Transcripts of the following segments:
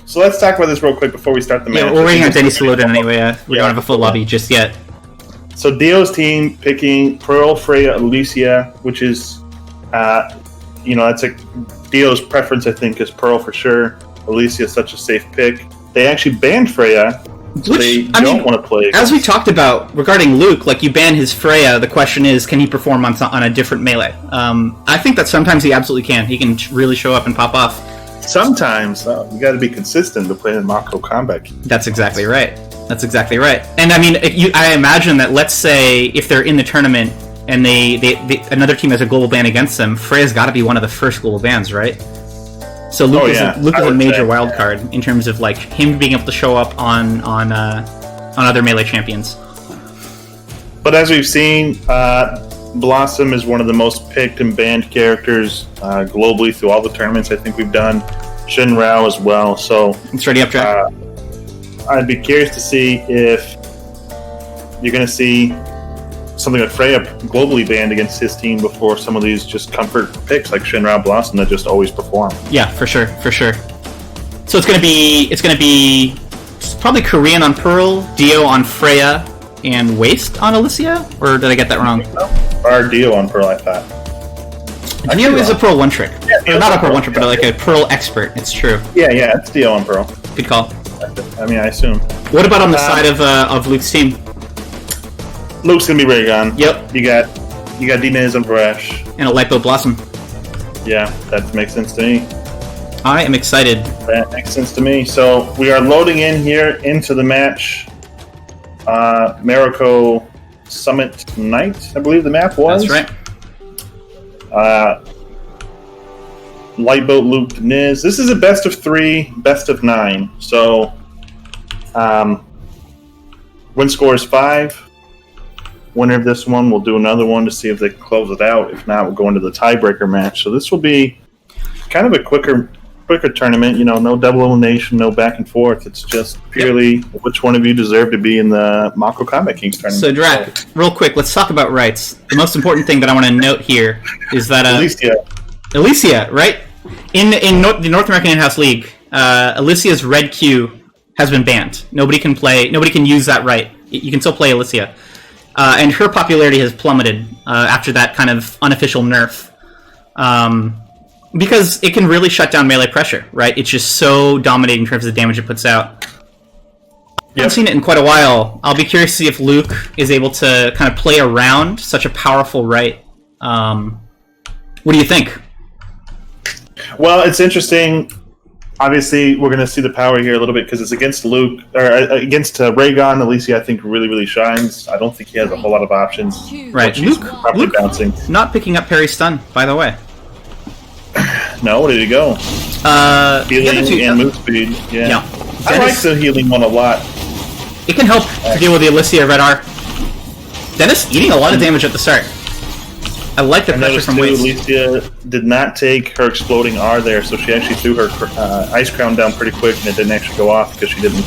So let's talk about this real quick before we start the match. Yeah, we're waiting on Denny Saluda anyway. We don't have a full lobby just yet. So Dio's team picking Pearl, Freya, Alicia, which is, that's Dio's preference. I think is Pearl for sure. Alicia is such a safe pick. They actually banned Freya. So they don't want to play. As we talked about regarding Luke, like you ban his Freya, the question is, can he perform on a different melee? I think that sometimes he absolutely can. He can really show up and pop off. Sometimes you got to be consistent to play in Mako combat. That's exactly right. And I mean, I imagine that let's say if they're in the tournament and another team has a global ban against them, Freya's got to be one of the first global bans, right? So Luke is a major wild card in terms of like him being able to show up on other melee champions. But as we've seen, Blossom is one of the most picked and banned characters globally through all the tournaments I think we've done. Shin Rao as well. So it's ready up, Jack. I'd be curious to see if you're going to see something like Freya globally banned against his team before some of these just comfort picks like Shinra Blossom that just always perform. Yeah, for sure. So it's gonna be probably Korean on Pearl, Dio on Freya, and Waste on Alicia? Or did I get that wrong? Or Dio on Pearl, I thought. Dio is a Pearl one trick. Yeah, or not a Pearl one trick, but like a Pearl expert. It's true. Yeah, it's Dio on Pearl. Good call. I mean, I assume. What about on the side of Luke's team? Luke's gonna be Raygon. Yep. You got Dinez and Brash. And a Lipo Blossom. Yeah, that makes sense to me. I am excited. That makes sense to me. So we are loading in here into the match. Mako Summit Night, I believe the map was. That's right. Lightboat Luke Dinez. This is a best of 3, best of 9. So win score is 5. Winner of this one will do another one to see if they can close it out. If not, we'll go into the tiebreaker match. So this will be kind of a quicker tournament. No double elimination, no back and forth. It's just purely which one of you deserve to be in the Mako Combat Kings tournament. So, Drac, real quick, let's talk about rights. The most important thing that I want to note here is that Alicia, right? In the North American In-House League, Alicia's red Q has been banned. Nobody can use that right. You can still play Alicia. And her popularity has plummeted after that kind of unofficial nerf. Because it can really shut down melee pressure, right? It's just so dominating in terms of the damage it puts out. I haven't seen it in quite a while. I'll be curious to see if Luke is able to kind of play around such a powerful right. What do you think? Well, it's interesting. Obviously, we're going to see the power here a little bit because it's against Luke, or against Raygon. Alicia, I think, really, really shines. I don't think he has a whole lot of options. Right. Luke bouncing. Not picking up parry stun, by the way. No, where did he go? Healing and move speed. Yeah. I like the healing one a lot. It can help to deal with the Alicia Red R. Dennis eating a lot of damage at the start. I like the pressure from Waste. Alicia did not take her exploding R there, so she actually threw her ice crown down pretty quick, and it didn't actually go off because she didn't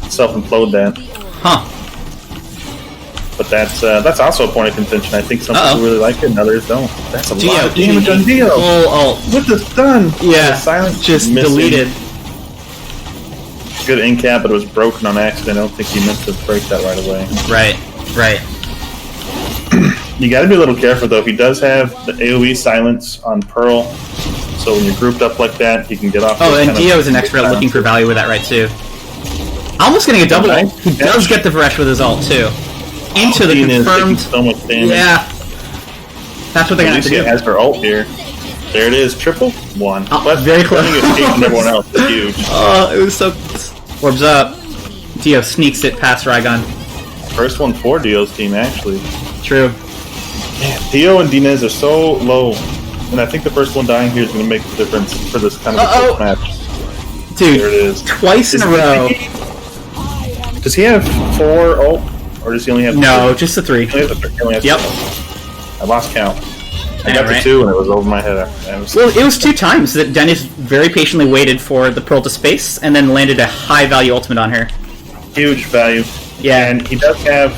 self-implode that. Huh. But that's also a point of contention. I think some people really like it, and others don't. That's a lot of damage on Dio. Full ult. With the stun. Yeah. Silent just missing. deleted. Good in cap, but it was broken on accident. I don't think he meant to break that right away. Right. You got to be a little careful though. He does have the AoE silence on Pearl, so when you're grouped up like that, he can get off. Oh, and Dio is an expert at looking for value with that right too. Almost getting a double ult. He does get the Varesh with his ult too. Into the confirmed. So much damage. Yeah. That's what they're going to have to do. Has her ult here. There it is. Triple 1. Oh, very close. Everyone else is huge. Oh, it was so... Orbs up. Dio sneaks it past Raygon. First one for Dio's team, actually. True. Man, Dio and Dinez are so low. And I think the first one dying here is going to make the difference for this kind of a match. Dude, there it is. Twice in a row. Does he have 4 ult? Or does he only have 2? No, just the 3. He only has yep. 2. I lost count. I got the 2 and it was over my head after that. Well, it was 2 times that Dennis very patiently waited for the Pearl to space and then landed a high value ultimate on her. Huge value. Yeah. And he does have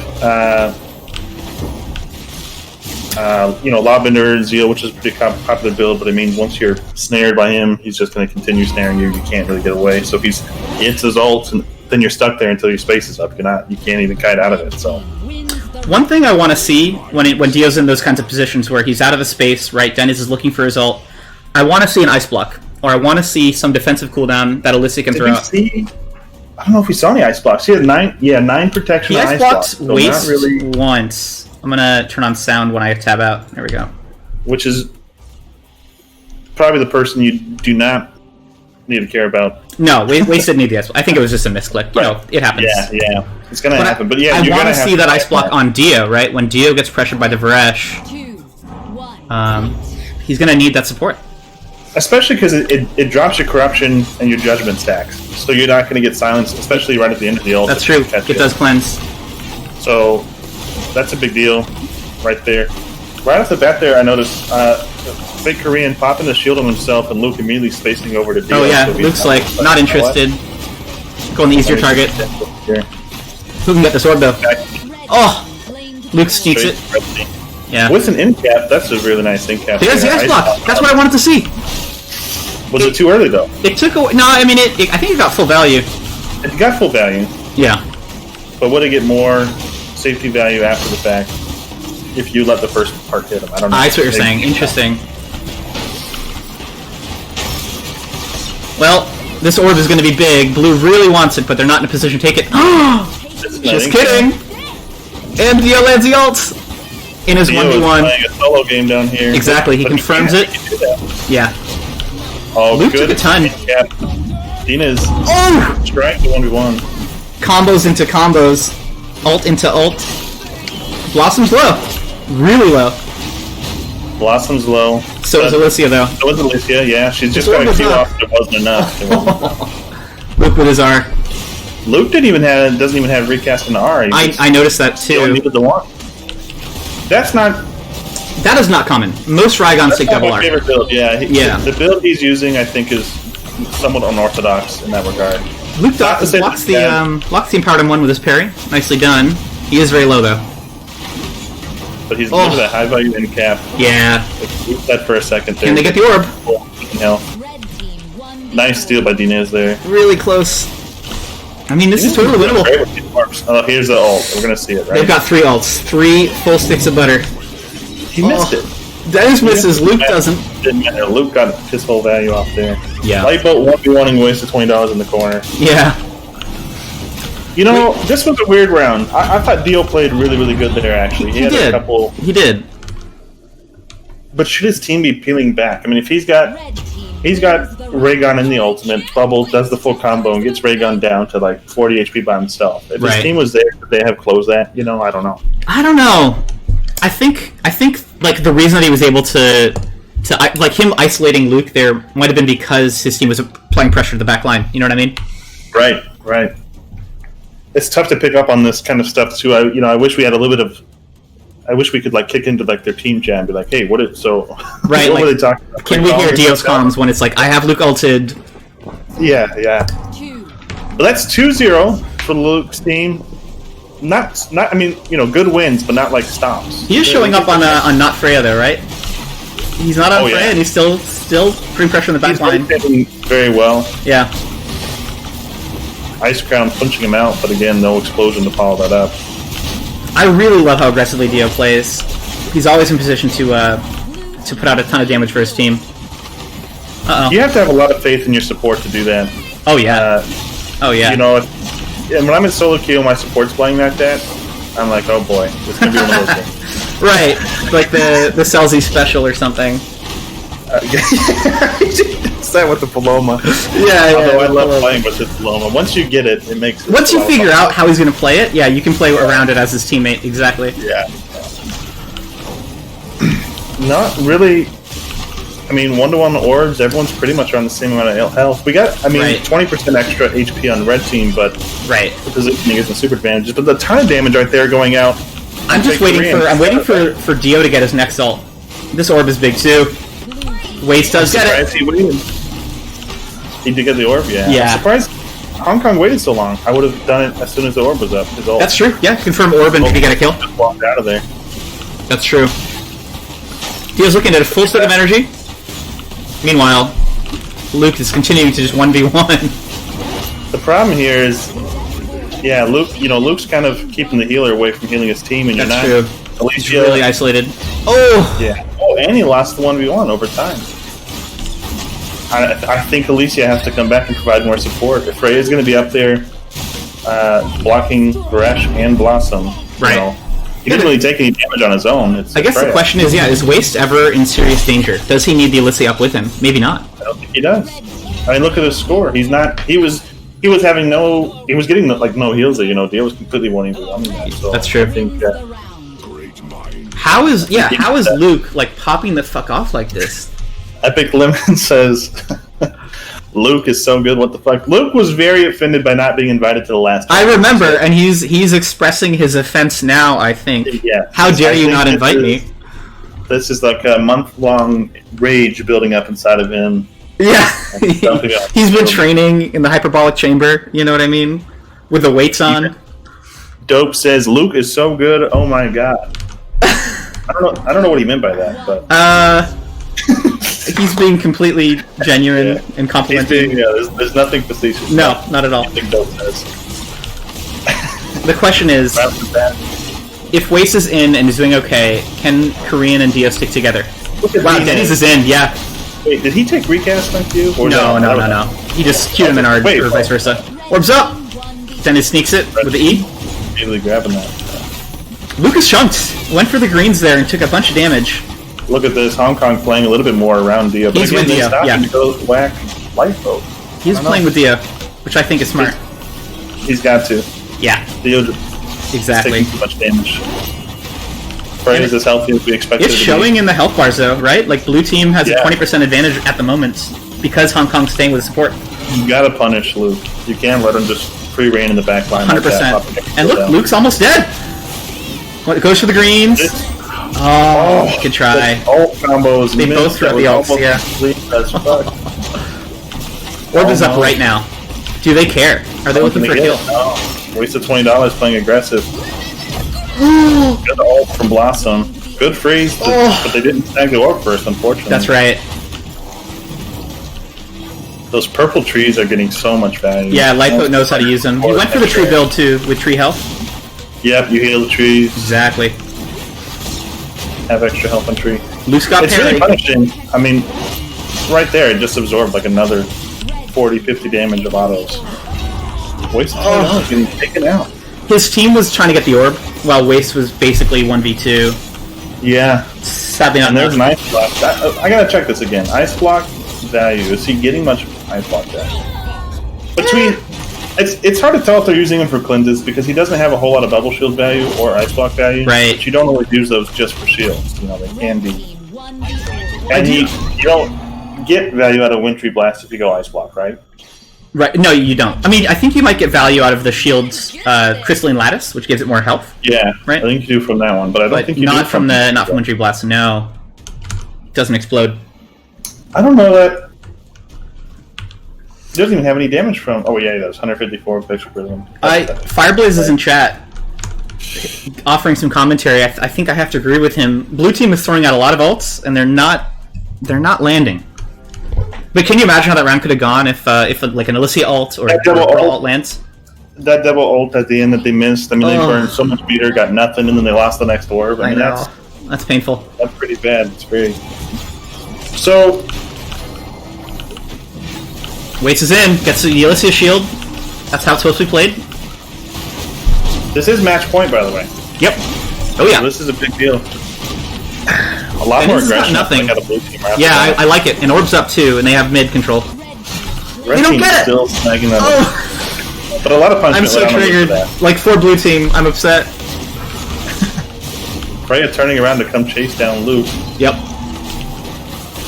Lawbender, Zeal, which is a pretty popular build, but I mean, once you're snared by him, he's just going to continue snaring you. You can't really get away. So if he hits his ult, and then you're stuck there until your space is up. You can't even kite out of it. So one thing I want to see when Dio's in those kinds of positions where he's out of a space, right? Dennis is looking for his ult. I want to see an ice block, or I want to see some defensive cooldown that Alicia can throw out. I don't know if we saw any ice blocks. He had 9 protection. He ice blocked so waste really... once. I'm gonna turn on sound when I tab out. There we go. Which is probably the person you do not need to care about. No, Waste didn't need the ice block. I think it was just a misclick. It happens. Yeah. It's gonna happen. But yeah, I want to see that ice block on Dio, right? When Dio gets pressured by the Varesh, he's gonna need that support. Especially because it drops your corruption and your judgment stacks, so you're not going to get silenced, especially right at the end of the ult. That's true. It does cleanse. So that's a big deal, right there. Right off the bat, there I noticed big Korean popping the shield on himself, and Luke immediately spacing over to Dio. Oh yeah, so Luke's like not interested. Going the easier target. Who can get this orb though? Oh, Luke sneaks it. Yeah. With an in cap, that's a really nice in cap. There's the ice block. That's what I wanted to see. Was it too early though? It took away. No, I mean I think it got full value. It got full value. Yeah. But would it get more safety value after the fact if you let the first part hit him? I don't know. I see what you're saying. Interesting. Well, this orb is going to be big. Blue really wants it, but they're not in a position to take it. Just kidding. And Dio lands the ult in his 1v1. Playing a solo game down here. Exactly. He confirms it. Yeah. Oh, Luke good. took a ton. Yeah. Dina's trying to 1v1. Combos into combos. Ult into ult. Blossom's low. Really low. Blossom's low. So is Alicia, though. So is Alicia, yeah. She's just got a Q off, but it wasn't enough. Luke with his R. Luke doesn't even have recast in the R. I noticed that, too. He only needed the one. That is not common. Most Rygons take double R. That's my favorite build, yeah. The build he's using, I think, is somewhat unorthodox in that regard. Luke blocks the Empowered M1 with his parry. Nicely done. He is very low, though. But he's looking at that high value in cap. Yeah. Keep that for a second there. Can they get the orb? Nice steal by Dinez there. Really close. I mean, this is totally winnable. Oh, here's the ult. We're going to see it, right? They've got 3 ults. 3 full sticks of butter. He missed it. Dennis misses. Luke doesn't. Didn't matter. Luke got his whole value off there. Yeah. Lightbolt won't be wanting to waste the $20 in the corner. Yeah. You know, this was a weird round. I thought Dio played really, really good there, actually. He had a couple... He did. But should his team be peeling back? I mean, if he's got Raygun in the ultimate, Bubble does the full combo and gets Raygun down to like 40 HP by himself. If his team was there, could they have closed that? You know, I don't know. I don't know. I think like the reason that he was able to like him isolating Luke there might have been because his team was applying pressure to the back line. You know what I mean? Right. It's tough to pick up on this kind of stuff too. I wish we had a little bit of. I wish we could like kick into like their team chat and be like, "Hey, what is so?" Right? what like, are they talking about? Can we hear Dio's comms when it's like, "I have Luke ulted"? Yeah. But that's 2-0 for Luke's team. Not. I mean, good wins, but not like stops. He is showing up on not Freya though, right? He's not on Freya, and he's still putting pressure on the back line. He's very well. Yeah. Ice Crown punching him out, but again, no explosion to follow that up. I really love how aggressively Dio plays. He's always in position to put out a ton of damage for his team. You have to have a lot of faith in your support to do that. Oh yeah. And when I'm in solo queue, my support's playing like that. I'm like, oh boy, it's gonna be one of those things. Right, like the Celsi special or something. Is that with the Paloma? Yeah. Although I love playing with the Paloma. Once you get it, it makes it. Once you figure out how he's going to play it, you can play around it as his teammate. Exactly. Yeah. Not really. I mean, 1-to-1 orbs. Everyone's pretty much around the same amount of health. We got, 20% extra HP on red team, but the positioning isn't super advantageous. But the ton of damage right there going out. I'm waiting for Dio to get his next ult. This orb is big too. Waste does get it. He did get the orb, yeah. I'm surprised Hong Kong waited so long. I would have done it as soon as the orb was up. That's true. Yeah, confirm orb and maybe get a kill. Just walked out of there. That's true. Dio's looking at a full set of energy. Meanwhile, Luke is continuing to just 1v1. The problem here is, yeah, Luke. You know, Luke's kind of keeping the healer away from healing his team, and you're not. True. He's really isolated. Oh! Yeah. Oh, and he lost the 1v1 over time. I think Alicia has to come back and provide more support. If Freya's going to be up there blocking Gresh and Blossom, right? You know, he didn't really take any damage on his own. I guess Freya. The question is, is Waste ever in serious danger? Does he need the Alicia up with him? Maybe not. I don't think he does. I mean, look at his score. He's not. He was having no. He was getting like no heals. You know, Dio was completely 1v1 that. So that's true. I think. How is Luke like popping the fuck off like this? Epic Lemon says, Luke is so good, what the fuck? Luke was very offended by not being invited to the last I remember, and he's expressing his offense now, I think. Yeah. How dare you not invite me? This is like a month-long rage building up inside of him. Yeah. He's been training in the hyperbolic chamber, you know what I mean? With the weights on. Dope says, Luke is so good, oh my god. I don't know what he meant by that, but... He's being completely genuine and complimentary. There's nothing facetious. No, not at all. The question is, if Waste is in and is doing okay, can Korean and Dio stick together? Wow, Denny's is in, yeah. Wait, did he take recast on Q? No. He just Q'd him in Ard, or vice versa. Orbs up! Dennis sneaks it with the E. Immediately grabbing that. Lucas chunked, went for the greens there and took a bunch of damage. Look at this, Hong Kong playing a little bit more around Dio. He's with Dio, yeah. To go whack Lifeboat. He's playing with Dio, which I think is smart. He's got to. Yeah. Dio just exactly. taking too much damage. Freya's as healthy as we expected. It's showing in the health bars though, right? Like blue team has a 20% advantage at the moment because Hong Kong's staying with support. You gotta punish Luke. You can't let him just free reign in the back line. 100%. And look, Luke's almost dead. It goes for the greens. Oh, good try. Ult combos. They both threw at the ults, yeah. Orb is up right now. Do they care? Are they looking for a kill? No. Wasted $20 playing aggressive. Good ult from Blossom. Good freeze, but they didn't snag the orb first, unfortunately. That's right. Those purple trees are getting so much value. Yeah, Lightboat knows how to use them. You went for the tree build too, with tree health. Yep, you heal the trees. Exactly. Have extra health on tree. Luke's got it's really punishing. I mean, right there, it just absorbed like another 40-50 damage of autos. Waste getting taken out. His team was trying to get the orb, while Waste was basically 1v2. Yeah. Sadly not. And there's an ice block. I gotta check this again. Ice block value. Is he getting much ice block value? It's hard to tell if they're using him for cleanses because he doesn't have a whole lot of bubble shield value or ice block value. Right. But you don't always use those just for shields. You know, they can be. And you don't get value out of Wintry Blast if you go ice block, right? Right. No, you don't. I mean, I think you might get value out of the shield's Crystalline Lattice, which gives it more health. Yeah. Right. I think you do from that one, but I don't think you not do from Wintry Blast. No. It doesn't explode. I don't know that. He doesn't even have any damage from... Oh, yeah, he does. 154 pixel per them. Fireblaze is in chat, offering some commentary. I think I have to agree with him. Blue team is throwing out a lot of ults, and they're not landing. But can you imagine how that round could have gone if like an Alicia ult or a ult lands? That double ult at the end that they missed. I mean, they burned so much meter, got nothing, and then they lost the next orb. I mean, that's painful. That's pretty bad. It's very... So... Waits is in, gets the Alicia shield. That's how it's supposed to be played. This is match point, by the way. Yep. Oh yeah. So this is a big deal. A lot more aggression. Nothing. Like blue team yeah, I like it. And Orb's up too, and they have mid control. Red they don't get it. Still snagging that. But a lot of punishment. I'm so triggered. Like for blue team, I'm upset. Freya turning around to come chase down Luke. Yep.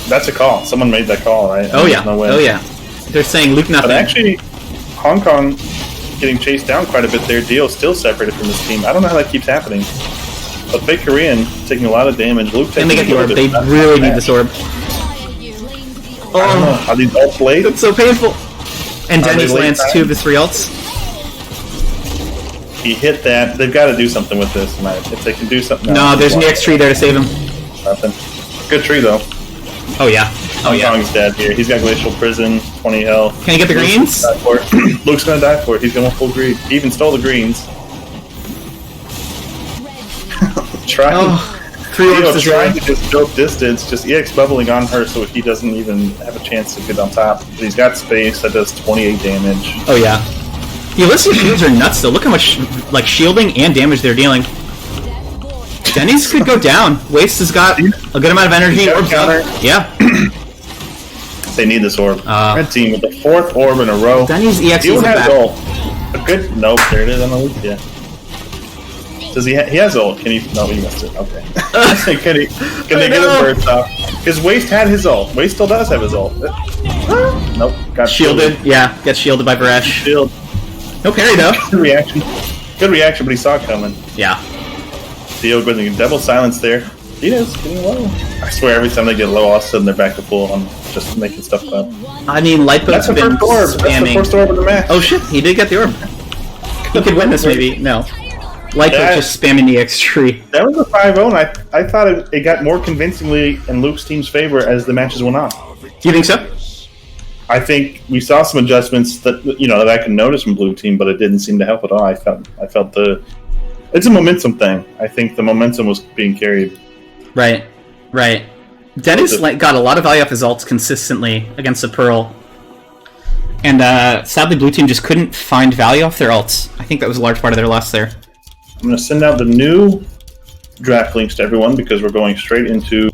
That's a call. Someone made that call, right? Oh yeah. No way. Oh yeah. They're saying Luke nothing. But actually, Hong Kong getting chased down quite a bit there. Dio still separated from this team. I don't know how that keeps happening. But Fake Korean taking a lot of damage. Luke taking and they get the orb. They really need this orb. I don't know. Are these ults late? It's so painful. And Denny's lands 2 of his 3 ults. He hit that. They've got to do something with this tonight. If they can do something. No, there's an EX tree there to save him. Nothing. Good tree, though. Oh, yeah. Oh, yeah. Kong's dead here. He's got Glacial Prison, 20 health. Can he get the greens? Luke's gonna die for it. He's going full green. He even stole the greens. Trying to just build distance, just EX bubbling on her so he doesn't even have a chance to get on top. But he's got space that does 28 damage. Oh, yeah. The Alyssa shields are nuts, though. Look how much like shielding and damage they're dealing. Denny's could go down. Waste has got a good amount of energy. Orb's counter. Yeah. They need this orb. Red team with the 4th orb in a row. Denny's EX is back. A good... Nope, there it is on the loop. Yeah. Does he? He has ult. Can he? No, he missed it. Okay. Can they get a burst off? Because Waste had his ult. Waste still does have his ult. Nope. Got shielded. Yeah, gets shielded by Varesh. Shield. No parry though. Good reaction. Good reaction, but he saw it coming. Yeah. Theo going double silence there. Dina's getting low. I swear, every time they get low, all of a sudden they're back to full on just making stuff up. I mean, Lightboat's been spamming. That's the first orb of the match. Oh shit, he did get the orb. He could win this maybe. No. Lightboat just spamming the X tree. That was a 5-0, and I thought it got more convincingly in Luke's team's favor as the matches went on. Do you think so? I think we saw some adjustments that that I could notice from Blue Team, but it didn't seem to help at all. I felt it's a momentum thing. I think the momentum was being carried. Right. Dennis got a lot of value off his ults consistently against the Pearl. And sadly, Blue Team just couldn't find value off their ults. I think that was a large part of their loss there. I'm going to send out the new draft links to everyone because we're going straight into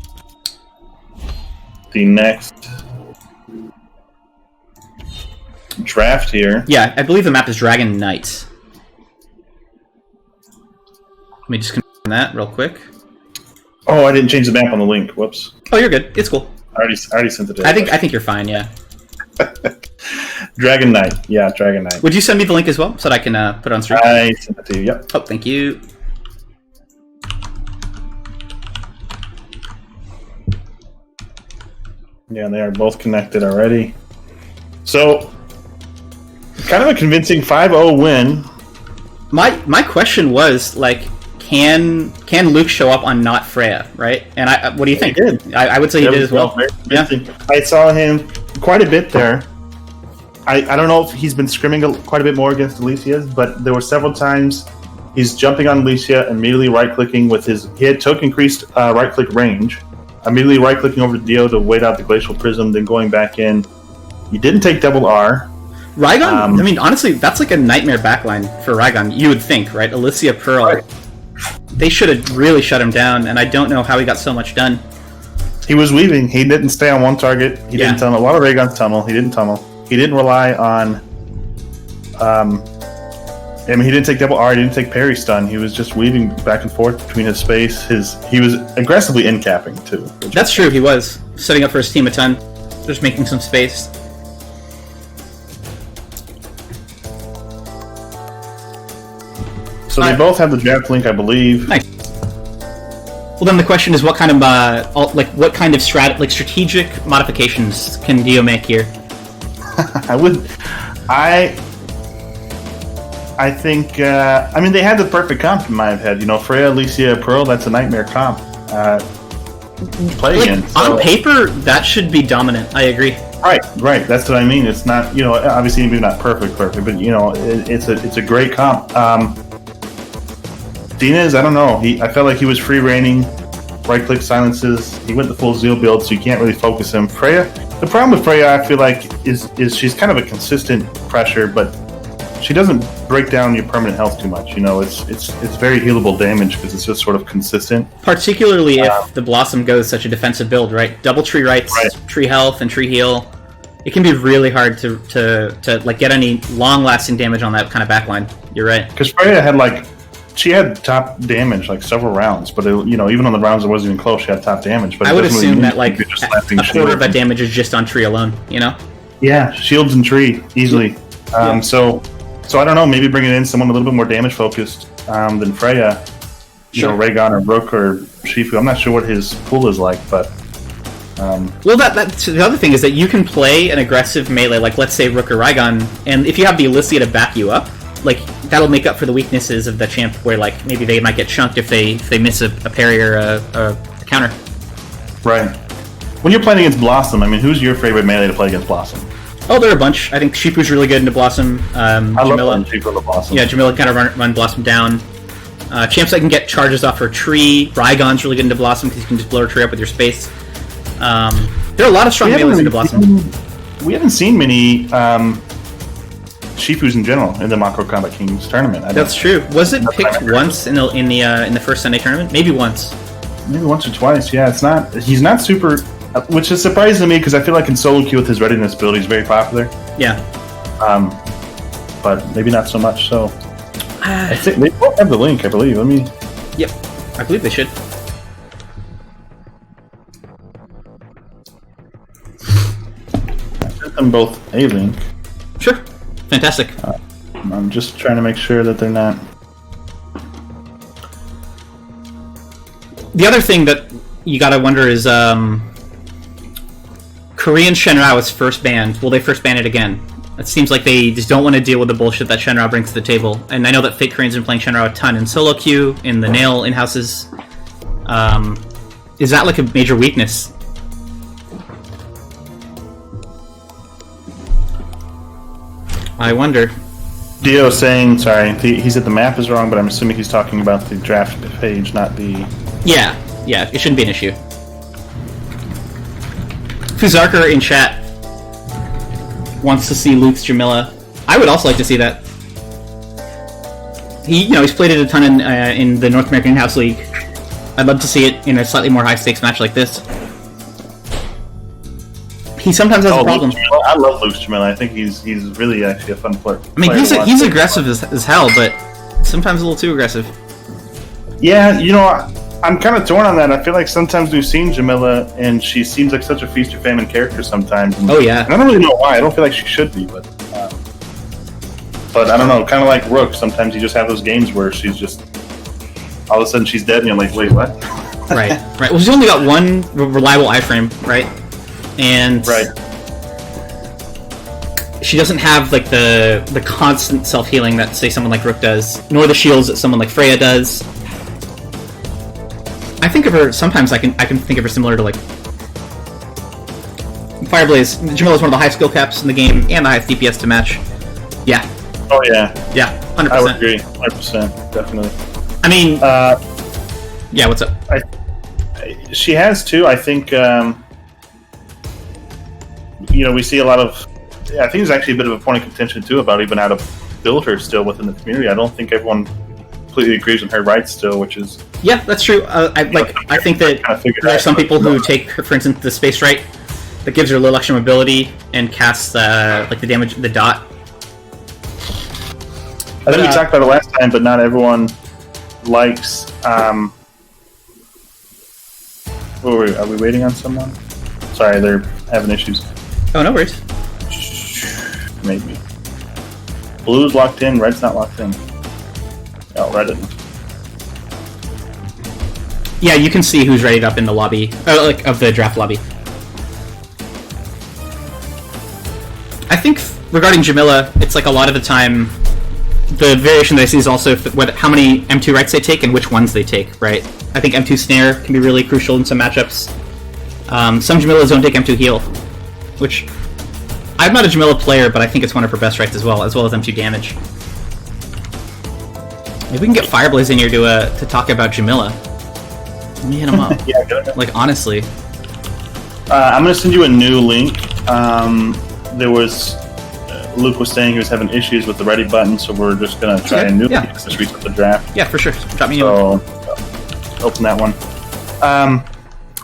the next draft here. Yeah, I believe the map is Dragon Knight. Let me just confirm that real quick. Oh, I didn't change the map on the link. Whoops. Oh, you're good. It's cool. I already sent it to I think you're fine, yeah. Dragon Knight. Yeah, Dragon Knight. Would you send me the link as well so that I can put it on stream? I sent it to you, yep. Oh, thank you. Yeah, they are both connected already. So, kind of a convincing 5-0 win. My question was, like, can Luke show up on not Freya, right? And what do you think? He did. I would say he did as well. Yeah. I saw him quite a bit there. I don't know if he's been scrimming quite a bit more against Alicia's, but there were several times he's jumping on Alicia, immediately right-clicking with his... He had token increased right-click range. Immediately right-clicking over to Dio to wait out the Glacial Prism, then going back in. He didn't take double R. Raigon, I mean, honestly, that's like a nightmare backline for Raigon, you would think, right? Alicia, Pearl. Right. They should have really shut him down, and I don't know how he got so much done. He was weaving. He didn't stay on one target. He didn't tunnel. A lot of Raigon's tunnel. He didn't tunnel. He didn't rely on... I mean, he didn't take double R. He didn't take parry stun. He was just weaving back and forth between his space. He was aggressively in-capping, too. That's true, he was. Setting up for his team a ton. Just making some space. So they both have the draft link, I believe. Nice. Well, then the question is, what kind of strategic modifications can Dio make here? I think. I mean, they had the perfect comp in my head. Freya, Alicia, Pearl. That's a nightmare comp. Play again. On paper, that should be dominant. I agree. Right. That's what I mean. It's not. Obviously, maybe not perfect, but it's a great comp. Dina's, I don't know. I felt like he was free reigning, right click silences. He went the full Zeal build, so you can't really focus him. Freya, the problem with Freya, I feel like, is she's kind of a consistent pressure, but she doesn't break down your permanent health too much. It's very healable damage because it's just sort of consistent. Particularly if the Blossom goes such a defensive build, right? Double tree rights, tree health, and tree heal. It can be really hard to get any long lasting damage on that kind of backline. You're right. Because Freya had top damage several rounds, but even on the rounds that wasn't even close, she had top damage. But I would assume that a quarter of that damage is just on tree alone. Yeah, shields and tree easily. So I don't know. Maybe bringing in someone a little bit more damage focused than Freya. Raygon or Rook or Shifu. I'm not sure what his pool is like, but. Well, that's the other thing is that you can play an aggressive melee, let's say Rook or Raygon, and if you have the Alicia to back you up, that'll make up for the weaknesses of the champ, where maybe they might get chunked if they miss a parry or a counter. Right. When you're playing against Blossom, I mean, who's your favorite melee to play against Blossom? Oh, there are a bunch. I think Shifu's really good into Blossom. I love Shifu into Blossom. Yeah, Jamila kind of run Blossom down. Champs that can get charges off her tree. Raigon's really good into Blossom because you can just blow her tree up with your space. There are a lot of strong melees into Blossom. We haven't seen many Shifus in general in the Mako Combat Kings tournament. That's true. Was it picked once in the first Sunday tournament? Maybe once. Maybe once or twice. Yeah, it's not. He's not super, which is surprising to me because I feel like in solo queue with his readiness build, he's very popular. Yeah. But maybe not so much. So I think they both have the link. I believe. Let me. Yep, I believe they should. I sent them both a link. Sure. Fantastic. I'm just trying to make sure that they're not. The other thing that you gotta wonder is, Korean Shenrao is first banned. Will they first ban it again? It seems like they just don't want to deal with the bullshit that Shenrao brings to the table. And I know that Fake Korean's been playing Shenrao a ton in solo queue, in the Nail in-houses. Is that like a major weakness? I wonder. Dio saying, sorry, he said the map is wrong, but I'm assuming he's talking about the draft page, not the... Yeah, it shouldn't be an issue. Fuzarker in chat wants to see Luke's Jamila. I would also like to see that. He's played it a ton in the North American In-House League. I'd love to see it in a slightly more high-stakes match like this. He sometimes has a problem. I love Luke's Jamila. I think he's really actually a fun player. I mean, he's aggressive as hell, but sometimes a little too aggressive. Yeah, I'm kind of torn on that. I feel like sometimes we've seen Jamila, and she seems like such a feast or famine character sometimes. And, oh yeah. And I don't really know why. I don't feel like she should be, but I don't know. Kind of like Rook. Sometimes you just have those games where she's just all of a sudden she's dead, and you're like, wait, what? Right. Well, she's only got one reliable iframe, right? And she doesn't have like the constant self healing that say someone like Rook does, nor the shields that someone like Freya does. I think of her sometimes. I can think of her similar to like Fireblaze. Jamila is one of the high skill caps in the game and the highest DPS to match. Yeah. Oh yeah. Yeah. 100%. I would agree. 100%. Definitely. I mean. Yeah. What's up? She has too. I think. We see a lot of. I think there's actually a bit of a point of contention too about even how to build her still within the community. I don't think everyone completely agrees on her rights still, which is. Yeah, that's true. I think that there are some people who take, for instance, the space right that gives her a little extra mobility and casts the damage, the dot. I think we talked about it last time, but not everyone likes. Are we waiting on someone? Sorry, they're having issues. Oh, no worries. Maybe. Blue's locked in, red's not locked in. Oh, red isn't. Yeah, you can see who's rated up in the lobby, of the draft lobby. I think regarding Jamila, it's like a lot of the time, the variation that I see is also how many M2 rights they take and which ones they take, right? I think M2 Snare can be really crucial in some matchups. Some Jamilas don't take M2 Heal, which I'm not a Jamila player, but I think it's one of her best rights as well as M2 Damage. Maybe we can get Fireblaze in here to talk about Jamila. Let me hit him up. Yeah, go ahead. Like, honestly. I'm going to send you a new link. There was... Luke was saying he was having issues with the ready button, so we're just going to try a new link to reset the draft. Yeah, for sure. Drop me a new one. Open that one.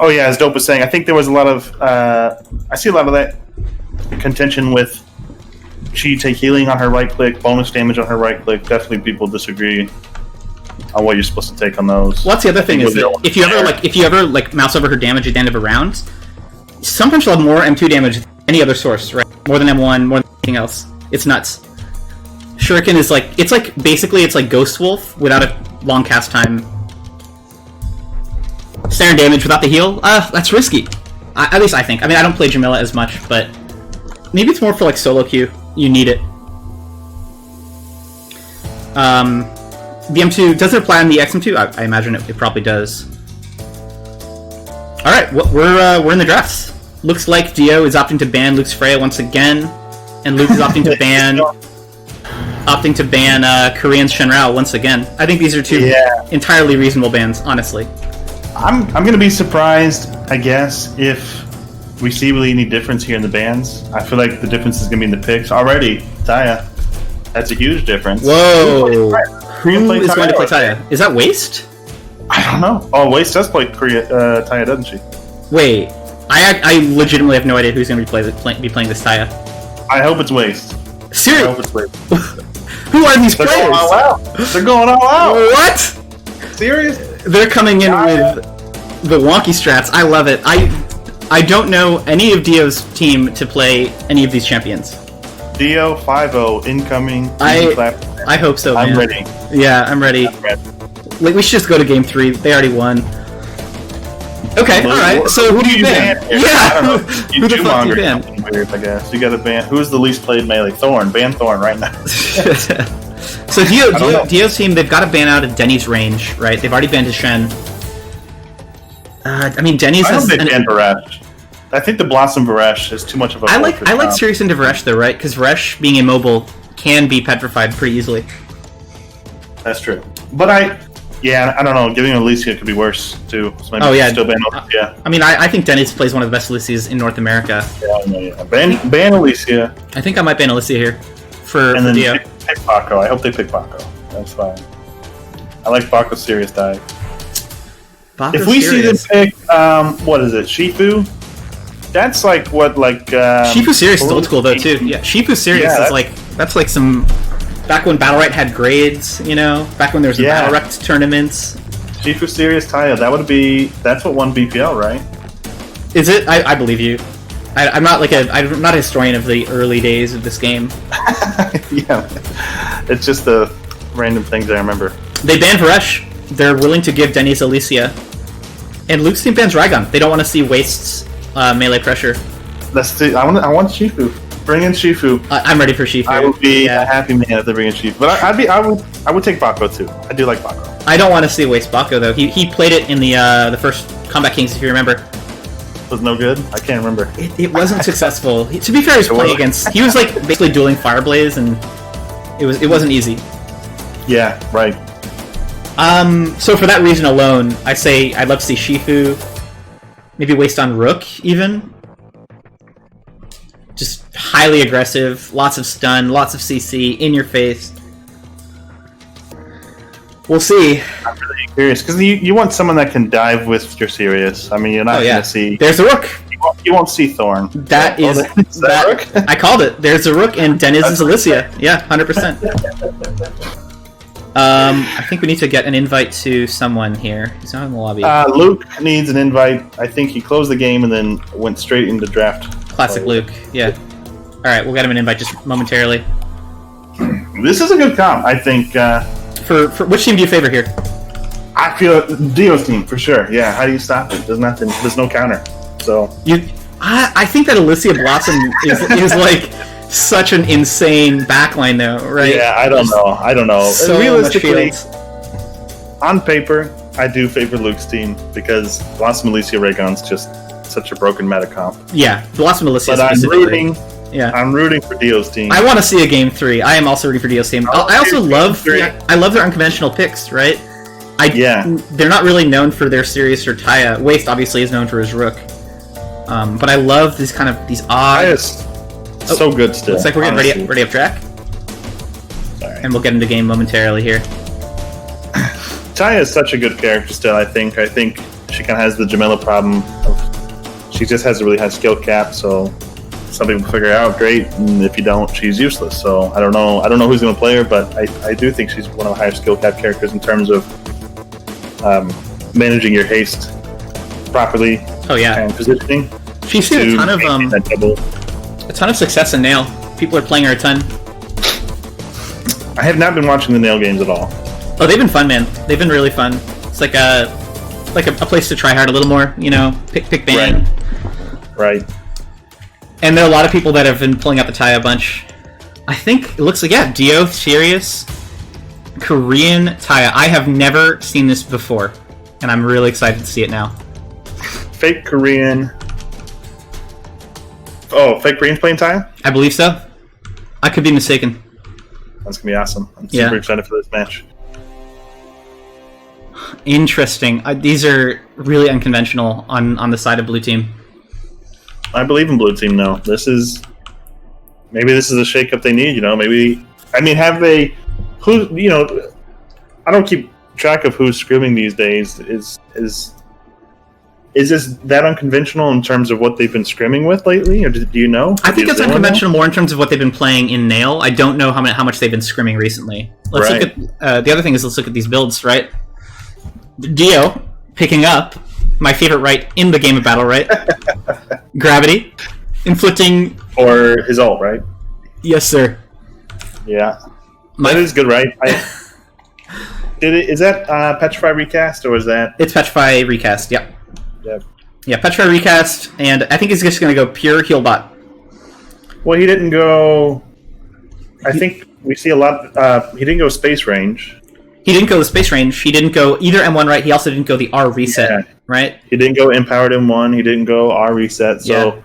Oh yeah, as Dope was saying, I think there was a lot of... I see a lot of that contention with she take healing on her right click, bonus damage on her right click. Definitely people disagree on what you're supposed to take on those. Well, that's the other thing is that if you ever mouse over her damage at the end of a round, sometimes she'll have more M2 damage than any other source, right? More than M1, more than anything else. It's nuts. Shuriken is basically Ghost Wolf without a long cast time. Snare damage without the heal? That's risky. At least I think. I mean, I don't play Jamila as much, but maybe it's more for solo queue. You need it. The M2, does it apply on the XM2? I imagine it probably does. All right, we're in the drafts. Looks like Dio is opting to ban Luke's Freya once again, and Luke is opting to ban Korean's Shenrao once again. I think these are two entirely reasonable bans, honestly. I'm going to be surprised, I guess, if we see really any difference here in the bans. I feel like the difference is going to be in the picks already. Taya, that's a huge difference. Whoa, who is going to play Taya? Is that Waste? I don't know. Oh, Waste does play Taya, doesn't she? Wait, I legitimately have no idea who's going to be playing this Taya. I hope it's Waste. Seriously? I hope it's Waste. Who are these players? Going all out. They're going all out. What? Serious? They're coming in with the wonky strats. I love it. I don't know any of Dio's team to play any of these champions. Dio 5-0 incoming. I hope so, man. I'm ready. Yeah, I'm ready. Like, we should just go to game 3. They already won. Okay, alright. So who do you ban? Yeah, I don't know. who the fuck do you ban? Weird, I guess. You got to ban. Who's the least played melee? Thorn. Ban Thorn right now. So Dio's team, they've got to ban out of Denny's range, right? They've already banned his Shen. I mean, Denny's I has. They ban Varesh. I think the Blossom Varesh is too much of a. I like Sirius into Varesh though, right? Because Varesh being immobile can be petrified pretty easily. That's true, but I don't know. Giving Alicia could be worse too. So still ban Alicia. I mean, I think Denny's plays one of the best Alicias in North America. Yeah. Ban Alicia. I think I might ban Alicia here for Dio. Pick Mako. I hope they pick Mako. That's fine. I like Bako's serious dive. If we see them pick, what is it, Shifu? That's like what, Shifu Serious is old school though too. Yeah, Shifu Serious is that's like some back when Battlerite had grades, you know, back when there was Battlerite tournaments. Shifu Serious Taya, that's what won BPL, right? Is it? I believe you. I'm not I'm not a historian of the early days of this game. Yeah, it's just the random things I remember. They banned Varesh. They're willing to give Denny's Alicia. And Luke's team bans Rygon. They don't want to see Waste's melee pressure. I want Shifu. Bring in Shifu. I'm ready for Shifu. I would be a happy man if they bring in Shifu. But I would take Bako too. I do like Bako. I don't want to see Waste Bako though. He played it in the first Combat Kings, if you remember. Was no good? I can't remember. It wasn't successful. To be fair, he was playing against. He was like basically dueling Fireblaze, and it wasn't easy. Yeah, right. So for that reason alone, I say I'd love to see Shifu, maybe Waste on Rook even. Just highly aggressive, lots of stun, lots of CC, in your face. We'll see. I'm really curious, because you want someone that can dive with your Sirius. I mean, you're not going to see... There's the Rook! You won't see Thorn. That is that Rook? I called it. There's a Rook and Deniz's Alicia. Yeah, 100%. I think we need to get an invite to someone here. He's not in the lobby. Luke needs an invite. I think he closed the game and then went straight into draft. Classic Luke, yeah. Alright, we'll get him an invite just momentarily. This is a good comp, I think. For which team do you favor here? I feel Dio's team, for sure. Yeah, how do you stop it? There's no counter. So I think that Alicia Blossom is like such an insane backline though, right? Yeah, I don't know. So realistically, on paper, I do favor Luke's team because Blossom Alicia Raygon's just such a broken meta comp. Yeah, Blossom Alicia. But I'm rooting for Dio's team. I want to see a game 3. I am also rooting for Dio's team. I also love their unconventional picks, right? They're not really known for their Sirius or Taya. Waste obviously is known for his Rook. But I love these odd... So good still. Looks like we're getting ready up track. Sorry. And we'll get into game momentarily here. Taya is such a good character still, I think. I think she kind of has the Jamila problem. She just has a really high skill cap, so some people figure out great, and if you don't, she's useless. So I don't know who's going to play her, but I do think she's one of the higher skill cap characters in terms of managing your haste properly. Oh yeah, and positioning. She's seen a ton of success in Nail. People are playing her a ton. I have not been watching the Nail games at all. Oh, they've been fun, man. They've been really fun. It's like a place to try hard a little more, you know, pick bang. Right. And there are a lot of people that have been pulling out the Taya bunch. I think it looks like Dio, Sirius, Korean Taya. I have never seen this before, and I'm really excited to see it now. fake Korean. Oh, fake Korean's playing Taya? I believe so. I could be mistaken. That's going to be awesome. I'm super excited for this match. Interesting. These are really unconventional on the side of blue team. I believe in blue team, though. Maybe this is a shakeup they need, maybe... I mean, have they... I don't keep track of who's scrimming these days. Is this that unconventional in terms of what they've been scrimming with lately, or do you know? I think it's unconventional more in terms of what they've been playing in Nail. I don't know how much they've been scrimming recently. Let's look at the other thing is let's look at these builds, right? Dio picking up my favorite right in the game of Battlerite, Gravity, inflicting or his ult, right? Yes, sir. Yeah, that is good, right? Is that Petrify recast or is that? It's Petrify recast. Yep. Yep. Yeah, Petrify recast, and I think he's just going to go pure heal bot. Well, he didn't go. I think we see a lot. He didn't go space range. He didn't go the space range. He didn't go either M1 right. He also didn't go the R reset, right? He didn't go empowered M1. He didn't go R reset. So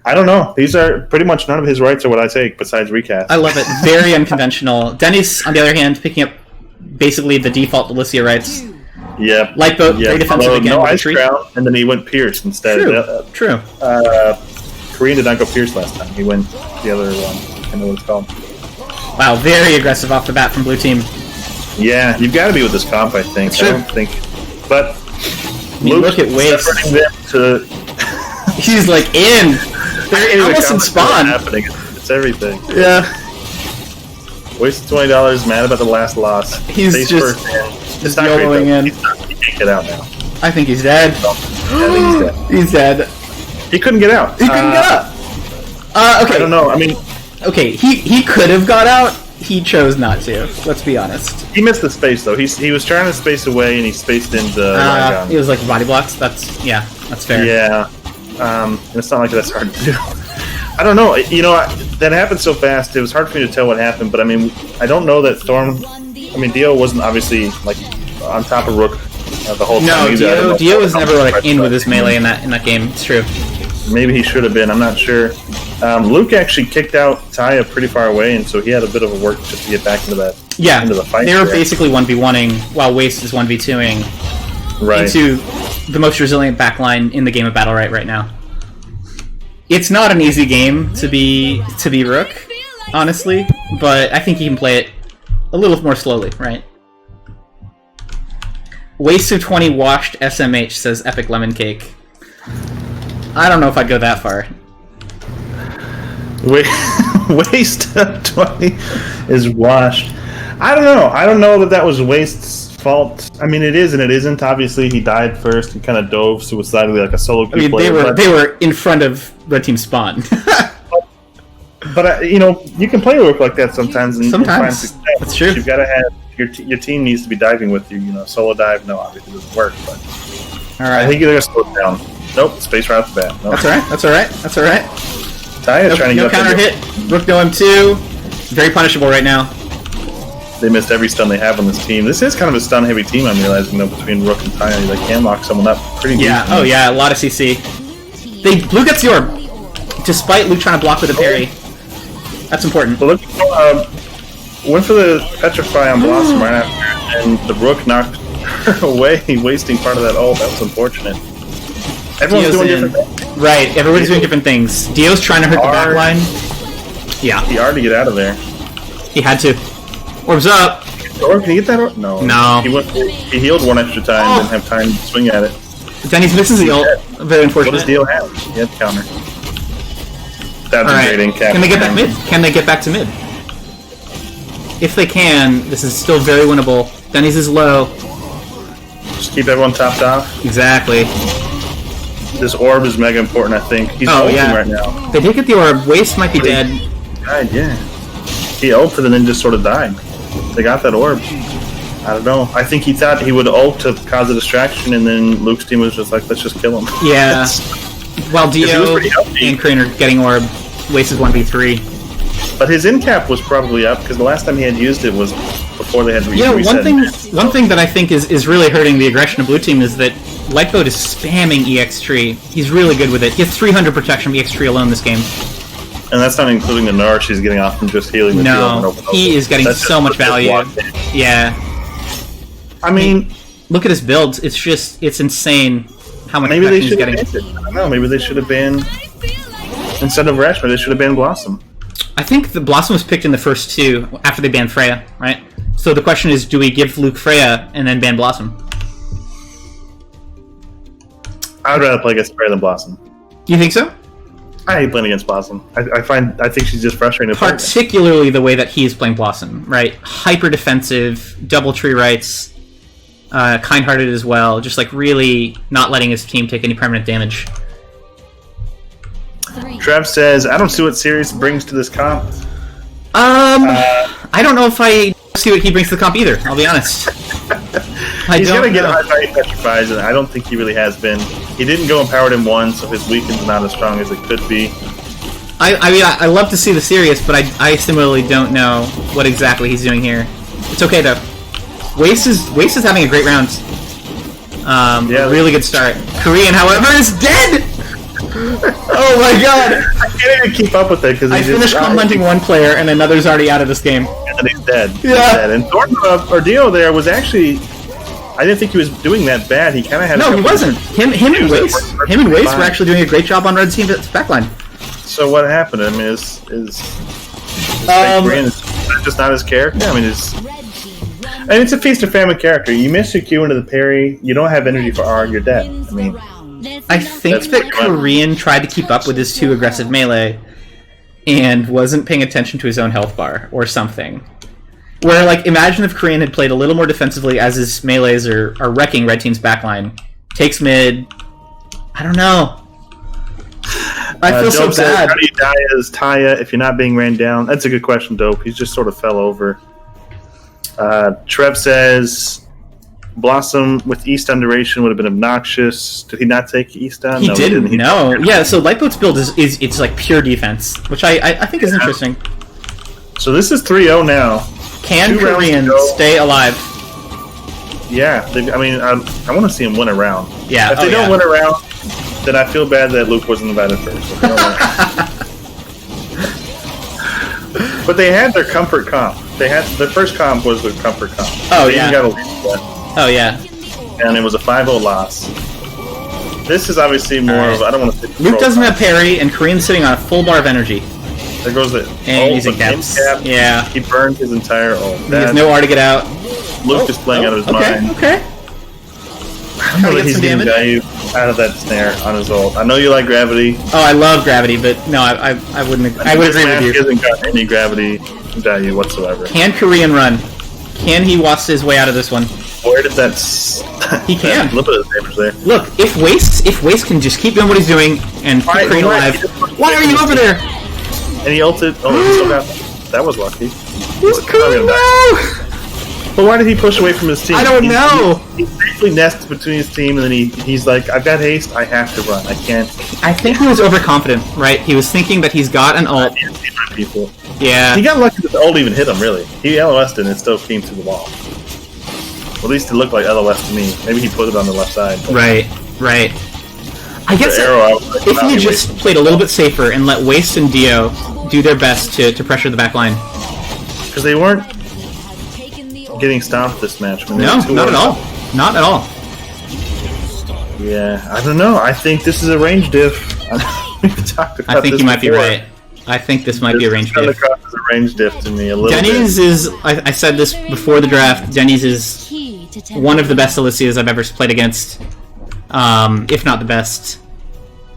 I don't know. These are pretty much none of his rights are what I take besides recast. I love it. Very unconventional. Denny's, on the other hand, picking up basically the default Alicia rights. Yep. Light boat, very defensive again. No ice crown, and then he went Pierce instead. True. Korean did not go Pierce last time. He went the other one. I don't know what it's called. Wow, very aggressive off the bat from blue team. Yeah, you've got to be with this comp, I think. Sure. I don't think. But look at Waste. He's like in. They're almost in spawn. Happening. It's everything. Yeah. Wasted $20, mad about the last loss. He's just YOLOing in. He can't get out now. I think he's dead. I think he's dead. He couldn't get out. He couldn't get out. Okay. I don't know. I mean... Okay, he could have got out. He chose not to. Let's be honest. He missed the space, though. He was trying to space away, and he spaced into gun. It was like body blocks. That's fair. Yeah. And it's not like that's hard to do. I don't know. That happened so fast. It was hard for me to tell what happened. But I mean, I don't know that Thorn. I mean, Dio wasn't obviously like on top of Rook the whole time. No, Dio was never like in with his melee in that game. It's true. Maybe he should have been. I'm not sure. Luke actually kicked out Taya pretty far away, and so he had a bit of a work just to get back into that. Yeah, into the fight. They were basically 1v1ing while Waste is 1v2ing into the most resilient backline in the game of Battlerite right now. It's not an easy game to be Rook, honestly, but I think he can play it a little more slowly, right? Waste of 20 washed SMH says Epic Lemon Cake. I don't know if I'd go that far. Waste of 20 is washed. I don't know. I don't know that was Waste's fault. I mean, it is and it isn't. Obviously, he died first. He kind of dove suicidally like a solo queue player. They were in front of red team spawn. But you can play Rook like that sometimes. And find success. That's true. You've got to have your team needs to be diving with you. Solo dive, no, obviously doesn't work. But all right, I think you're gonna slow it down. Nope, space right off the bat. Nope. That's all right. Taya's trying to get counter hit. Rook no M2. Very punishable right now. They missed every stun they have on this team. This is kind of a stun-heavy team, I'm realizing, though, between Rook and Taya. They can lock someone up pretty deep. Yeah, a lot of CC. Blue gets the orb, despite Luke trying to block with a parry. That's important. But look, went for the Petrify on Blossom right after, and the Rook knocked her away, wasting part of that ult. That was unfortunate. Everyone's doing different things. Right, everybody's doing different things. Dio's trying to hurt the backline. Yeah. He hard to get out of there. He had to. Orb's up. Orb, can he get that orb? No. He healed one extra time, didn't have time to swing at it. Then he misses the ult. Very unfortunate. What does Dio have? He had the counter. That's a great in-cap. Can they get back mid? Can they get back to mid? If they can, this is still very winnable. Denny's is low. Just keep everyone topped off. Exactly. This orb is mega important, I think. He's ulting right now. They did get the orb. Waste might be dead. He died, yeah. He ulted and then just sort of died. They got that orb. I don't know. I think he thought he would ult to cause a distraction, and then Luke's team was just like, let's just kill him. Yeah. While Dio and Crane are getting orb, Waste is 1v3. But his in-cap was probably up, because the last time he had used it was before they had reset. One thing that I think is really hurting the aggression of blue team is that Lightboat is spamming EX Tree. He's really good with it. He has 300 protection from EX Tree alone this game. And that's not including the Nara she's getting off from just healing the field. No, he is getting so much value. Yeah. I mean, look at his builds. It's insane how much maybe protection they he's getting. I don't know. Maybe they should have banned, instead of Rashma, they should have banned Blossom. I think the Blossom was picked in the first two after they banned Freya, right? So the question is, do we give Luke Freya and then ban Blossom? I would rather play against Freya than Blossom. You think so? I hate playing against Blossom. I think she's just frustrating. Particularly the way that he is playing Blossom, right? Hyper defensive, double tree rights, kind-hearted as well, just like really not letting his team take any permanent damage. Trev says, I don't see what Sirius brings to this comp. I don't know if I see what he brings to the comp either, I'll be honest. He's going to get high value petrifies, and I don't think he really has been. He didn't go empowered in one, so his weaken's not as strong as it could be. I mean, I love to see the Sirius, but I similarly don't know what exactly he's doing here. It's okay, though. Wace is having a great round. Yeah, really good start. Korean, however, is dead! Oh my god! I can't even keep up with it because I finished commenting one player and another's already out of this game. And he's dead. Yeah. He's dead. And Thornton Dio there was actually, I didn't think he was doing that bad. He kind of had. No, he wasn't. Him and Wace were actually doing a great job on Red Team's backline. So what happened? I mean, is just not his character? I mean, it's a feast or famine character. You miss your Q into the parry. You don't have energy for R. You're dead. I mean. I think that Korean tried to keep up with his too aggressive melee and wasn't paying attention to his own health bar or something. Where, like, imagine if Korean had played a little more defensively as his melees are wrecking Red Team's backline. Takes mid. I don't know. I feel so bad. How do you die as Taya if you're not being ran down? That's a good question, Dope. He just sort of fell over. Trev says... Blossom with East on duration would have been obnoxious. Did he not take East on? He didn't. No. Yeah. So Lightboat's build is it's like pure defense, which I think is interesting. So this is 3-0 now. Can Korean stay alive? Yeah. I mean, I want to see him win a round. Yeah. If they don't win a round, then I feel bad that Luke wasn't invited first. But they had their comfort comp. Their first comp was their comfort comp. Oh yeah. Oh yeah. And it was a 5-0 loss. This is obviously more of, I don't want to say Luke doesn't have parry, and Korean's sitting on a full bar of energy. There goes the using caps. Yeah. He burned his entire ult. He has no R to get out. Luke is playing out of his mind. Okay. I don't know that he's getting value out of that snare on his ult. I know you like gravity. Oh, I love gravity, but no, I wouldn't. I would agree with you. He hasn't got any gravity value whatsoever. Can Korean run? Can he wasp his way out of this one? Where did that? He can. A little bit of damage there. Look, if Waste can just keep doing what he's doing and keep Korean alive. Why are you over there? And he ulted. Oh, he still got that. That was lucky. No! But why did he push away from his team? I don't know. He briefly nested between his team, and then he's like, "I've got haste. I have to run. I can't." I think he was overconfident, right? He was thinking that he's got an ult. People. Yeah. He got lucky that the ult even hit him. Really, he LOS'd and it still came through the wall. Well, at least it looked like LOS to me. Maybe he put it on the left side. Right. I guess if he just played a little bit safer and let Waste and Dio do their best to pressure the back line. Because they weren't getting stomped this match. No, not at all. Not at all. Yeah, I don't know. I think this is a range diff. I think you might be right. I think this might be a range diff. It's a range diff to me a little Denny's bit. Is, I said this before the draft, Denny's is one of the best Alicias I've ever played against, if not the best.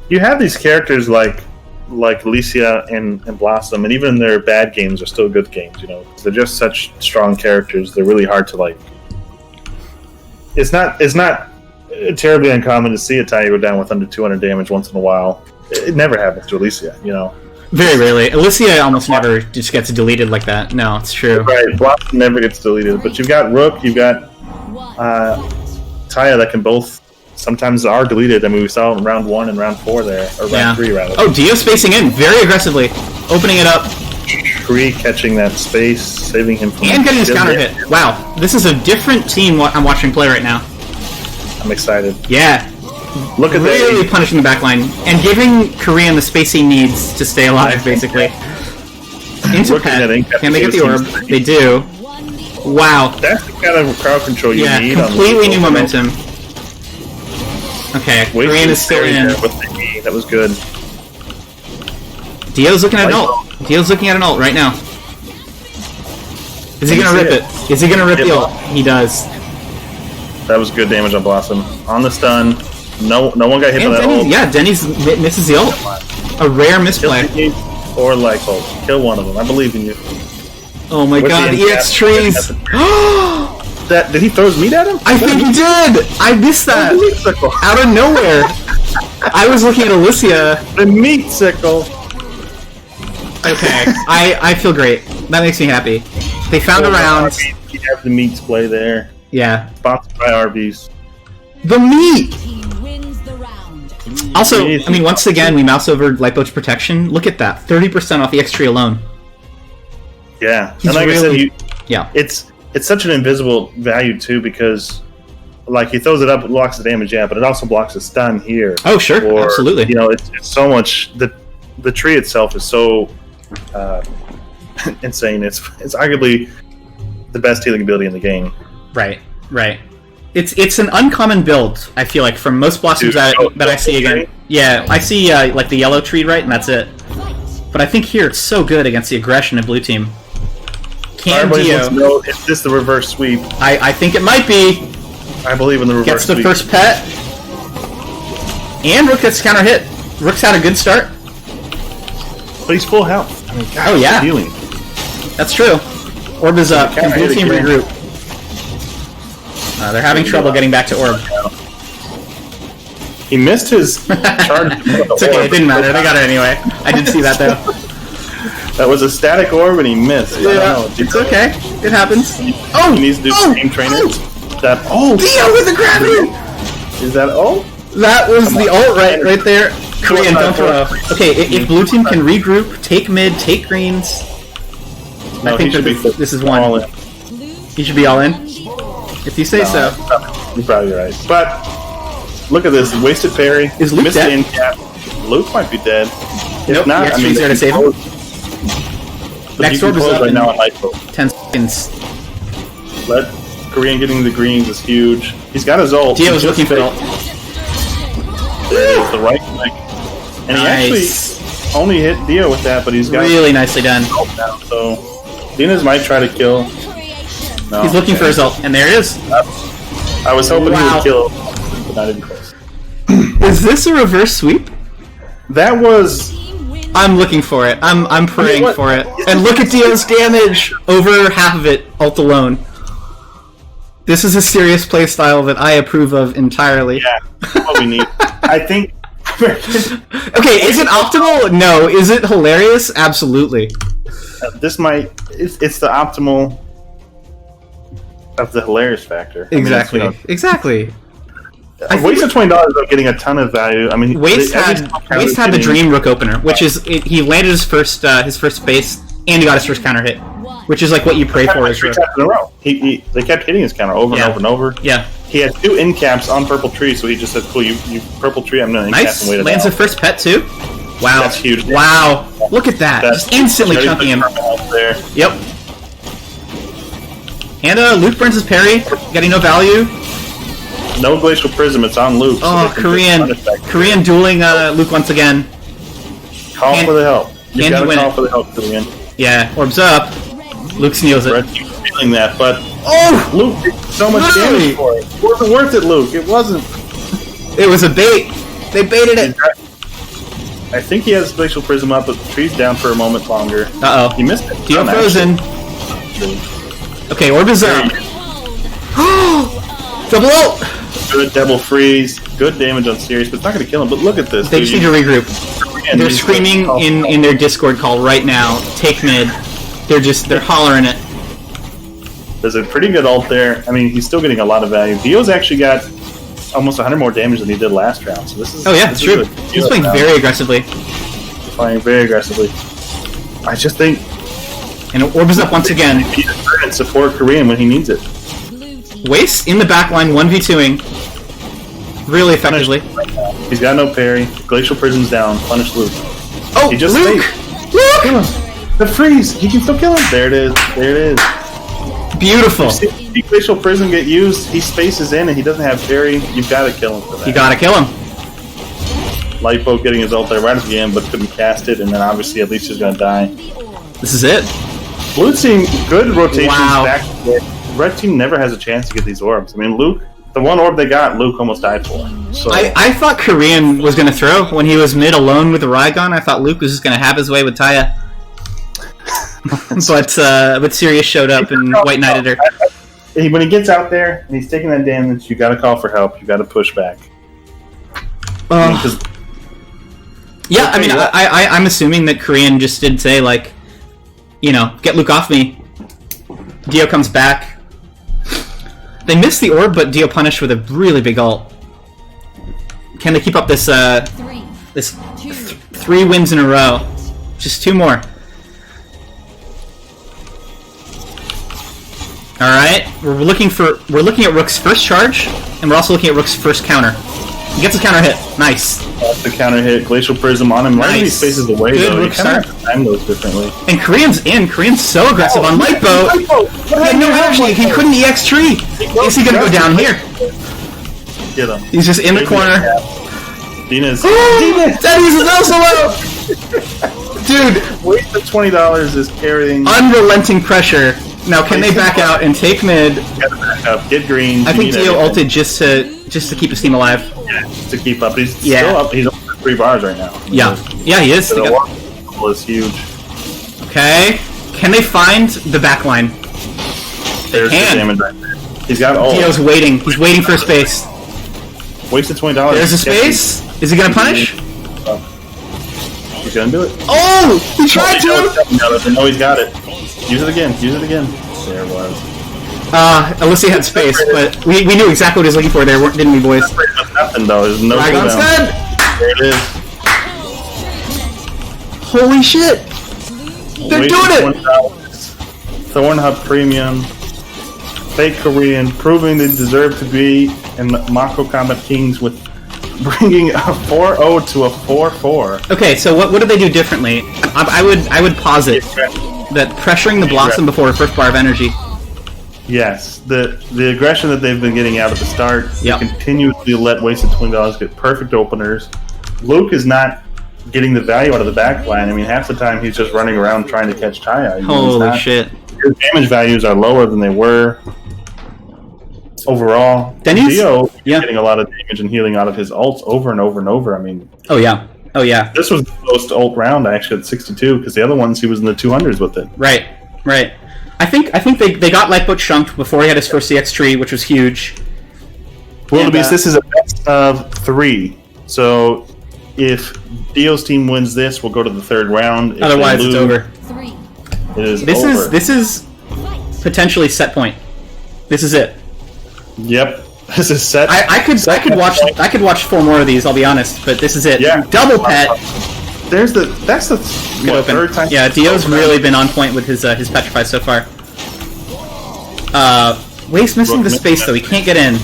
You have these characters like Alicia and Blossom, and even their bad games are still good games, you know, because they're just such strong characters. They're really hard to like. It's not terribly uncommon to see a Taya go down with under 200 damage once in a while. It never happens to Alicia, you know. Very rarely. Alicia almost never just gets deleted like that. No, it's true. Right, Blossom never gets deleted, but you've got Rook, you've got Taya that can both sometimes are deleted. I mean, we saw in round 1 and round 4 there, or round 3 rather. Oh, Dio spacing in very aggressively, opening it up. Kree catching that space, saving him from... And getting his counter hit. Wow, this is a different team I'm watching play right now. I'm excited. Yeah. Look at really punishing the backline and giving Korean the space he needs to stay alive, basically. Into Pet. Can they get the orb? They do. Wow. That's the kind of crowd control you need. Yeah, completely new momentum. Okay, Korean is still in. That was good. Dio's looking at an ult. Dio's looking at an ult right now. Is he gonna rip it? Is he gonna rip the ult? He does. That was good damage on Blossom. On the stun. No one got hit by that ult. Yeah, Denny's misses the ult. A rare misplay. Or like ult. Kill one of them. I believe in you. Oh my god, EX trees! Did he throw his meat at him? I think he did! I missed that! Out of nowhere! I was looking at Alicia. The meat sickle! Okay, I feel great. That makes me happy. They found a round. You have the meat display there. Yeah. Sponsored by Arby's. The meat! Also, I mean, once again, we mouse over Lightboat's protection. Look at that. 30% off the X tree alone. Yeah. He's and like really, I said, it's such an invisible value, too, because like he throws it up, it blocks the damage, yeah, but it also blocks the stun here. Oh, sure. Absolutely. You know, it's so much... The tree itself is so insane. It's arguably the best healing ability in the game. Right. It's an uncommon build, I feel like, from most blossoms that I see again. Yeah, I see like the yellow tree, right, and that's it. But I think here it's so good against the aggression of blue team. Can Dio... know, is this the reverse sweep? I think it might be. I believe in the reverse sweep. Gets the first pet. And Rook gets counter hit. Rook's had a good start. But he's full health. I mean, God, oh yeah. Healing. That's true. Orb is up. Can blue team regroup? They're having trouble getting back to Orb. He missed his charge. It's okay, it didn't matter. They got it anyway. I did see that, though. That was a static orb, and he missed. Yeah, it's okay. It happens. Oh! He needs to do game trainer. That ult! Dio with the gravity! Is that ult? That was the ult right there. Korean, don't throw. Okay, if blue team can regroup, take mid, take greens... No, I think this is one. All in. He should be all in? If you say so. You're probably right. But, look at this. Wasted parry. Is Luke dead? Luke might be dead. Nope, if not, he's there to save him. Next orb is up right now on Mako. 10 seconds. Korean getting the greens is huge. He's got his ult. Dio's looking for ult. The right click. And he actually only hit Dio with that, but he's got really nicely done. Now, so Dinas might try to kill. No, he's looking for his ult, and there it is. I was hoping he would kill, but not even close. Is this a reverse sweep? That was... I'm looking for it. I'm praying for it. And look at Dio's damage! Over half of it, ult alone. This is a serious playstyle that I approve of entirely. Yeah, that's what we need. I think... Okay, is it optimal? No. Is it hilarious? Absolutely. This might... It's the optimal of the hilarious factor. Exactly. Exactly. Wasted $20 though, getting a ton of value. I mean, Waste had the Dream Rook opener, which is he landed his first base, and he got his first counter hit, which is like what you pray for as Rook. In a row. They kept hitting his counter over and over and over. Yeah. He had 2 in caps on purple tree, so he just said, "Cool, you purple tree. I'm gonna in cap and wait it out." Lands the first pet too. Wow, that's huge. Wow, look at that! Just instantly chunking him. There. Yep. And Luke burns his parry, getting no value. No glacial prism. It's on Luke. Oh, so Korean dueling Luke once again. Call for the help. You gotta call for the help, Korean. Yeah, orbs up. Luke steals it. Red keeps feeling that, but Luke did so much Literally. damage for it. It wasn't worth it, Luke. It wasn't. It was a bait. They baited it. I think he has glacial prism up, but the tree's down for a moment longer. Uh oh. He missed it. Dio frozen. Okay, orb is up. Double ult. Good double freeze. Good damage on Sirius, but it's not going to kill him. But look at this. They just need to regroup. They're screaming in their Discord call right now. Take mid. They're hollering it. There's a pretty good ult there. I mean, he's still getting a lot of value. Dio's actually got almost 100 more damage than he did last round. So this is. Oh yeah, true. He's playing very aggressively. Playing very aggressively. I just think And orb is up once again. And support Korean when he needs it. Waste in the backline, 1v2ing. Really effectively. He's got no parry. Glacial Prism's down. Punish Luke. Oh, he just Luke! Kill him. The freeze! He can still kill him. There it is. There it is. Beautiful. You see Glacial Prism get used, he spaces in and he doesn't have parry. You've got to kill him for that. You gotta kill him. Lightboat getting his ult there right at the end, but couldn't cast it, and then obviously at least he's gonna die. This is it. Blue team, good rotations Wow. back. Red team never has a chance to get these orbs. I mean, Luke, the one orb they got, Luke almost died for. So I thought Korean was gonna throw when he was mid alone with the Rygon. I thought Luke was just gonna have his way with Taya. but Sirius showed up and white knighted her. When he gets out there and he's taking that damage, you got to call for help. You got to push back. Yeah, I mean, I'm assuming that Korean just did say, like, you know, get Luke off me. Dio comes back. They missed the orb, but Dio punished with a really big ult. Can they keep up this three wins in a row? Just 2 more. All right, we're looking at Rook's first charge, and we're also looking at Rook's first counter. He gets a counter hit. Nice. That's the counter hit. Glacial Prism on him. Nice. Right, he spaces away. Good though. Rook start. Time those differently. And Korean's in. Korean's so aggressive on Lightboat. He had no energy. He couldn't EX tree. Is he gonna go down here? Get him. He's just in the corner. Dina's. Daddy's is also low. Dude, Waste of $20 is carrying. Unrelenting pressure. Now, can they back out and take mid? Get back up. Get green. I think Dio ulted just to keep his team alive. Yeah, to keep up. He's still up. He's up for 3 bars right now. Yeah, yeah, he is. The wall is huge. Okay, can they find the backline? There's the damage right there. He's got ult. Dio's waiting. He's waiting for a space. Wasted $20. There's a space. Is he gonna punish? He's gonna do it. Oh, he tried to. No, he's got it. Use it again. Use it again. There it was. Alicia had space, but we knew exactly what he was looking for there, didn't we, boys? Nothing though. There's no Dragon's dead. There it is. Holy shit! They're doing it. Thorn Hub Premium. Fake Korean, proving they deserve to be in the Mako Combat Kings with bringing a 4-0 to a 4-4. Okay, so what did they do differently? I would posit that pressuring the Blossom before first bar of energy. Yes, the aggression that they've been getting out at the start. Yep. They continuously let wasted $20 get perfect openers. Luke is not getting the value out of the backline. I mean, half the time he's just running around trying to catch Taya. Holy shit. His damage values are lower than they were overall. Dio getting a lot of damage and healing out of his ults over and over and over. I mean, oh yeah. This was the most ult round actually at 62 because the other ones he was in the 200s with it. Right. I think they got Lightboat chunked before he had his first CX tree, which was huge. Wildebeest, this is a best of 3. So if Dio's team wins this, we'll go to the 3rd round. If otherwise, it's over. It is over. This is potentially set point. This is it. Yep. This is set. I could watch 4 more of these. I'll be honest, but this is it. Yeah. Double pet. That's the third time. Yeah, Dio's really been on point with his petrify so far. Waste missing the space though. He can't get in.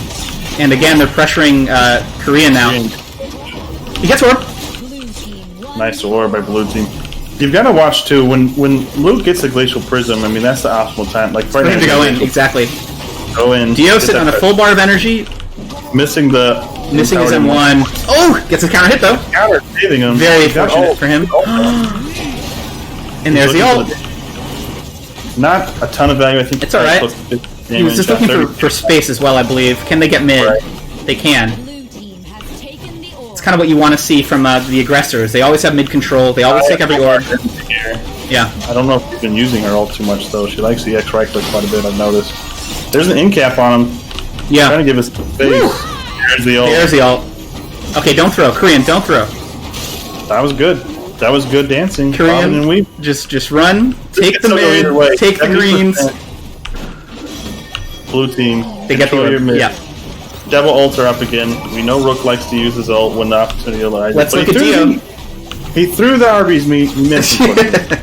And again, they're pressuring Korean now. He gets orb. Nice orb by blue team. You've got to watch too when Luke gets the glacial prism. I mean, that's the optimal time. Like for him to go in, exactly. Go in. Dio sitting on a full bar of energy. Missing his M1. Oh, gets his counter hit though. Counter saving him. Very fortunate for him. And there's the ult. Not a ton of value. I think it's all right. He was just looking for space as well, I believe. Can they get mid? Right. They can. It's kind of what you want to see from the aggressors. They always have mid control. They always take every orb. Yeah. I don't know if she's been using her ult too much though. She likes the X right click quite a bit. I've noticed. There's an in cap on him. Yeah. Trying to give us the face. There's the ult. There's the ult. Okay, don't throw. Korean, don't throw. That was good. That was good dancing. Korean, and we just run. Take the mid. Take the greens. Blue team. They get the mid. Yeah. Devil ults are up again. We know Rook likes to use his ult when the opportunity arises. Let's look at Dio. He threw the Arby's meat. He missed it.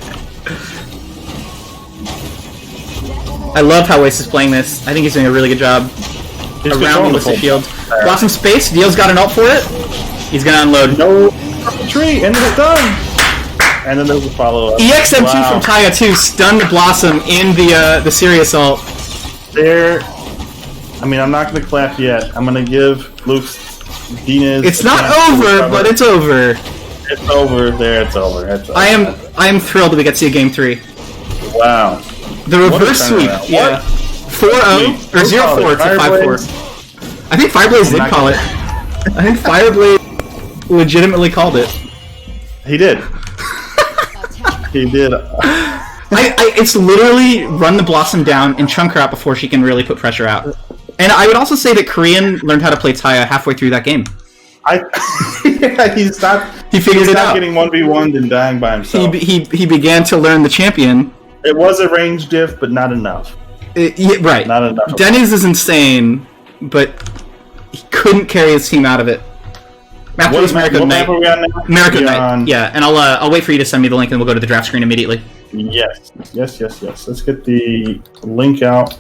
I love how Waste is playing this. I think he's doing a really good job. Around the Alyssa shield. Blossom space. Dio's got an ult for it. He's gonna unload. No tree, and it's done. And then there's a follow-up. EXM2 from Taya 2 stunned Blossom in the Sirius ult. There. I mean, I'm not gonna clap yet. I'm gonna give Luke's Dina's. It's not over, but it's over. It's over. There, it's over. I am thrilled that we get to see a game 3. Wow. The reverse sweep. Yeah. 4-0 or 0-4 to 5-4. I think Fireblaze did call it. I think Fireblaze legitimately called it. He did. He did. It's literally run the Blossom down and chunk her out before she can really put pressure out. And I would also say that Korean learned how to play Taya halfway through that game. He figured it out. Getting 1v1'd and dying by himself. He began to learn the champion. It was a range diff, but not enough. Yeah, right. Not enough. Denny's is insane, but he couldn't carry his team out of it. After this American Night. American Night. Yeah, and I'll wait for you to send me the link, and we'll go to the draft screen immediately. Yes. Let's get the link out.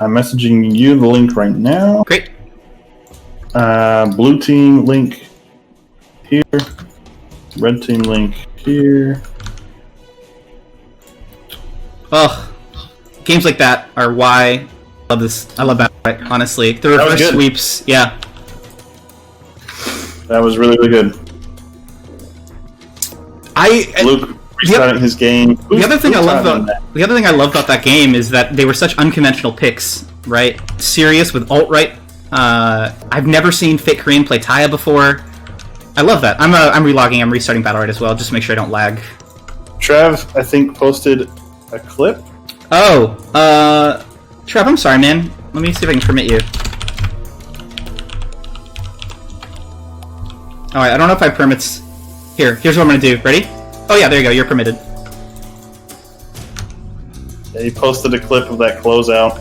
I'm messaging you the link right now. Great. Blue team link here. Red team link here. Ugh. Games like that are why I love this. I love Battlerite, honestly. The reverse sweeps, yeah. That was really, really good. Luke restarted his game. The other thing I love about that game is that they were such unconventional picks, right? Sirius with alt-right. I've never seen Fit Korean play Taya before. I love that. I'm relogging. I'm restarting Battlerite as well, just to make sure I don't lag. Trev, I think, posted a clip. Oh, Trev, I'm sorry, man. Let me see if I can permit you. Alright, I don't know if I have permits. Here's what I'm gonna do. Ready? Oh yeah, there you go, you're permitted. Yeah, he posted a clip of that closeout.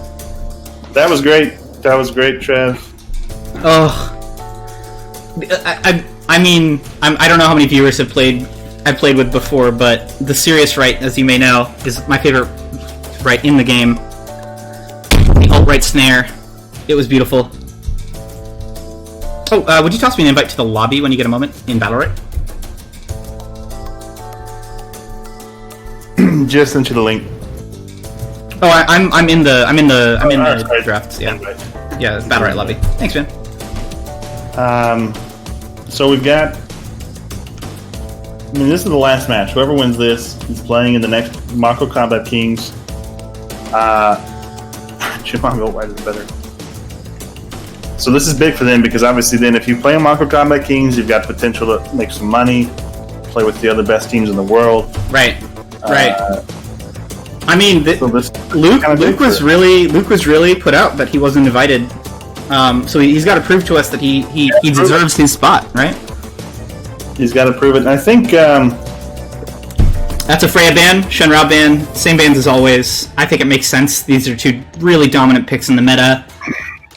That was great. That was great, Trev. Oh. I mean, I don't know how many viewers I've played with before, but the Sirius right, as you may know, is my favorite right in the game. The alt-right snare. It was beautiful. Oh, would you toss me an invite to the lobby when you get a moment in Battlerite? Just sent you the link. Oh, I'm in the drafts. Yeah, yeah, Battlerite lobby. Thanks, man. So we've got. I mean, this is the last match. Whoever wins this is playing in the next Mako Combat Kings. Chimango, why is it better? So this is big for them because obviously then if you play in Mako Combat Kings, you've got potential to make some money, play with the other best teams in the world. Right. I mean, so Luke was really put out that he wasn't invited. So he's got to prove to us that he deserves his spot, right? He's got to prove it. And I think that's a Freya ban, Shenrao ban, same bans as always. I think it makes sense. These are two really dominant picks in the meta.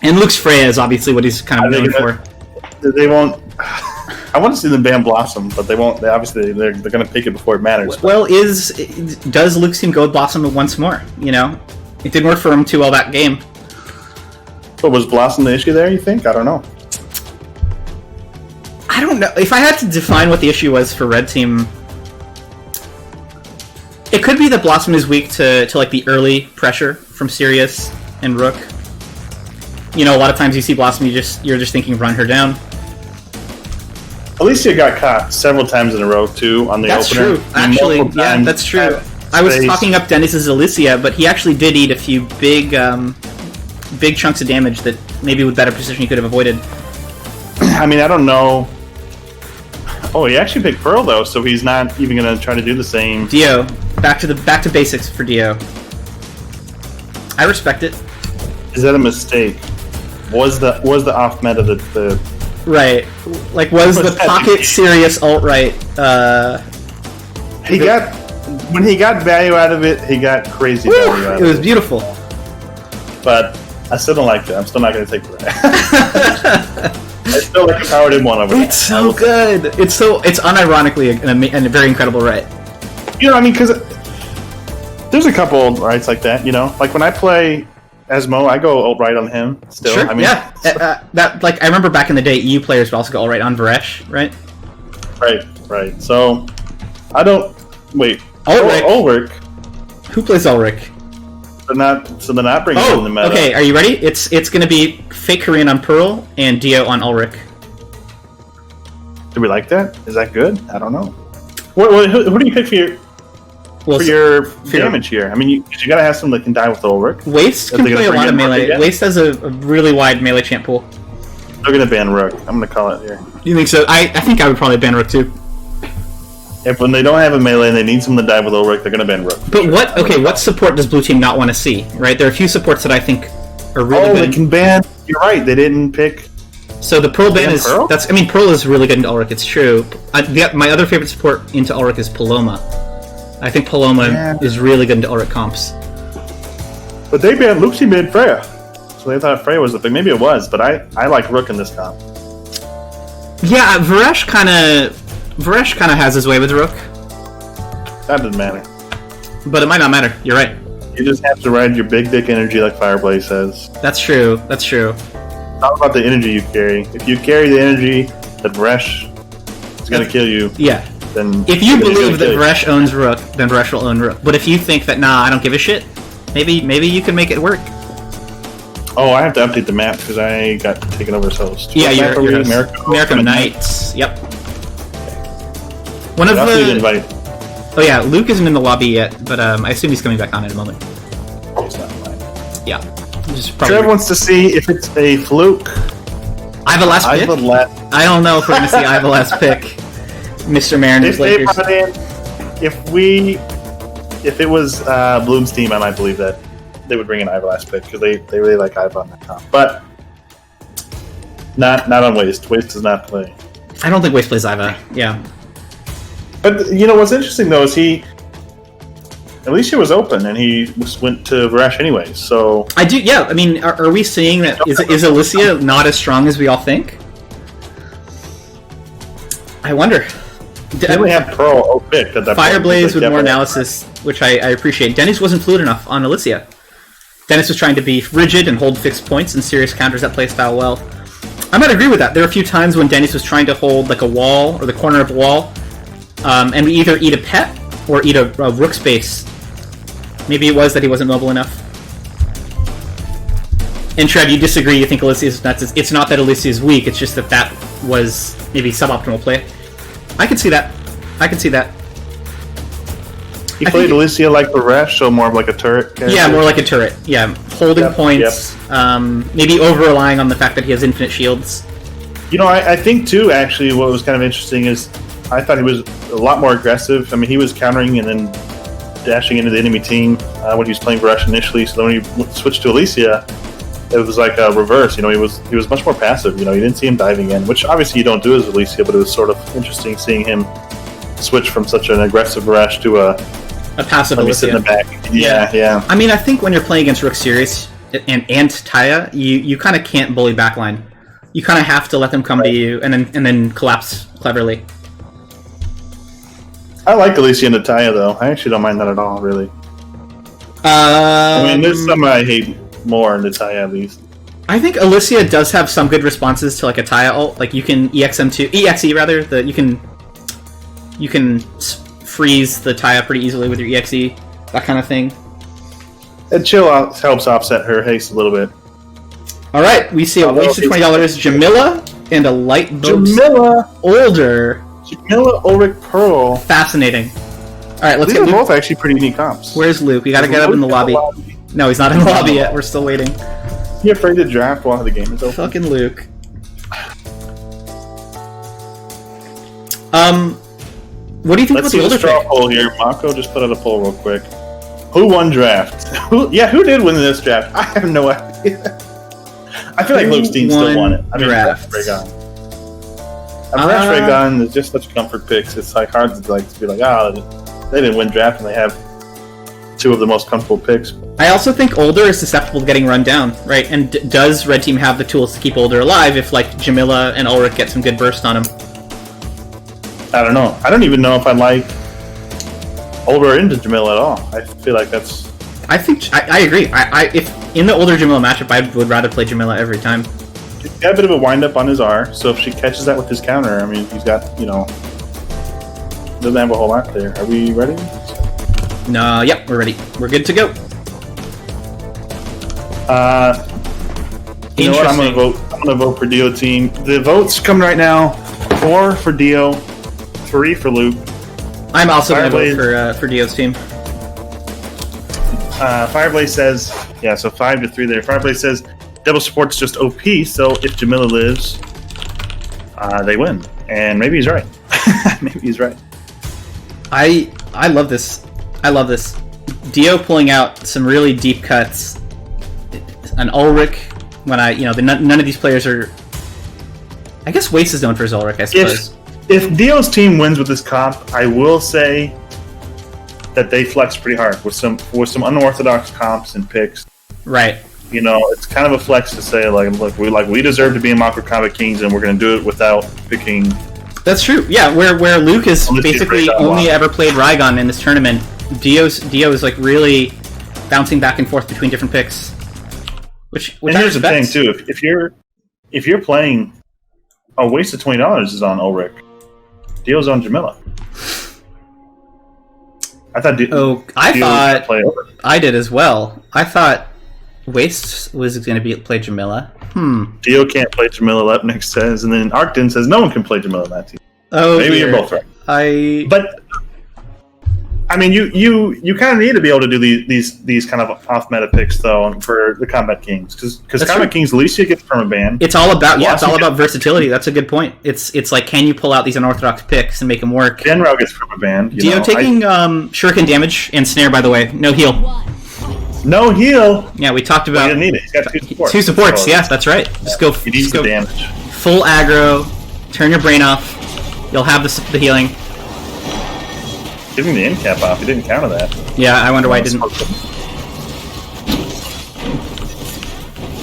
And Luke's Freya is obviously what he's kind of known for. They won't. I want to see them ban Blossom, but they won't. They're going to pick it before it matters. Well, does Luke's team go with Blossom once more? You know, it didn't work for him too well that game. But was Blossom the issue there? You think? I don't know. I don't know. If I had to define what the issue was for Red Team, it could be that Blossom is weak to like the early pressure from Sirius and Rook. You know, a lot of times you see Blossom, you're just thinking run her down. Alicia got caught several times in a row too on the that's opener. True. Actually, yeah, that's true. I was talking up Dennis's Alicia, but he actually did eat a few big chunks of damage that maybe with better precision he could have avoided. I mean, I don't know. Oh, he actually picked Pearl though, so he's not even going to try to do the same. Dio, back to basics for Dio. I respect it. Is that a mistake? Was the off meta the right? Like was the pocket Sirius alt right? When he got value out of it, he got crazy value out of it. It was beautiful. But I still don't like it. I'm still not going to take that. I still like the powered in one over there. It's so good. It's unironically a very incredible right. You know, I mean, because There's a couple old rights like that, you know? Like when I play Esmo, I go old right on him still. Sure, I mean, yeah. That like I remember back in the day, EU players would also go all right on Varesh, right? Right. So I don't wait. Ulrich. Who plays Ulrich? They're not bringing him in the meta. Okay. Are you ready? It's going to be fake Korean on Pearl and Dio on Ulrich. Do we like that? Is that good? I don't know. Who do you pick for your damage here? I mean, you gotta have someone that can die with Ulrich. Waste can play a lot of melee. Waste has a really wide melee champ pool. They're gonna ban Rook. I'm gonna call it here. You think so? I think I would probably ban Rook too. If when they don't have a melee and they need someone to die with Ulrich, they're gonna ban Rook. But what support does blue team not want to see? Right? There are a few supports that I think are really good. They can ban. You're right. They didn't pick. So the Pearl ban is Pearl? Pearl is really good into Ulrich. It's true. My other favorite support into Ulrich is Paloma. I think Paloma is really good into Ulrich comps. But they banned Luxie banned Freya, so they thought Freya was the thing. Maybe it was, but I like Rook in this comp. Yeah, Varesh kind of has his way with Rook. That doesn't matter. But it might not matter. You're right. You just have to ride your big dick energy, like Fireblaze says. That's true. Talk about the energy you carry. If you carry the energy that Varesh is going to kill you, then if you believe that Varesh owns Rook, then Varesh will own Rook. But if you think that I don't give a shit, maybe you can make it work. Oh, I have to update the map because I got taken over as host. Yeah, you're American Knights. Yep. One of the invite. Oh yeah, Luke isn't in the lobby yet, but I assume he's coming back on in a moment. He's not invited. Yeah. Trev wants to see if it's a fluke. I have a last pick? I don't know if we're going to see I have a last pick. Mr. Mariners Lakers. If it was Bloom's team, I might believe that they would bring in Iva last pick because they really like Iva on that comp. But not on Waste. Waste does not play. I don't think Waste plays Iva. Yeah. But you know what's interesting though is Alicia was open, and he went to Varesh anyway, so... I do, yeah. I mean, are we seeing that... Is Alicia not as strong as we all think? I wonder. They only have Pearl picked at that Fireblaze with more analysis, which I appreciate. Dennis wasn't fluid enough on Alicia. Dennis was trying to be rigid and hold fixed points, and Sirius counters that playstyle well. I might agree with that. There were a few times when Dennis was trying to hold like a wall, or the corner of a wall, and we either eat a pet or eat a rook space. Maybe it was that he wasn't mobile enough. And Trev, you disagree, you think Alicia is nuts. It's not that Alicia is weak, it's just that was maybe suboptimal play. I can see that. He played Alicia like Varesh, so more of like a turret character. Yeah, more like a turret. Yeah, holding points, maybe over-relying on the fact that he has infinite shields. You know, I think too, actually, what was kind of interesting is I thought he was a lot more aggressive. I mean, he was countering and then dashing into the enemy team when he was playing Varesh initially. So then when he switched to Alicia, it was like a reverse. You know, he was much more passive. You know, you didn't see him diving in, which obviously you don't do as Alicia, but it was sort of interesting seeing him switch from such an aggressive Varesh to a passive Alicia. Sit in the back. Yeah. I mean, I think when you're playing against Rook Sirius and Taya, you kind of can't bully backline. You kind of have to let them come to you and then collapse cleverly. I like Alicia and Taya, though. I actually don't mind that at all, really. I mean, there's some I hate more in Taya, at least. I think Alicia does have some good responses to like a Taya ult. Like you can EXE rather. You can freeze the Taya pretty easily with your EXE, that kind of thing. And chill out helps offset her haste a little bit. All right, we see a waste of $20. Jamila and a light boat. Jamila older. Jamila Ulrich Pearl. Fascinating. All right, let's get Luke. Both actually pretty neat comps. Where's Luke? We gotta get up in the lobby. No, he's not in the lobby yet. We're still waiting. You afraid to draft while the game is open? Fucking Luke. What do you think about the older pick? Let's see a straw poll here. Mako just put out a poll real quick. Who won draft? Who did win this draft? I have no idea. I feel like Luke's team still won it. I mean, draft. Varesh Raygun is just such comfort picks. It's like hard to be like, they didn't win draft and they have two of the most comfortable picks. I also think Older is susceptible to getting run down, right? And does Red Team have the tools to keep Older alive if like Jamila and Ulrich get some good burst on him? I don't know. I don't even know if I like older into Jamila at all. I feel like that's. I think I agree. If in the older Jamila matchup, I would rather play Jamila every time. He's got a bit of a wind up on his R, so if she catches that with his counter, I mean, he's got doesn't have a whole lot there. Are we ready? No, yep, we're ready. We're good to go. You know what? I'm gonna vote for Dio team. The votes coming right now: 4 for Dio, 3 for Luke. I'm also gonna vote for Dio's team. Fireblaze says, so 5 to 3 there. Fireblaze says, Devil Support's just OP, so if Jamila lives, they win. And maybe he's right. Maybe he's right. I love this. I love this. Dio pulling out some really deep cuts. An Ulrich, when none of these players are. I guess Waste is known for his Ulrich, I suppose. If Dio's team wins with this comp, I will say that they flex pretty hard with some unorthodox comps and picks. Right. It's kind of a flex to say look, we deserve to be in Mako Combat Kings, and we're going to do it without picking. That's true. Yeah, where Luke has basically only ever played Rygon in this tournament, Dio is like really bouncing back and forth between different picks. Which and here's the thing too: if you're playing, a waste of $20 is on Ulrich. Dio's on Jamila. I thought. I did as well. I thought Waste was going to play Jamila. Dio can't play Jamila. Lepnik says, and then Arcton says no one can play Jamila in that team. Oh, maybe you're both right. But I mean, you kind of need to be able to do these kind of off meta picks though for the Combat Kings because Combat Kings Alicia gets permaban. It's all about versatility. That's a good point. It's like, can you pull out these unorthodox picks and make them work? Genrao gets permaban. Dio taking shuriken damage and snare, by the way. No heal. No heal. Yeah, we talked about. He didn't need it. He's got 2 supports. 2 supports. So, yes, that's right. Just go. He needs the damage. Full aggro. Turn your brain off. You'll have the healing. Giving the end cap off. He didn't counter that. Yeah, I wonder why he didn't.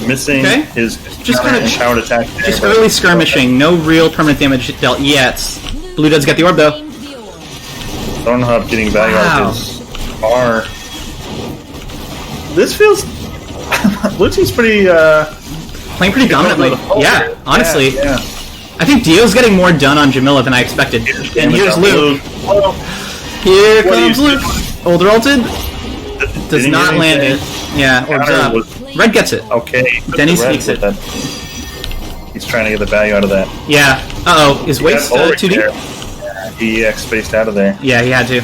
Missing his just kind of powered attack. Just early skirmishing. No real permanent damage dealt yet. Blue Dude's got the orb though. Thornhub getting value out of his R. This feels. Blue team's pretty. Playing pretty dominantly. Yeah, honestly. Yeah. I think Dio's getting more done on Jamila than I expected. And here's Luke. Here comes Luke. Older ulted. Does not land it. Yeah, orbs up. Red gets it. Okay. Denny sneaks it. He's trying to get the value out of that. Yeah. Uh-oh. Is Waste 2D? Yeah, he EX spaced out of there. Yeah, he had to.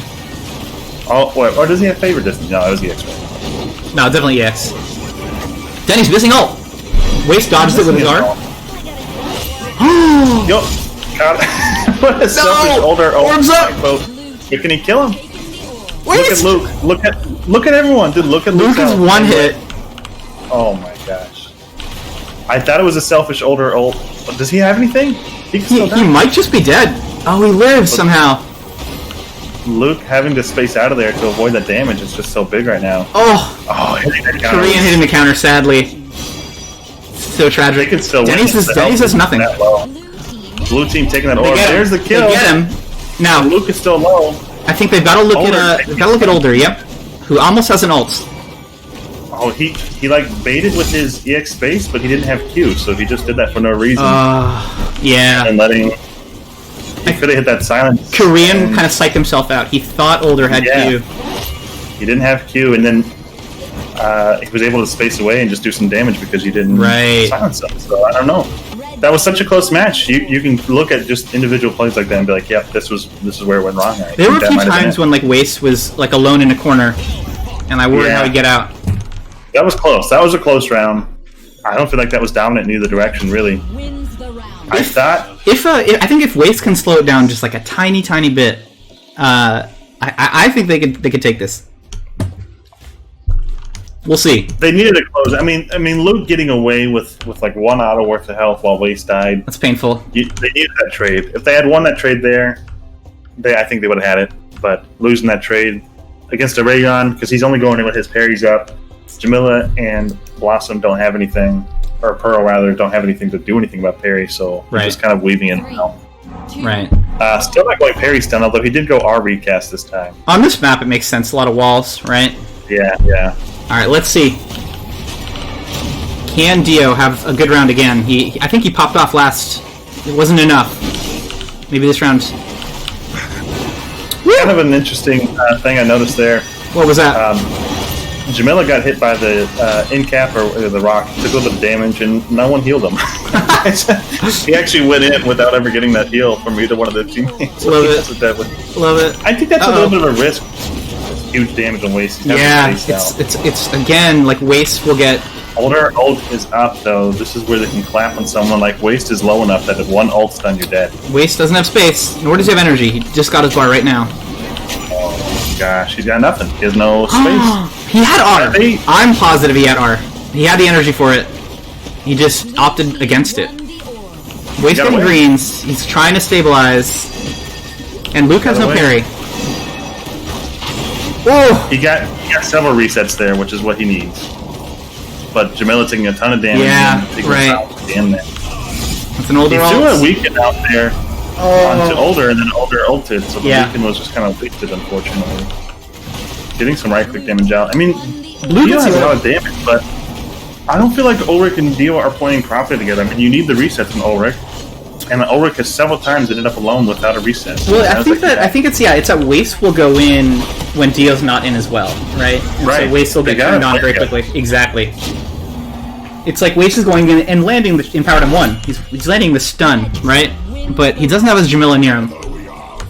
Oh, what? Or does he have favor distance? No, it was EX. No, definitely EX. Denny's missing ult. Waste dodges it with his R. Yo, God. What a selfish older orbs up. But can he kill him? Wait. Look at Luke. Look at everyone, dude. Look at Luke. Luke is one hit. Oh my gosh. I thought it was a selfish older ult. Does he have anything? He might just be dead. Oh, he lives somehow. Luke having to space out of there to avoid the damage is just so big right now. Korean hitting the counter, sadly. So tragic. Denny's has nothing. Blue team taking that orb. There's the kill. They get him. Now Luke is still low. I think they've got to look at Older. Yep, who almost has an ult. Oh, he like baited with his EX space, but he didn't have Q, so he just did that for no reason. Yeah. And letting. He could have hit that silence. Korean kind of psyched himself out. He thought Older had Q. He didn't have Q, and then he was able to space away and just do some damage because he didn't silence him. So I don't know. That was such a close match. You can look at just individual plays like that and be like, "Yep, this is where it went wrong." There were a few times when like Waste was like alone in a corner, and I worried how he'd get out. That was close. That was a close round. I don't feel like that was dominant in either direction, really. I thought I think if Waste can slow it down just like a tiny bit, I think they could take this. We'll see. They needed to close. I mean, Luke getting away with like 1 auto worth of health while Waste died. That's painful. They needed that trade. If they had won that trade there, I think they would have had it. But losing that trade against a Raygon, because he's only going in with his parries up. Jamila and Blossom don't have anything, or Pearl rather, don't have anything to do anything about parry, so they're just kind of weaving in now. Right. Still not going parry stun, although he did go R recast this time. On this map, it makes sense. A lot of walls, right? Yeah. Alright, let's see. Can Dio have a good round again? I think he popped off last. It wasn't enough. Maybe this round. Kind of an interesting thing I noticed there. What was that? Jamila got hit by the in cap or the rock, took a little bit of damage, and no one healed him. He actually went in without ever getting that heal from either one of the teammates. Love it. Love it. I think that's a little bit of a risk. Huge damage on Waste. Yeah, it's again like Waste will get. Older ult is up though. This is where they can clap on someone. Like Waste is low enough that if one ult's done, you're dead. Waste doesn't have space, nor does he have energy. He just got his bar right now. Oh gosh, he's got nothing. He has no space. He had R. I'm positive he had R. He had the energy for it. He just opted against it. Waste getting greens. He's trying to stabilize. And Luke has no parry. Oh! He got several resets there, which is what he needs. But Jamila taking a ton of damage. Yeah, right. It's an older ult. He's doing a weekend out there onto older, and then older ulted, so the weekend was just kind of wasted, unfortunately. Getting some right-click damage out. I mean, Dio has a lot of damage, but I don't feel like Ulrich and Dio are playing properly together. I mean, you need the resets from Ulrich, and Ulrich has several times ended up alone without a reset. Well, I think it's that Waste will go in when Dio's not in as well, right? Right. So Waste will get turned on very quickly. Exactly. It's like Waste is going in and landing in Power Down 1. He's landing the stun, right? But he doesn't have his Jamila near him.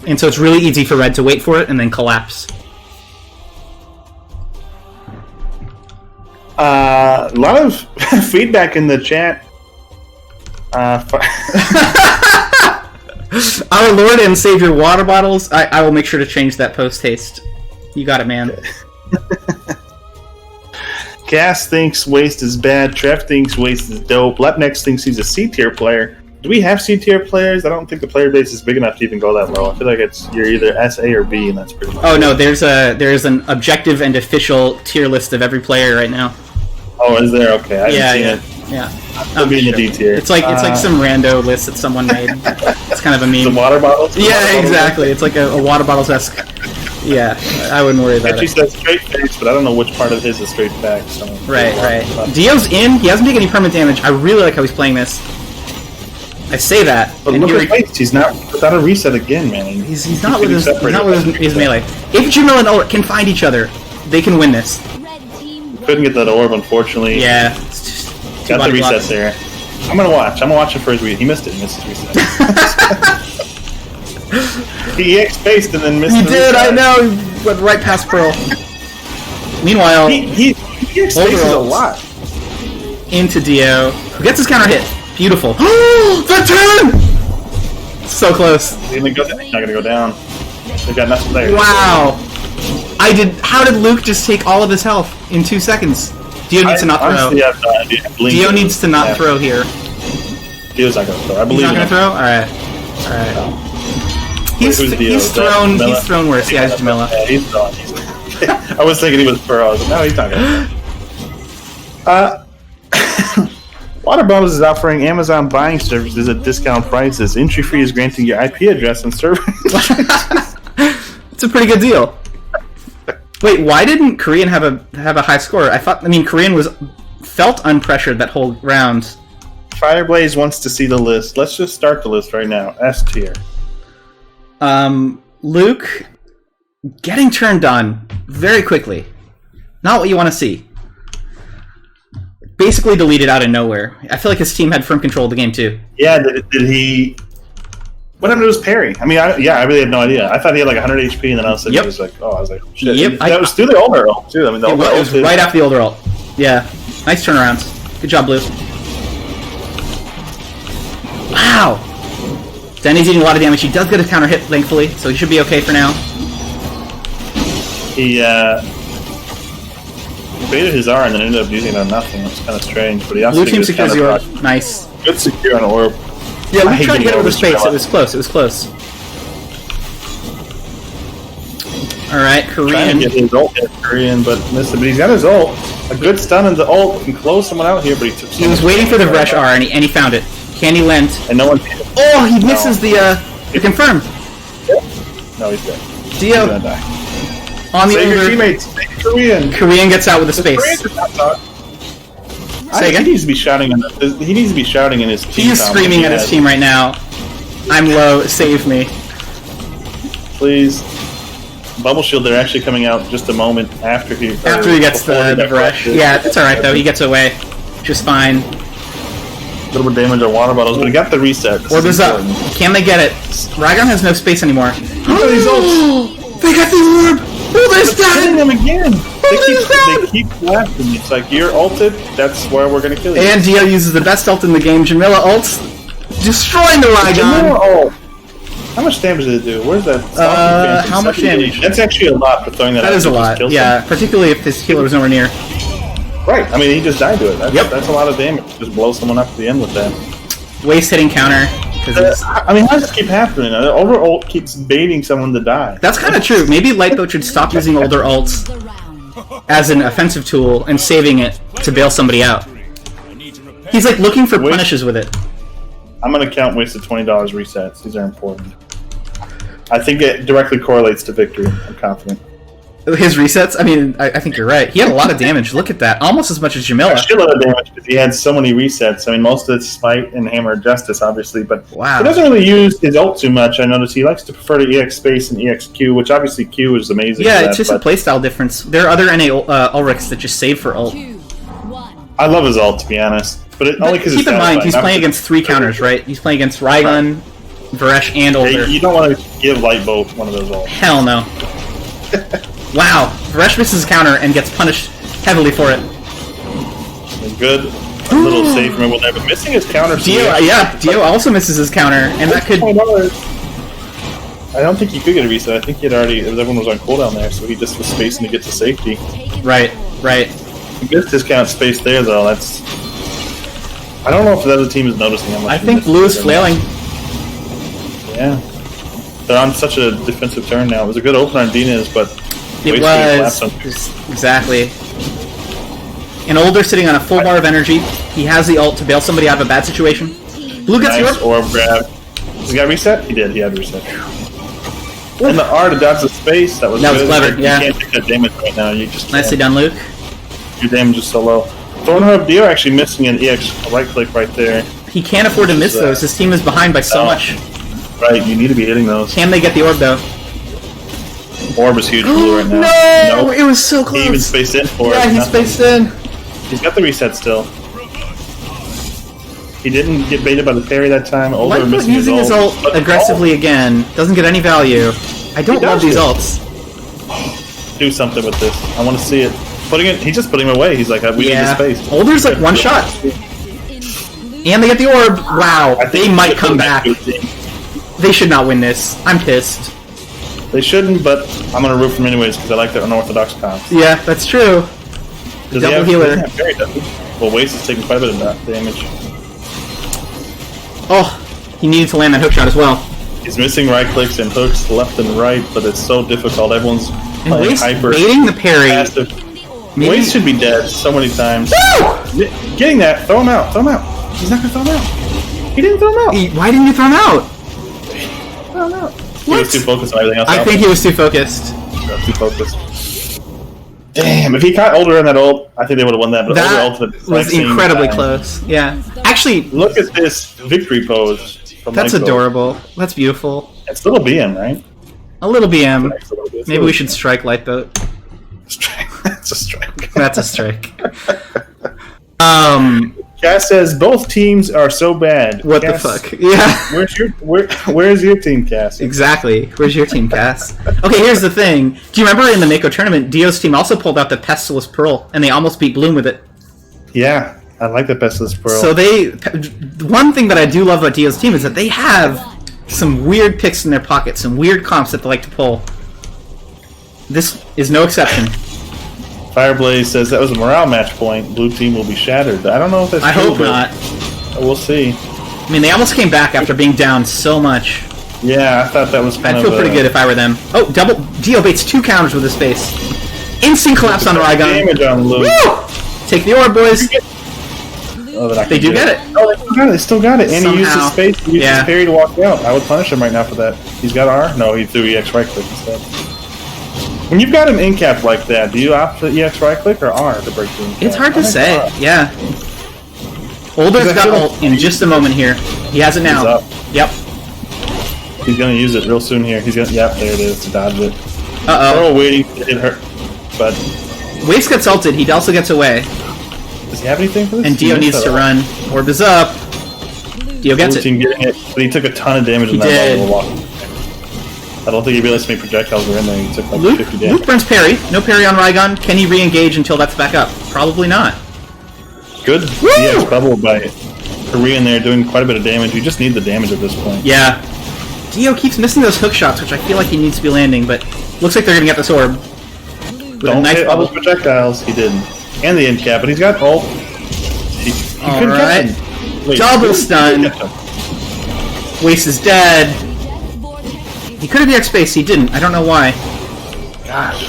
And so it's really easy for Red to wait for it and then collapse. A lot of feedback in the chat. Our Lord and Savior water bottles. I will make sure to change that post-haste. You got it, man. Cass thinks Waste is bad. Trev thinks Waste is dope. Lepnex thinks he's a C-tier player. Do we have C-tier players? I don't think the player base is big enough to even go that low. I feel like you're either S, A, or B, and that's pretty much no, there's an objective and official tier list of every player right now. Oh, is there? Okay, I haven't seen it. Yeah. I'll be in the D tier. It's like some rando list that someone made. It's kind of a meme. The water bottles? Exactly. It's like a water bottles-esque. Yeah, I wouldn't worry about it. She says straight face, but I don't know which part of his is straight back. So right. Dio's in. He hasn't taken any permanent damage. I really like how he's playing this. I say that. But look at Waste. He's not without a reset again, man. He's not with his melee. If Jamil and Ulrich can find each other, they can win this. Couldn't get that orb, unfortunately. Yeah. Got the reset there. I'm gonna watch it for his reset. He missed it. He missed his reset. He EX-spaced and then missed it. He did, I know. He went right past Pearl. Meanwhile, he EX-spaces a lot. Into Dio, who gets his counter hit. Beautiful. The turn! So close. He's not gonna go down. They've got nothing there. Wow. How did Luke just take all of his health in 2 seconds? Dio needs to not throw. Dio needs to not throw here. Dio's not gonna throw. I believe he's not gonna throw? Alright. He's thrown worse. Yeah, he's Jamila. Yeah, he's thrown. I was thinking he was Pearl. I was like, no, he's not gonna. Water Bottles is offering Amazon buying services at discount prices. Entry fee is granting your IP address and server. It's a pretty good deal. Wait, why didn't Korean have a high score? Korean felt unpressured that whole round. Fireblaze wants to see the list. Let's just start the list right now. S tier. Luke getting turned on very quickly. Not what you want to see. Basically deleted out of nowhere. I feel like his team had firm control of the game too. Yeah, did he... What happened to his parry? I really had no idea. I thought he had like 100 HP, and then all of a sudden he was like, shit. Yep. That was through the older ult, too. It was right after the older ult. Yeah. Nice turnarounds. Good job, Blue. Wow! Denny's eating a lot of damage. He does get a counter hit, thankfully, so he should be okay for now. He, baited his R and then ended up using it on nothing. It's kind of strange, but he also... Blue team secures the orb. Nice. Good secure on orb. Yeah, we tried to get over space. It was close. Alright, Korean. Trying to get his ult at Korean, but missed it. But he's got his ult. A good stun in the ult. Can close someone out here, but he took... He was waiting for the Vresh R, and he found it. Can he land? And no one... Oh, he misses the confirm. No, he's dead. Dio. He's gonna die. On the Save your Uber. teammates. Korean. Korean gets out with a space. Say again? He needs to be shouting. He needs to be shouting in his team. He's screaming at his team right now. I'm low. Save me. Please. Bubble Shield, they're actually coming out just a moment after he gets the rush. Yeah, it's alright though. He gets away. Just fine. A little bit of damage on water bottles, but he got the reset. Orb is up. Can they get it? Raygon has no space anymore. These ults. They got the orb! Oh, there's killing them again! They keep laughing. It's like, you're ulted, that's where we're gonna kill you. And Dio uses the best ult in the game. Jamila ults, destroying the Raygon. How much damage did it do? Where's that? How much damage? That's actually a lot for throwing that out. That is a lot, yeah. Particularly if his healer is nowhere near. Right, I mean, he just died to it. That's a lot of damage. Just blow someone up at the end with that. Waste hitting counter. I mean, how does this keep happening? Older ult keeps baiting someone to die. That's kind of true. Maybe Lightboat should stop using older ults as an offensive tool and saving it to bail somebody out. He's like looking for punishes with it. I'm going to count wasted $20 resets. These are important. I think it directly correlates to victory. I'm confident. His resets? I mean, I think you're right. He had a lot of damage. Look at that. Almost as much as Jamila. A lot of damage because he had so many resets. I mean, most of it's Smite and Hammer of Justice, obviously, but wow. He doesn't really use his ult too much. I notice he likes to prefer to EX Space and EXQ, which obviously Q is amazing. Yeah, it's just a playstyle difference. There are other NA Ulrichs that just save for ult. I love his ult, to be honest. But only because keep in mind, he's playing against 3 counters, right? He's playing against Raygun, Varesh, and Older. Yeah, you don't want to give Lightboat one of those ults. Hell no. Wow, Varesh misses his counter and gets punished heavily for it. Good. A little save from him there, but missing his counter. Dio also misses his counter, and that could... I don't think he could get a reset. I think everyone was on cooldown there, so he just was spacing to get to safety. Right. He missed his count space there, though. That's... I don't know if the other team is noticing how much. I think Blue is flailing. Yeah. They're on such a defensive turn now. It was a good opener on Dina's, but... It was. Exactly. An Older sitting on a full bar of energy. He has the ult to bail somebody out of a bad situation. Blue gets the orb grab. Does he got reset? He did. He had reset. And the R to dodge the space. That was clever, yeah. You can't take that damage right now. You just nicely done, Luke. Your damage is so low. Thornhoof Dio actually missing an EX right click right there. He can't afford to miss those. His team is behind by so much. Right, you need to be hitting those. Can they get the orb, though? Orb is huge blue right now. No! Nope. It was so close. He even spaced in for it. Yeah, he spaced in. He's got the reset still. He didn't get baited by the parry that time. Older missing using his ult aggressively again. Doesn't get any value. I don't love these ults. Do something with this. I want to see it. He's just putting him away. He's like, we need the space. Older's like one shot. And they get the orb. Wow. They might come back. They should not win this. I'm pissed. They shouldn't, but I'm going to root for them anyways because I like their unorthodox comps. Yeah, that's true. Double healer. Well, Waste is taking quite a bit of that damage. Oh, he needed to land that hook shot as well. He's missing right clicks and hooks left and right, but it's so difficult. Everyone's playing hyper. Baiting the parry. Waste should be dead so many times. Woo! Getting that. Throw him out. Throw him out. He's not going to throw him out. He didn't throw him out. Why didn't you throw him out? I don't know. He was too focused on everything else. I think he was too focused. Too focused. Damn, if he caught Older in that ult, I think they would have won that. But that was incredibly close. Yeah. Actually, look at this victory pose. That's adorable. That's beautiful. It's a little BM, right? A little BM. Maybe we should strike Lightboat. That's a strike. That's a strike. Cass says both teams are so bad. What Cass, the fuck? Yeah. Where's your team, Cass? Exactly. Where's your team, Cass? Okay, here's the thing. Do you remember in the Mako tournament, Dio's team also pulled out the Pestilous Pearl, and they almost beat Bloom with it? Yeah, I like the Pestilous Pearl. So one thing that I do love about Dio's team is that they have some weird picks in their pockets, some weird comps that they like to pull. This is no exception. Fireblaze says that was a morale match point. Blue team will be shattered. I don't know if that's true. I hope not. We'll see. I mean, they almost came back after being down so much. Yeah, I thought that was kind of... I'd feel pretty good if I were them. Oh, Dio baits 2 counters with his face. Instant collapse on Raygun. Damage on Luke. Woo! Take the orb, boys. They do get it. Oh, they still got it. And Somehow. he used his space. He used his parry to walk out. I would punish him right now for that. He's got R? No, he threw EX right click instead. When you've got him in cap like that, do you opt for EX right click or R to break through? It's hard to say. Yeah. Older's got ult in just a moment here. He has it now. He's up. Yep. He's gonna use it real soon here. He's gonna. Yep, there it is to dodge it. Uh-oh. Waiting to hit her, but Waste gets ulted. He also gets away. does he have anything for this? And Dio needs to run. Orb is up. Dio gets it. Team getting it, but he took a ton of damage in that level walk. I don't think he realized how many projectiles were in there. He took like 50 damage. Luke burns parry. No parry on Raigon. Can he re-engage until that's back up? Probably not. Good. EX bubble by Korean there, doing quite a bit of damage. You just need the damage at this point. Yeah. Dio keeps missing those hook shots, which I feel like he needs to be landing, but looks like they're gonna get this orb. Don't hit all those projectiles. He didn't. And the end cap, but he's got ult. He couldn't catch him. Wait, double stun. Waste is dead. He could have EX space, he didn't. I don't know why. Gosh.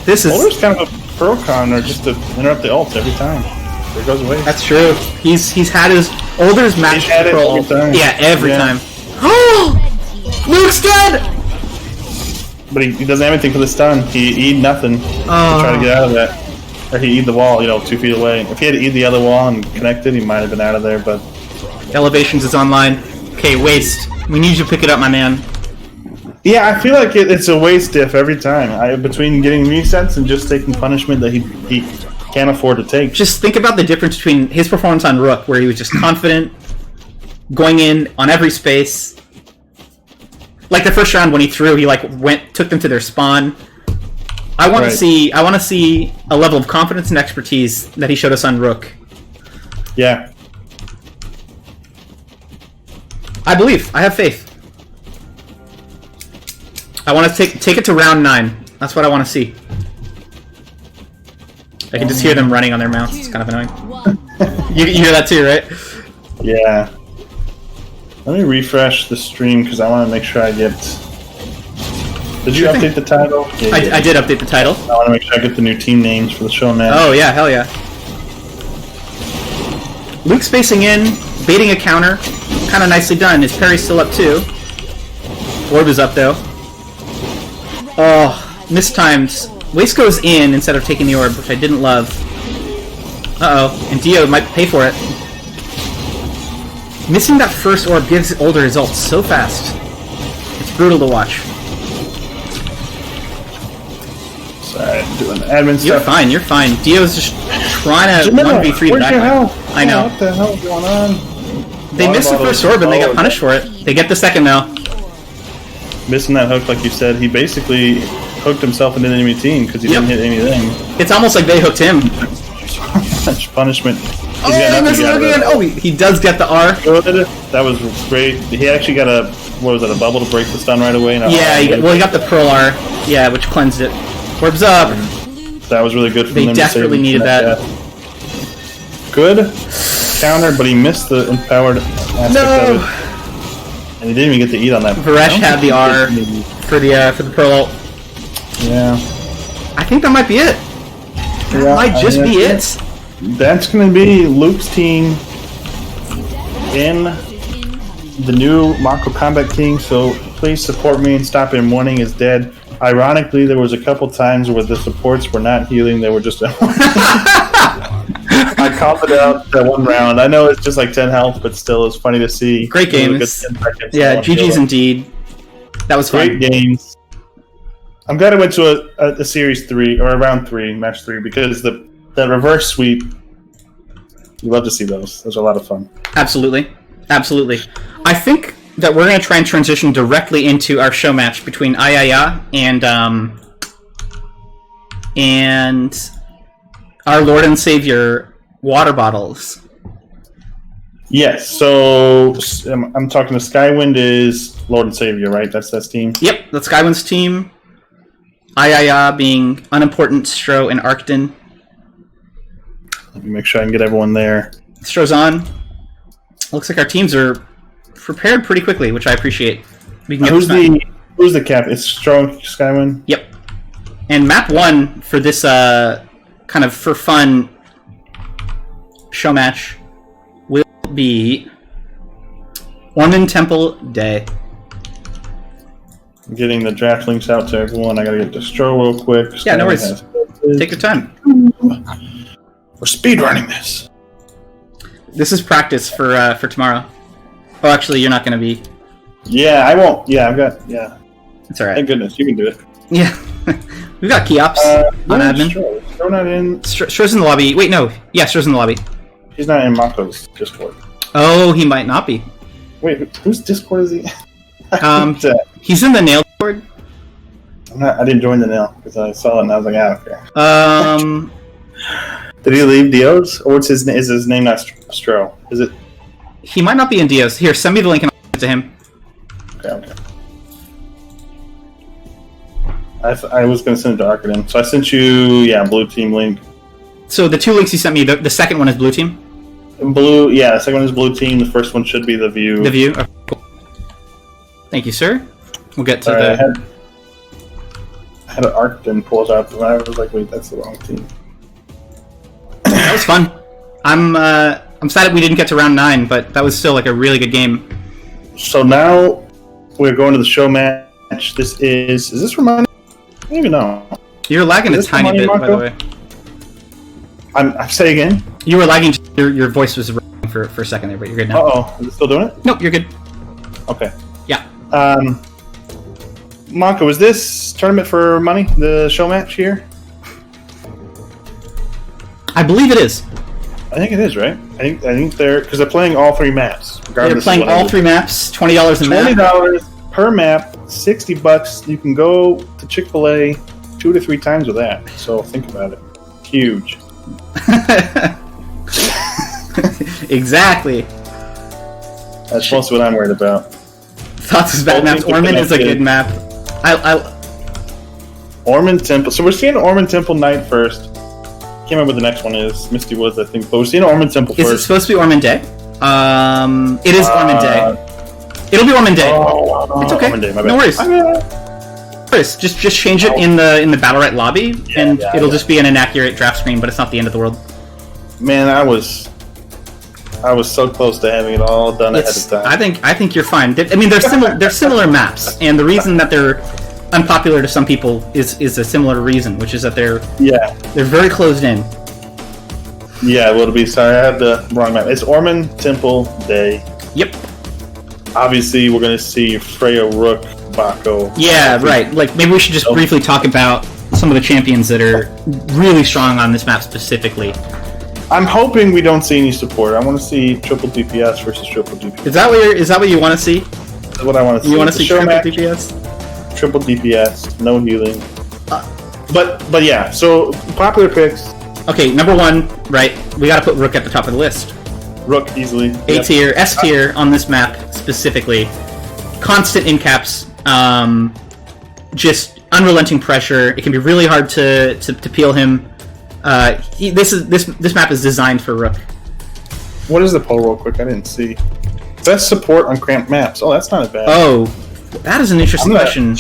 This is... Older's kind of a pro con, or just to interrupt the ult every time. There goes away. That's true. He's had his... Older's match pro ult. Yeah, every time. Oh! Luke's dead! But he doesn't have anything for the stun. He E'd nothing to try to get out of that. Or he E'd the wall, 2 feet away. If he had E'd the other wall and connected, he might have been out of there, but... Elevations is online. Okay, Waste. We need you to pick it up, my man. Yeah, I feel like it's a waste diff every time. Between getting resets and just taking punishment that he can't afford to take. Just think about the difference between his performance on Rook, where he was just confident, going in on every space. Like the first round when he threw, he took them to their spawn. I want to see a level of confidence and expertise that he showed us on Rook. Yeah. I believe. I have faith. I want to take it to round 9. That's what I want to see. I can just hear them running on their mounts. It's kind of annoying. You hear that too, right? Yeah. Let me refresh the stream because I want to make sure I get... Did you update the title? Yeah, I did update the title. I want to make sure I get the new team names for the show now. Oh yeah, hell yeah. Luke spacing in, baiting a counter. Kind of nicely done. His parry's still up too. Orb is up though. Oh, mistimed. Waste goes in instead of taking the orb, which I didn't love. Uh-oh, and Dio might pay for it. Missing that first orb gives Older his ult so fast. It's brutal to watch. Sorry, I'm doing admin stuff. You're fine, you're fine. Dio's just trying to 1v3 the back line. I know. What the hell is going on? They missed the first orb and they got punished for it. They get the second now. Missing that hook, like you said, he basically hooked himself into the enemy team because he didn't hit anything. It's almost like they hooked him. Such punishment. He does get the R. That was great. He actually got a bubble to break the stun right away. Yeah, he got the Pearl R. Yeah, which cleansed it. Orbs up. That was really good for them. They desperately needed that. Good counter, but he missed the empowered aspect of it. And he didn't even get to eat on that. Varesh had the R for the Pearl ult. Yeah. I think that might be it. That might just be it. That's going to be Luke's team in the new Mako Combat King, so please support me and stop him. Warning is dead. Ironically, there was a couple times where the supports were not healing, they were just... I called it out that one round. I know it's just like 10 health, but still, it's funny to see. Great games. Yeah, GG's indeed. That was fun. Great games. I'm glad I went to a Series 3, or a Round 3, Match 3, because the reverse sweep, you love to see those. Those are a lot of fun. Absolutely. Absolutely. I think that we're going to try and transition directly into our show match between Ayaya and our Lord and Savior water bottles. Yes, so I'm talking to Skywind is Lord and Savior, right? That's team? Yep, that's Skywind's team. Ayaya being unimportant Stro and Arcton. Let me make sure I can get everyone there. Stro's on. Looks like our teams are prepared pretty quickly, which I appreciate. We can get who's the cap? It's Stro, Skywind? Yep. And map 1 for this kind of for fun show match be Ormond Temple Day. I'm getting the draft links out to everyone. I gotta get this Stro real quick. Yeah, no worries. Take your time. We're speedrunning this. This is practice for tomorrow. Oh, actually, you're not going to be. Yeah, I won't. Yeah, I've got. Yeah. It's all right. Thank goodness, you can do it. Yeah. We've got key ops on admin. Stro not in. Stro's in the lobby. Wait, no. Yeah, Stro's in the lobby. He's not in Mako's Discord. Oh, he might not be. Wait, whose Discord is he? He's in the nail Discord. I didn't join the nail because I saw it and I was like, okay. Did he leave Dio's, or is his name not Stro? Is it? He might not be in Dio's. Here, send me the link and I'll send it to him. Okay. I was going to send it to Arcaden, so I sent you, blue team link. So the two links you sent me, the second one is blue team. Blue, yeah. The second one is blue team. The first one should be the view. The view. Okay, cool. Thank you, sir. We'll get to the. I had an Arcaden pulls out, and I was like, wait, that's the wrong team. That was fun. I'm sad that we didn't get to round 9, but that was still like a really good game. So now we're going to the show match. This is this for money? I don't even know. You're lagging a tiny bit, by the way. I'm say again. You were lagging. Your voice was ringing for a second there, but you're good now. Is it still doing it? Nope, you're good. Okay. Yeah. Mako, is this tournament for money? The show match here? I believe it is. I think it is, right? I think they're playing all 3 maps. They're playing all 3 maps. $20 a map. $20 per map. $60. You can go to Chick-fil-A 2 to 3 times with that. So think about it. Huge. Exactly. That's mostly what I'm worried about. Thoughts is bad maps. Ormond is a good map. Ormond Temple. So we're seeing Ormond Temple night first. Can't remember what the next one is. Misty Woods, I think. But we're seeing Ormond Temple first. Is it supposed to be Ormond Day? It is Ormond Day. It'll be Ormond Day. It's okay. Ormond Day, my bad. No worries. Just change it in the Battlerite lobby, and it'll just be an inaccurate draft screen, but it's not the end of the world. Man, I was so close to having it all done ahead of time. I think you're fine. I mean, they're similar maps, and the reason that they're unpopular to some people is a similar reason, which is that they're very closed in. Yeah, well, it'll be. Sorry, I had the wrong map. It's Ormond Temple Day. Yep. Obviously, we're going to see Freya, Rook, Mako. Yeah, right. Like, maybe we should just briefly talk about some of the champions that are really strong on this map specifically. I'm hoping we don't see any support. I want to see triple DPS versus triple DPS. Is that what you want to see? That's what I want to see. You want to see triple DPS? Triple DPS, no healing. But yeah, so popular picks. Okay, number 1, right? We got to put Rook at the top of the list. Rook easily. A tier, S tier on this map specifically. Constant in caps. Just unrelenting pressure. It can be really hard to peel him. This map is designed for Rook. What is the poll real quick? I didn't see. Best support on cramped maps. Oh, that's not as bad. Oh, that is an interesting question.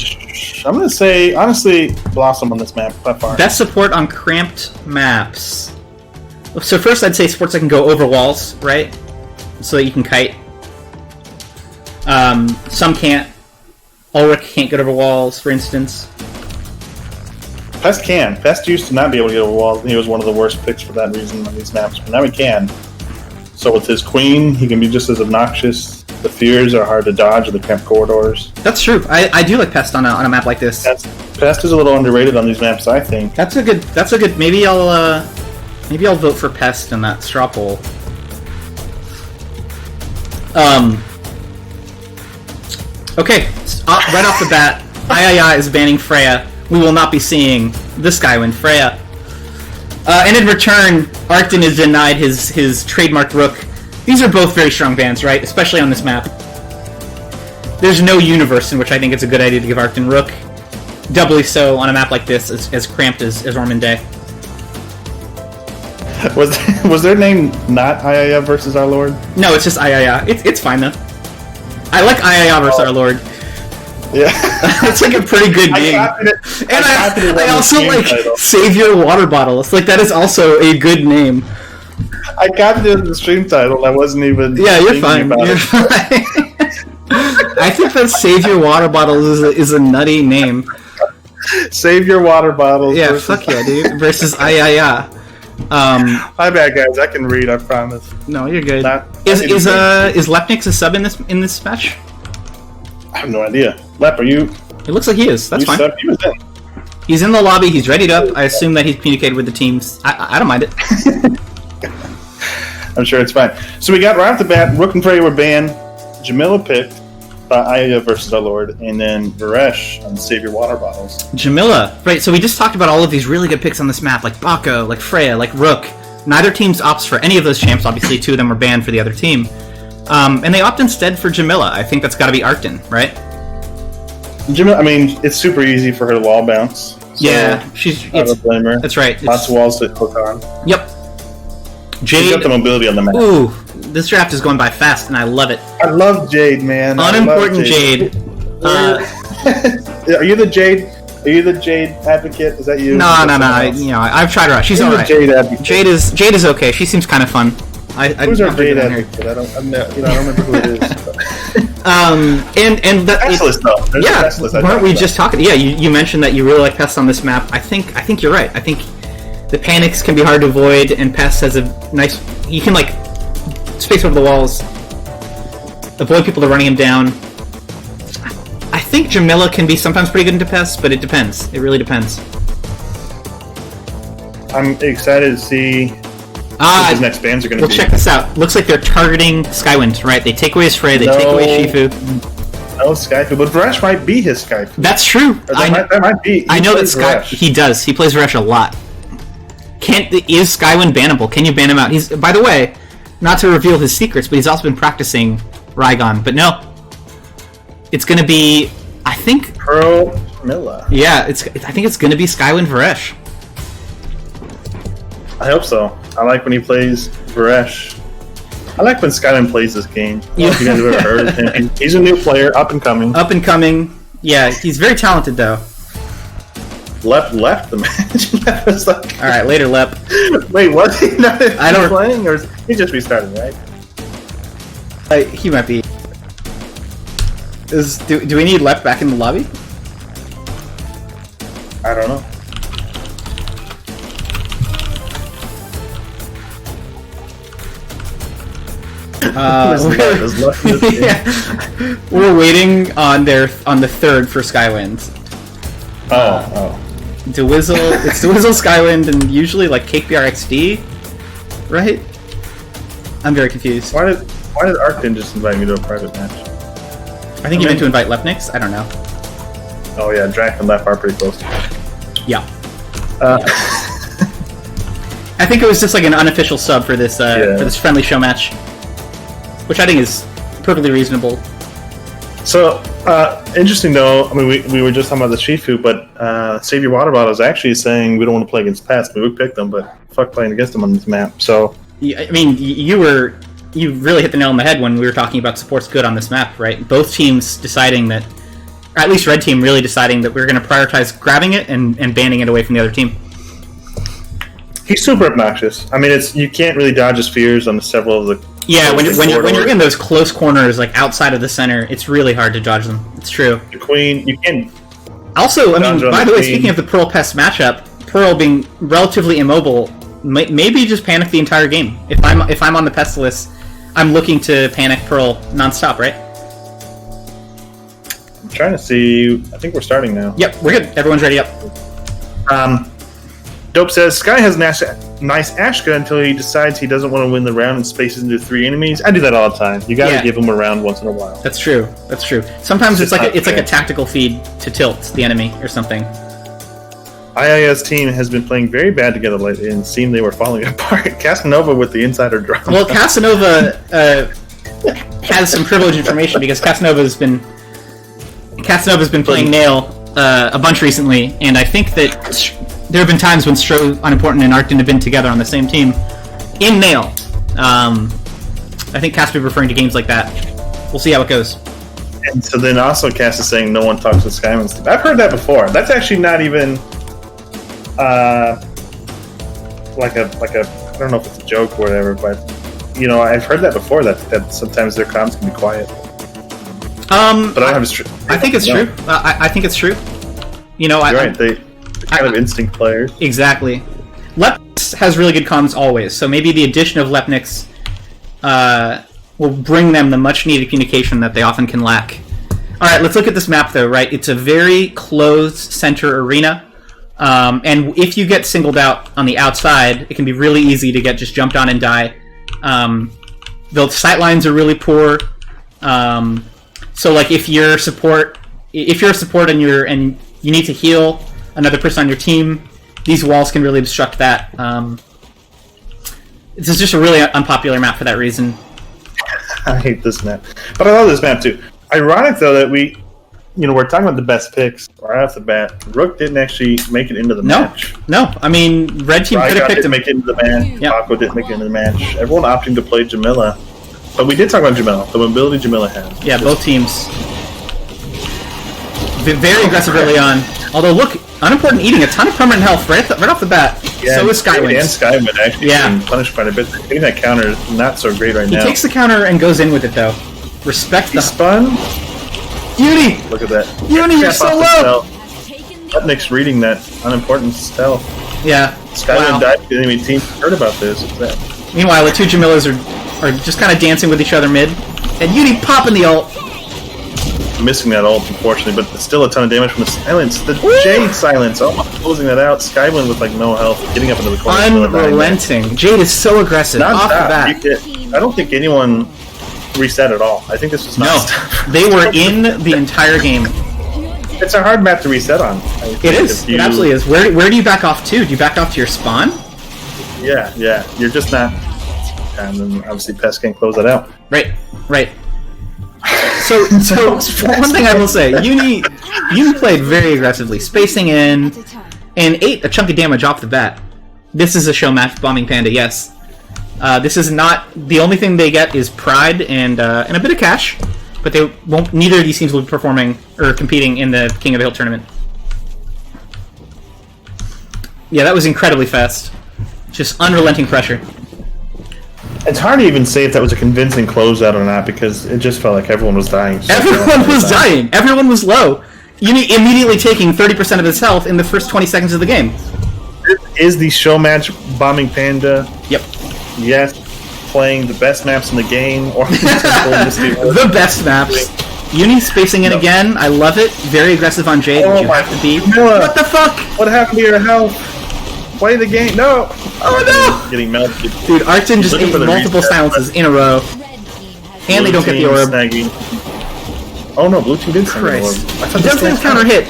I'm gonna say honestly, Blossom on this map by far. Best support on cramped maps. So first, I'd say supports that can go over walls, right? So that you can kite. Some can't. Ulrich can't get over walls, for instance. Pest can. Pest used to not be able to get over walls. He was one of the worst picks for that reason on these maps, but now he can. So with his queen, he can be just as obnoxious. The fears are hard to dodge in the cramped corridors. That's true. I do like Pest on a map like this. Pest is a little underrated on these maps, I think. That's a good. Maybe I'll vote for Pest in that straw poll. Okay, right off the bat, III is banning Freya. We will not be seeing this guy win Freya. And in return, Arcton is denied his trademark Rook. These are both very strong bans, right? Especially on this map. There's no universe in which I think it's a good idea to give Arcton Rook. Doubly so on a map like this, as cramped as Ormond Day. Was their name not Ayaya versus Our Lord? No, it's just Ayaya. It's fine though. I like Ayaya versus Our Lord. Yeah. It's like a pretty good name. I also like Save Your Water Bottle. It's like that is also a good name. I got to the stream title. I wasn't even. Yeah, you're fine. You're fine. I think that Save Your Water Bottles is a nutty name. Save Your Water Bottles. Yeah, fuck yeah, dude. Versus Ayaya. My bad, guys. I can read. I promise. No, you're good. Is Lepnix a sub in this match? I have no idea. Lep, are you? It looks like he is. That's fine. He was in. He's in the lobby. He's readied up. I assume that he's communicated with the teams. I don't mind it. I'm sure it's fine. So we got right off the bat, Rook and Frey were banned. Jamila picked Aya versus our Lord, and then Varesh on Save Your Water Bottles. Jamila, right? So we just talked about all of these really good picks on this map, like Mako, like Freya, like Rook. Neither team's opts for any of those champs. Obviously, two of them were banned for the other team, and they opt instead for Jamila. I think that's got to be Arcton, right? Jamila, I mean, it's super easy for her to wall bounce. So yeah, I don't blame her. That's right. Lots of walls to hook on. Yep. Jade. She's got the mobility on the map. Ooh, this draft is going by fast, and I love it. I love Jade, man. Unimportant Jade. Are you the Jade? Are you the Jade advocate? Is that you? No. You know, I've tried her out. She's all right. Jade advocate. Jade is okay. She seems kind of fun. Who's our Jade advocate? I don't remember who it is. And that Pestless, though. There's Pestless, weren't we just talking? Yeah, you mentioned that you really like Pest on this map. I think you're right. I think the panics can be hard to avoid, and Pest has a nice. You can like space over the walls, avoid people running him down. I think Jamila can be sometimes pretty good into Pest, but it depends. It really depends. I'm excited to see what his next bans are going to be. Well, check this out. Looks like they're targeting Skywind, right? They take away his Frey, they take away Shifu. No Skyfu, but Varesh might be his Skyfu. That's true. That might be. I know that he does. He plays Varesh a lot. Is Skywind bannable? Can you ban him out? He's, by the way, not to reveal his secrets, but he's also been practicing Rygon. But no, it's going to be, I think, Pearl Milla. Yeah, I think it's going to be Skywind Varesh. I hope so. I like when he plays Varesh. I like when Skywind plays this game. I don't know if you guys have ever heard of him. He's a new player, up and coming. Up and coming. Yeah, he's very talented though. Left the match. Was like, all right, later, Lep. Wait, was he not playing, or he just restarted, right? He might be. Do we need Lep back in the lobby? I don't know. We're waiting on the third for Skywind. Oh. Dwizzle, it's Dwizzle, Skywind, and usually like CakeBRXD, right? I'm very confused. Why did Arcton just invite me to a private match? I think he meant to invite Lepnix. I don't know. Oh yeah, Drac and Lep are pretty close. Yeah. I think it was just like an unofficial sub for this for this friendly show match, which I think is perfectly reasonable. So, interesting though, I mean, we were just talking about the Shifu, but Save Your Water Bottle is actually saying we don't want to play against Pest. I mean, we picked them, but fuck playing against them on this map, so... I mean, you really hit the nail on the head when we were talking about support's good on this map, right? Both teams deciding that, or at least Red Team really deciding that we're going to prioritize grabbing it and banning it away from the other team. He's super obnoxious. I mean, you can't really dodge his fears on several of the... Yeah, when you're in those close corners, like outside of the center, it's really hard to dodge them. It's true. The Queen, you can. Also, I mean, by the way, speaking of the Pearl Pest matchup, Pearl being relatively immobile, maybe just panic the entire game. If I'm on the Pest list, I'm looking to panic Pearl nonstop, right? I'm trying to see. I think we're starting now. Yep, we're good. Everyone's ready up. Dope says, Sky has nice Ashka until he decides he doesn't want to win the round and spaces into 3 enemies. I do that all the time. You gotta give him a round once in a while. That's true. Sometimes it's like a tactical feed to tilt the enemy or something. IIS team has been playing very bad together lately and it seemed they were falling apart. Casanova with the insider drama. Well, Casanova has some privileged information because Casanova's been playing Nail a bunch recently, and I think that there have been times when Stro, Unimportant, and Arcton have been together on the same team in Nail. I think Cass will be referring to games like that. We'll see how it goes. And so then also Cass is saying no one talks with Skyman's team. I've heard that before. That's actually not even like a don't know if it's a joke or whatever, but you know, I've heard that before. That sometimes their comms can be quiet. But I don't have it's true. I think it's true. I think it's true. You know, You're right. They're kind of instinct players. Exactly. Lepnix has really good comms always, so maybe the addition of Lepnix will bring them the much-needed communication that they often can lack. All right, let's look at this map, though. Right, it's a very closed center arena, and if you get singled out on the outside, it can be really easy to get just jumped on and die. The sight lines are really poor, so like if you're a support and you need to heal another person on your team, these walls can really obstruct that. This is just a really unpopular map for that reason. I hate this map, but I love this map too. Ironic though that we're talking about the best picks right off the bat. Rook didn't actually make it into the match. No, I mean red team could have picked him. Didn't make it into the match. Yep. Mako didn't make it into the match. Everyone opting to play Jamila, but we did talk about Jamila. The mobility Jamila has. Yeah, both teams. Very aggressive early on. Although look, Unimportant eating a ton of permanent health right off the bat. Yeah, so is Skywing. And Skywing actually being punished quite a bit. Getting that counter is not so great right now. He takes the counter and goes in with it though. Respect the spun. Uni! Look at that. Uni, you're so low! Upnick's reading that Unimportant stealth. Yeah. Skywing died because enemy team heard about this. Meanwhile, the two Jamilas are just kind of dancing with each other mid. And Uni popping the ult. Missing that ult, unfortunately, but still a ton of damage from the silence. The Jade silence, closing that out. Skywin with like no health, getting up into the corner. Unrelenting. Jade is so aggressive off the bat. I don't think anyone reset at all. I think this was they were in the entire game. It's a hard map to reset on. It is. It absolutely is. Where do you back off to? Do you back off to your spawn? Yeah. You're just not. And then obviously Pest can't close that out. Right. So one thing I will say, Uni played very aggressively, spacing in, and ate a chunk of damage off the bat. This is a show match, Bombing Panda, yes. This is not the only thing they get is pride and a bit of cash, but they won't. Neither of these teams will be performing or competing in the King of the Hill tournament. Yeah, that was incredibly fast. Just unrelenting pressure. It's hard to even say if that was a convincing closeout or not because it just felt like everyone was dying. Everyone was dying. Everyone was low. Uni immediately taking 30% of his health in the first 20 seconds of the game. Is the show match Bombing Panda? Yep. Yes. Playing the best maps in the game or the best maps. Uni spacing in again. I love it. Very aggressive on Jade. You have to be. What the fuck? What happened to your health? Play the game. No. Oh no. Getting melted. Dude, Arcton just ate multiple silences in a row. And they don't get the orb. Snagging. Oh no, blue team did snag the orb. He does have counter hit.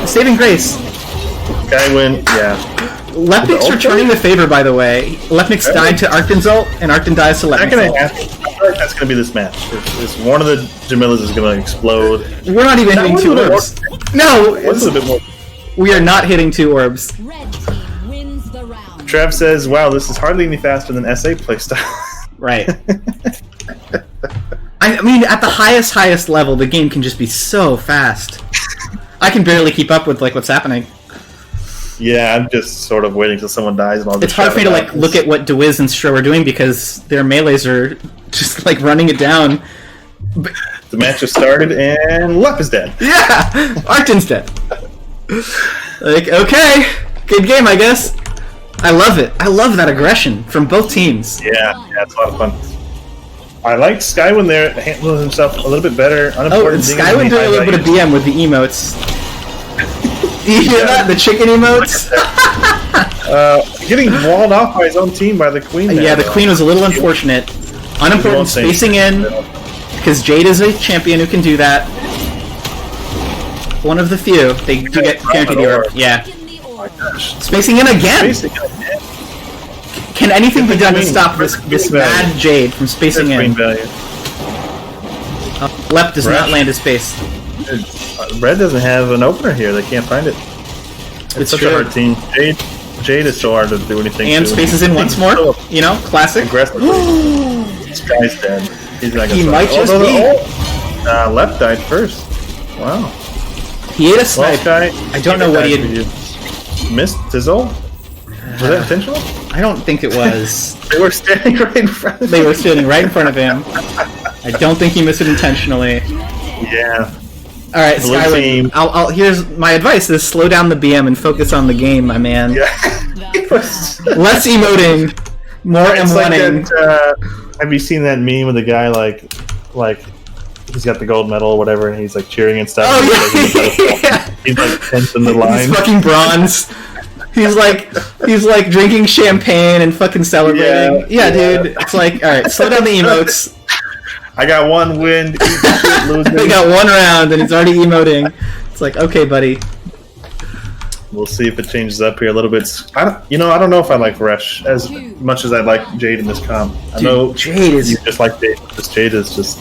Saving grace. Skywin, yeah. Lepnix returning the favor, by the way. Lepnix died to Arcton's ult, and Arcton dies to Lepnix ult. I feel like that's going to be this match. It's one of the Jamilas is going to explode. We're not even hitting 2 orbs. No! What's a bit more? We are not hitting 2 orbs. Trev says, wow, this is hardly any faster than SA playstyle. Right. I mean, at the highest level, the game can just be so fast. I can barely keep up with like what's happening. Yeah, I'm just sort of waiting till someone dies and I'll just It's hard for me to like look at what DeWiz and Stro are doing because their melees are just like running it down. The match has started and Lep is dead. Yeah! Arcton's dead. Like, okay. Good game, I guess. I love it. I love that aggression from both teams. Yeah, it's a lot of fun. I liked Skywin there handling himself a little bit better. And Skywin doing a little bit of BM with the emotes. You hear that? The chicken emotes? Getting walled off by his own team by the Queen. Yeah, the Queen was a little unfortunate. Unimportant spacing in, because Jade is a champion who can do that. One of the few. They do get guaranteed the orb. Yeah. Oh my gosh. Spacing in again! Can anything be done to stop this mad Jade from spacing in? Lep does not land his space. Red doesn't have an opener here. They can't find it. It's such a hard team. Jade is so hard to do anything. And spaces in once more. You know, classic. Aggressively. This guy's dead. He's not gonna might just be. Left died first. Wow. He ate a snipe. I don't know what he had. Missed his ult? Was that intentional? I I don't think it was. They were standing right in front of him. They were standing right in front of him. I don't think he missed it intentionally. Yeah. All right, Skywind. Here's my advice: is slow down the BM and focus on the game, my man. Yeah. Less emoting, more M1ing. Like have you seen that meme with the guy like he's got the gold medal or whatever, and he's like cheering and stuff? Oh yeah. He's like tense in the line. He's fucking bronze. He's like drinking champagne and fucking celebrating. Yeah, dude. It's like, all right, slow down the emotes. I got one win. They got one round and he's already emoting. It's like, okay, buddy. We'll see if it changes up here a little bit. I don't know if I like Resh as much as I like Jade in this comp. I know Jade is. You just like Jade. This Jade is just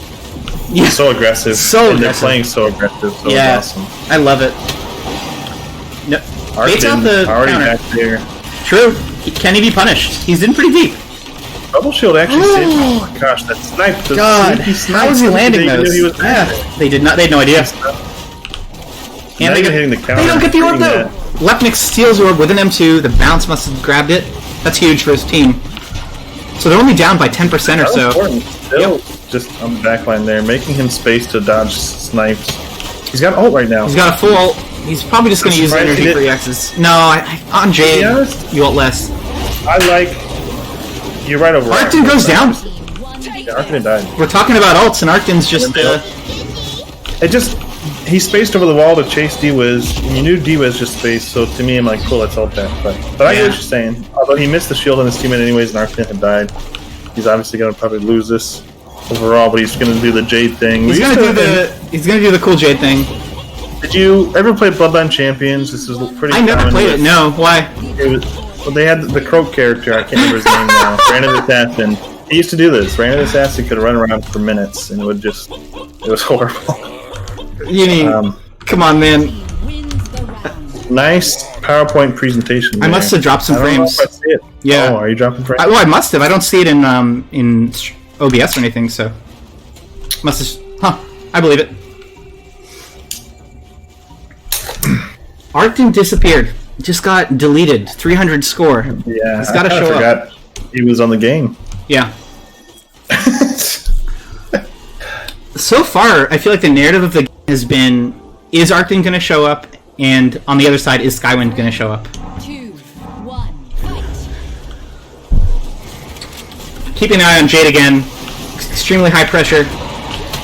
so aggressive. They're playing so aggressive. So awesome. I love it. No, baits out the already counter. Back there. True. Can he be punished? He's in pretty deep. Double shield actually saved. Oh my gosh, that snipe. God, how is he landing those? They did not. They had no idea. And they hitting the counter. They don't get the orb though. Lepnik steals orb with an M2. The bounce must have grabbed it. That's huge for his team. So they're only down by 10% or so. Still, just on the backline there, making him space to dodge snipes. He's got ult right now. He's got a full ult. He's probably just going to use energy for X's. No, on Jade, you ult less. I like. You're right over. Arcton goes down. Yeah, Arcton died. We're talking about ults, and Arcton's just. He spaced over the wall to chase D-Wiz, and you knew D-Wiz just spaced, so to me I'm like, cool, let's ult that. But I get what you're saying. Although he missed the shield on his teammate anyways, and Arcton had died. He's obviously going to probably lose this overall, but he's going to do the Jade thing. He's going to do the cool Jade thing. Did you ever play Bloodline Champions? This is pretty I never played it, no. Why? They had the Croak character, I can't remember his name now. Random Assassin. He used to do this. Random Assassin could run around for minutes, and it was horrible. You mean, come on, man. Nice PowerPoint presentation. I must have dropped some frames. I don't know if I see it. Yeah. Oh, are you dropping frames? I must have. I don't see it in OBS or anything, so. Must have. Huh. I believe it. Arcton disappeared. Just got deleted. 300 score. Yeah. He's got to show up. He was on the game. Yeah. So far, I feel like the narrative of the game has been, is Arcton going to show up? And on the other side, is Skywind going to show up? 2, 1, fight. Keeping an eye on Jade again. Extremely high pressure.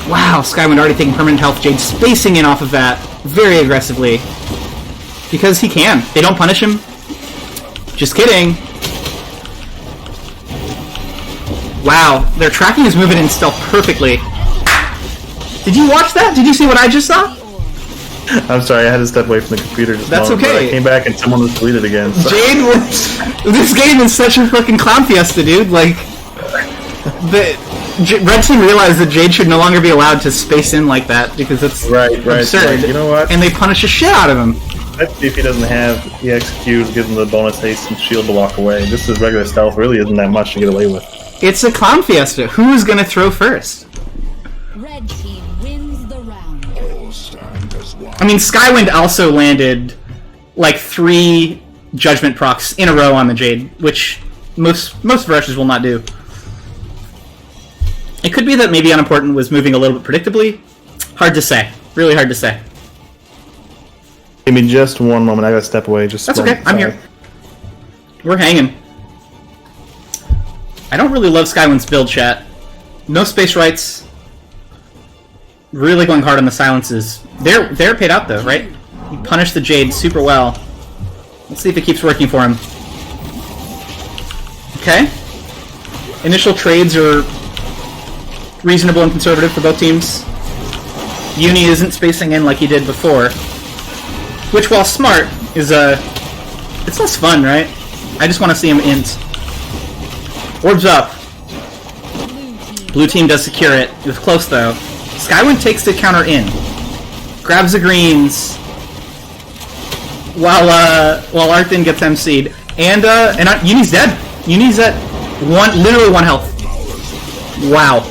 Wow, Skywind already taking permanent health. Jade spacing in off of that very aggressively. Because he can. They don't punish him. Just kidding. Wow, they're tracking his movement in stealth perfectly. Did you watch that? Did you see what I just saw? I'm sorry, I had to step away from the computer just That's moment, okay. I came back and someone was deleted again. So. Jade was... This game is such a fucking clown fiesta, dude. Like... Red Team realized that Jade should no longer be allowed to space in like that because it's absurd. Right. You know what? And they punish the shit out of him. Let's see if he doesn't have EXQ, gives him the bonus haste and shield to walk away. Just as regular stealth really isn't that much to get away with. It's a clown fiesta. Who is going to throw first? Red Team wins the round. I mean, Skywind also landed like 3 judgment procs in a row on the Jade, which most rushes will not do. It could be that maybe Unimportant was moving a little bit predictably. Hard to say. Really hard to say. Give me just one moment. I gotta step away. That's okay. I'm here. We're hanging. I don't really love Skywind's build, chat. No space rights. Really going hard on the silences. They're paid out though, right? He punished the Jade super well. Let's see if it keeps working for him. Okay. Initial trades are reasonable and conservative for both teams. Uni isn't spacing in like he did before. Which, while smart, is it's less fun, right? I just want to see him int. Orbs up. Blue team does secure it. It was close though. Skywind takes the counter in. Grabs the greens. While Arcton gets MC'd. And Uni's dead. Uni's at literally 1 health. Wow.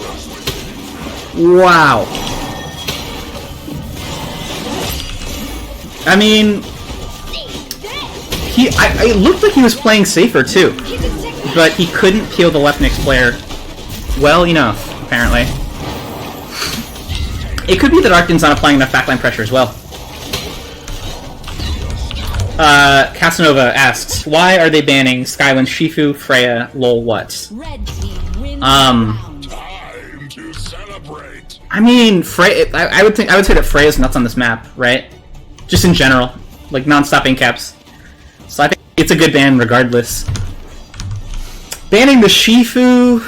Wow. I mean, it looked like he was playing safer too. but he couldn't peel the left Nyx player well enough, apparently. It could be that Arcton's not applying enough backline pressure as well. Casanova asks, why are they banning Skywind, Shifu, Freya, lol, what? Red team wins the round. Time to celebrate. I mean, Freya. I would say that Freya's nuts on this map, right? Just in general, like non-stop ink caps. So I think it's a good ban regardless. Banning the Shifu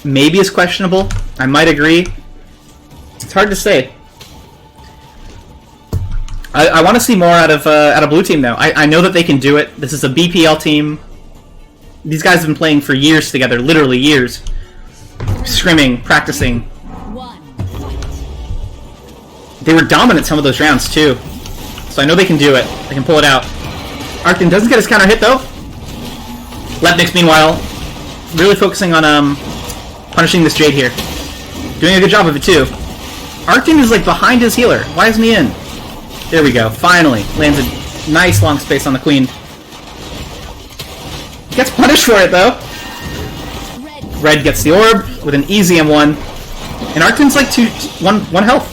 maybe is questionable. I might agree. It's hard to say. I want to see more out of Blue Team though. I know that they can do it. This is a BPL team. These guys have been playing for years together, literally years. Scrimming, practicing. They were dominant some of those rounds too. So I know they can do it. They can pull it out. Arcton doesn't get his counter hit though. Left Nyx meanwhile really focusing on punishing this Jade here. Doing a good job of it too. Arcton is like behind his healer. Why isn't he in? There we go. Finally. Lands a nice long space on the Queen. Gets punished for it, though. Red gets the orb with an easy M1. And Arcton's like one health.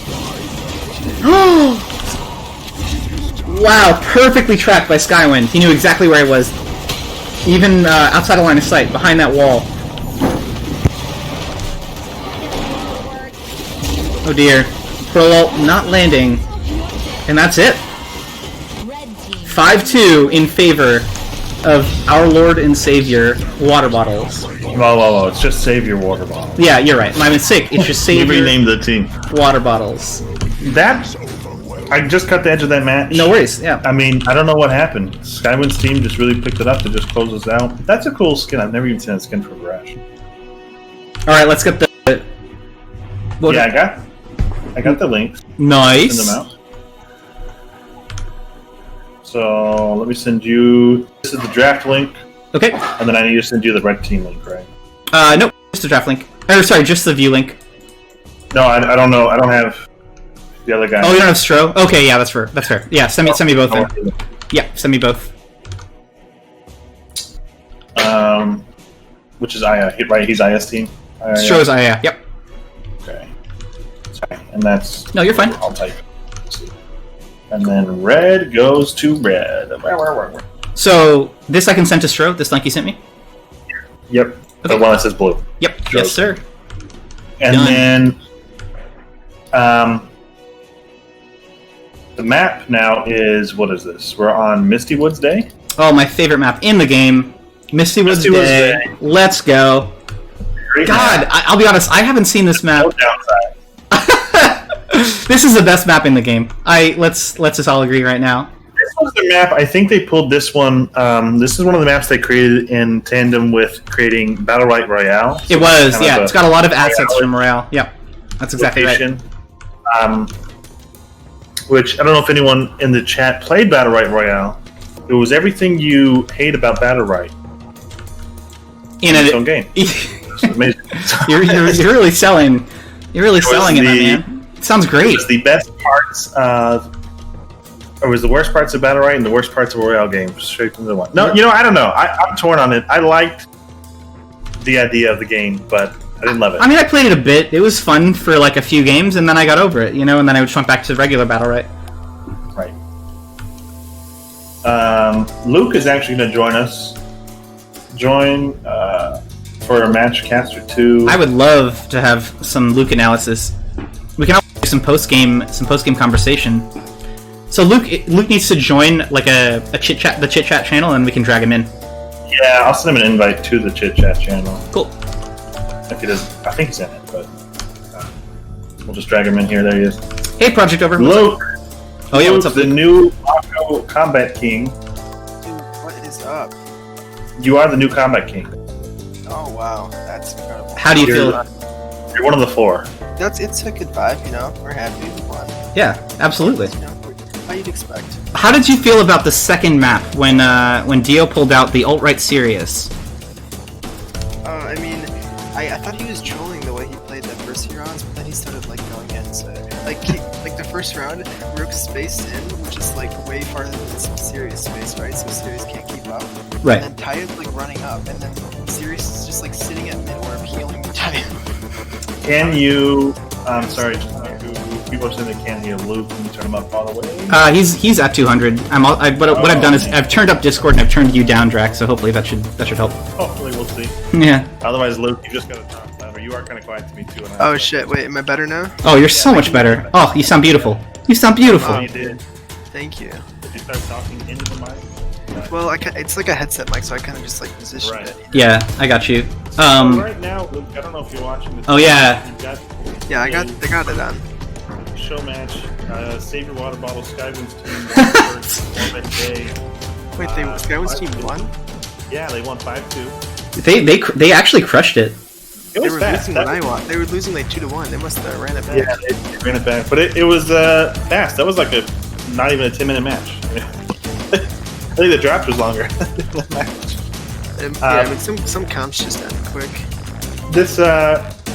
Wow. Perfectly tracked by Skywind. He knew exactly where he was. Even outside of line of sight, behind that wall. Oh dear. Pro ult not landing. And that's it. 5-2 in favor of our Lord and Savior water bottles. Whoa. It's just Savior water bottle. Yeah, you're right. My mistake. It's just Savior. You renamed the team. Water bottles. That... I just cut the edge of that match. No worries, yeah. I mean, I don't know what happened. Skywind's team just really picked it up to just close us out. That's a cool skin. I've never even seen a skin for Brash. Alright, let's get the... Yeah, I got the links. Nice. Send them out. So, let me send you... This is the draft link. Okay. And then I need to send you the red team link, right? No, just the draft link. Or, sorry, just the view link. No, I don't know. I don't have the other guy. Oh, you don't have Stro? Okay, yeah, that's fair. Yeah, send me both then. Yeah, send me both. Which is Aya, right? He's Aya's team? Stro's Aya, yep. Okay. Sorry, and that's... No, you're fine. I'll type it. And then red goes to red. So, this I can send to Stro, this link you sent me? Yep. Okay. The one that says blue. Yep. Yes, sir. And Done. then... the map now is... What is this? We're on Misty Woods Day? Oh, my favorite map in the game. Misty Woods Day. Let's go. Great God, map. I'll be honest, I haven't seen this map. No downside. This is the best map in the game. Let's just all agree right now. This was the map. I think they pulled this one. This is one of the maps they created in tandem with creating Battlerite Royale. So It was, yeah. It's got a lot of assets from Morale. Yep, that's exactly location. right. Which I don't know if anyone in the chat played Battlerite Royale. It was everything you hate about Battlerite In its own game. It's amazing. you're really selling. You're really selling it, man. It sounds great. It was the best parts. It was the worst parts of Battlerite and the worst parts of a Royale game. Straight from the one. No, I don't know. I'm torn on it. I liked the idea of the game, but I didn't love it. I mean, I played it a bit. It was fun for like a few games, and then I got over it, and then I just went back to regular Battlerite. Right. Luke is actually going to join us. For a match caster 2. I would love to have some Luke analysis. We can also do some post game conversation. So Luke needs to join like the chit chat channel, and we can drag him in. Yeah, I'll send him an invite to the chit chat channel. Cool. If he doesn't, I think he's in it, but we'll just drag him in here. There he is. Hey, Project Over. Luke. Oh yeah, what's up? The new Mako Combat King. Dude, what is up? You are the new Combat King. Oh wow, that's incredible. How do you feel? You're one of the 4. It's a good vibe, We're happy with one. Yeah, absolutely. How you'd expect. How did you feel about the second map when Dio pulled out the alt-right Sirius? I mean, I thought he was trolling the way he played played the first few rounds, but then he started like going in. So like like the first round, Rook spaced in, which is like way farther than some Sirius space, right? So Sirius can't keep up. Right. And then Tai is like running up, and then Sirius is just like sitting at mid orb healing Tai. Can you? I'm sorry. People are saying they can't hear Luke. Can you turn him up all the way? He's at 200. What I've done is I've turned up Discord and I've turned you down, Drax. So hopefully that should help. Hopefully we'll see. Yeah. Otherwise, Luke, you just gotta talk louder. You are kind of quiet to me too. Oh shit! Wait, am I better now? Oh, you're so much better. Oh, you sound beautiful. You sound beautiful. Oh, you did. Thank you. Did you start talking into the mic? Well, it's like a headset mic, so I kind of just like position Right. it. Yeah, I got you. Right now, Luke, I don't know if you're watching this. Oh, yeah. You've got Yeah, I got it on. show match. Save your water bottle. Skywind's team. Orbit Day. Wait, Skywind's team won? Yeah, they won 5-2. They actually crushed it. It They was were fast. losing when I won. They were losing like 2-1. They must have ran it back. Yeah, they ran it back, but it was fast. That was like not even a 10-minute match. I think the draft was longer than the match. I mean, some comps just end quick. This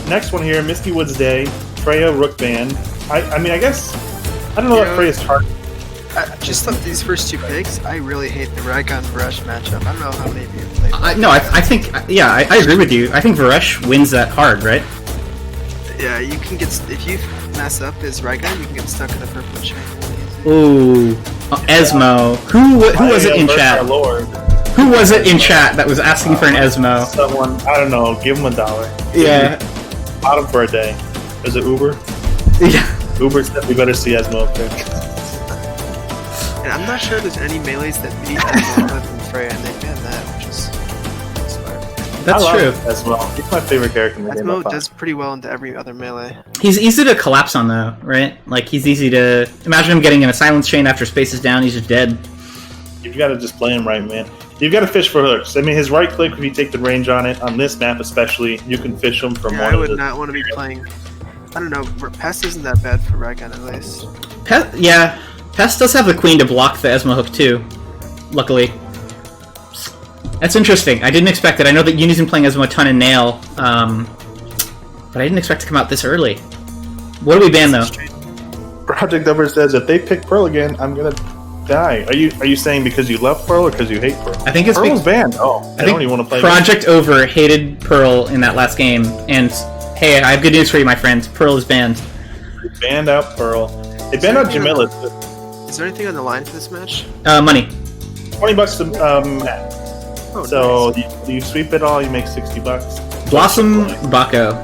next one here, Misty Woods Day, Freya Rook Band. I mean, I guess I don't know what Freya's target. Just these first two picks, I really hate the Raycon Varesh matchup. I don't know how many of you played. I think I agree with you. I think Varesh wins that hard, right? Yeah, you can get if you mess up his Raycon, you can get stuck in the purple chain. Ooh, Esmo. Who was it in chat? Who was it in chat that was asking for an Esmo? Someone, I don't know. Give him $1. Yeah. Bought him for a day. Is it Uber? Yeah. Uber said we better see Esmo up there. And I'm not sure there's any melees that beat Esmo other than Freya, and they banned that, which is smart. That's true. Esmo. He's my favorite character in the game. Esmo does pretty well into every other melee. He's easy to collapse on though, right? Like he's easy to imagine him getting in a silence chain after space is down. He's just dead. You've got to just play him right, man. You've got to fish for hooks. I mean, his right click, if you take the range on it, on this map especially, you can fish him from Yeah, one I of would the... not want to be playing. I don't know. Pest isn't that bad for Raycon at least. Pest does have the queen to block the Esmo hook too. Luckily, that's interesting. I didn't expect it. I know that Uni's been playing Esmo a ton in Nail, but I didn't expect to come out this early. What do we ban though? Project Over says if they pick Pearl again, I'm gonna die. Are you saying because you love Pearl or because you hate Pearl? I think it's Pearl's banned. Oh, I don't even want to play. Project Over hated Pearl in that last game, and hey, I have good news for you, my friends. Pearl is banned. They banned out Pearl. They banned out Jamila. Is there anything on the line for this match? Money. $20 to match. Oh, So nice. you sweep it all, you make $60. Blossom, Bako.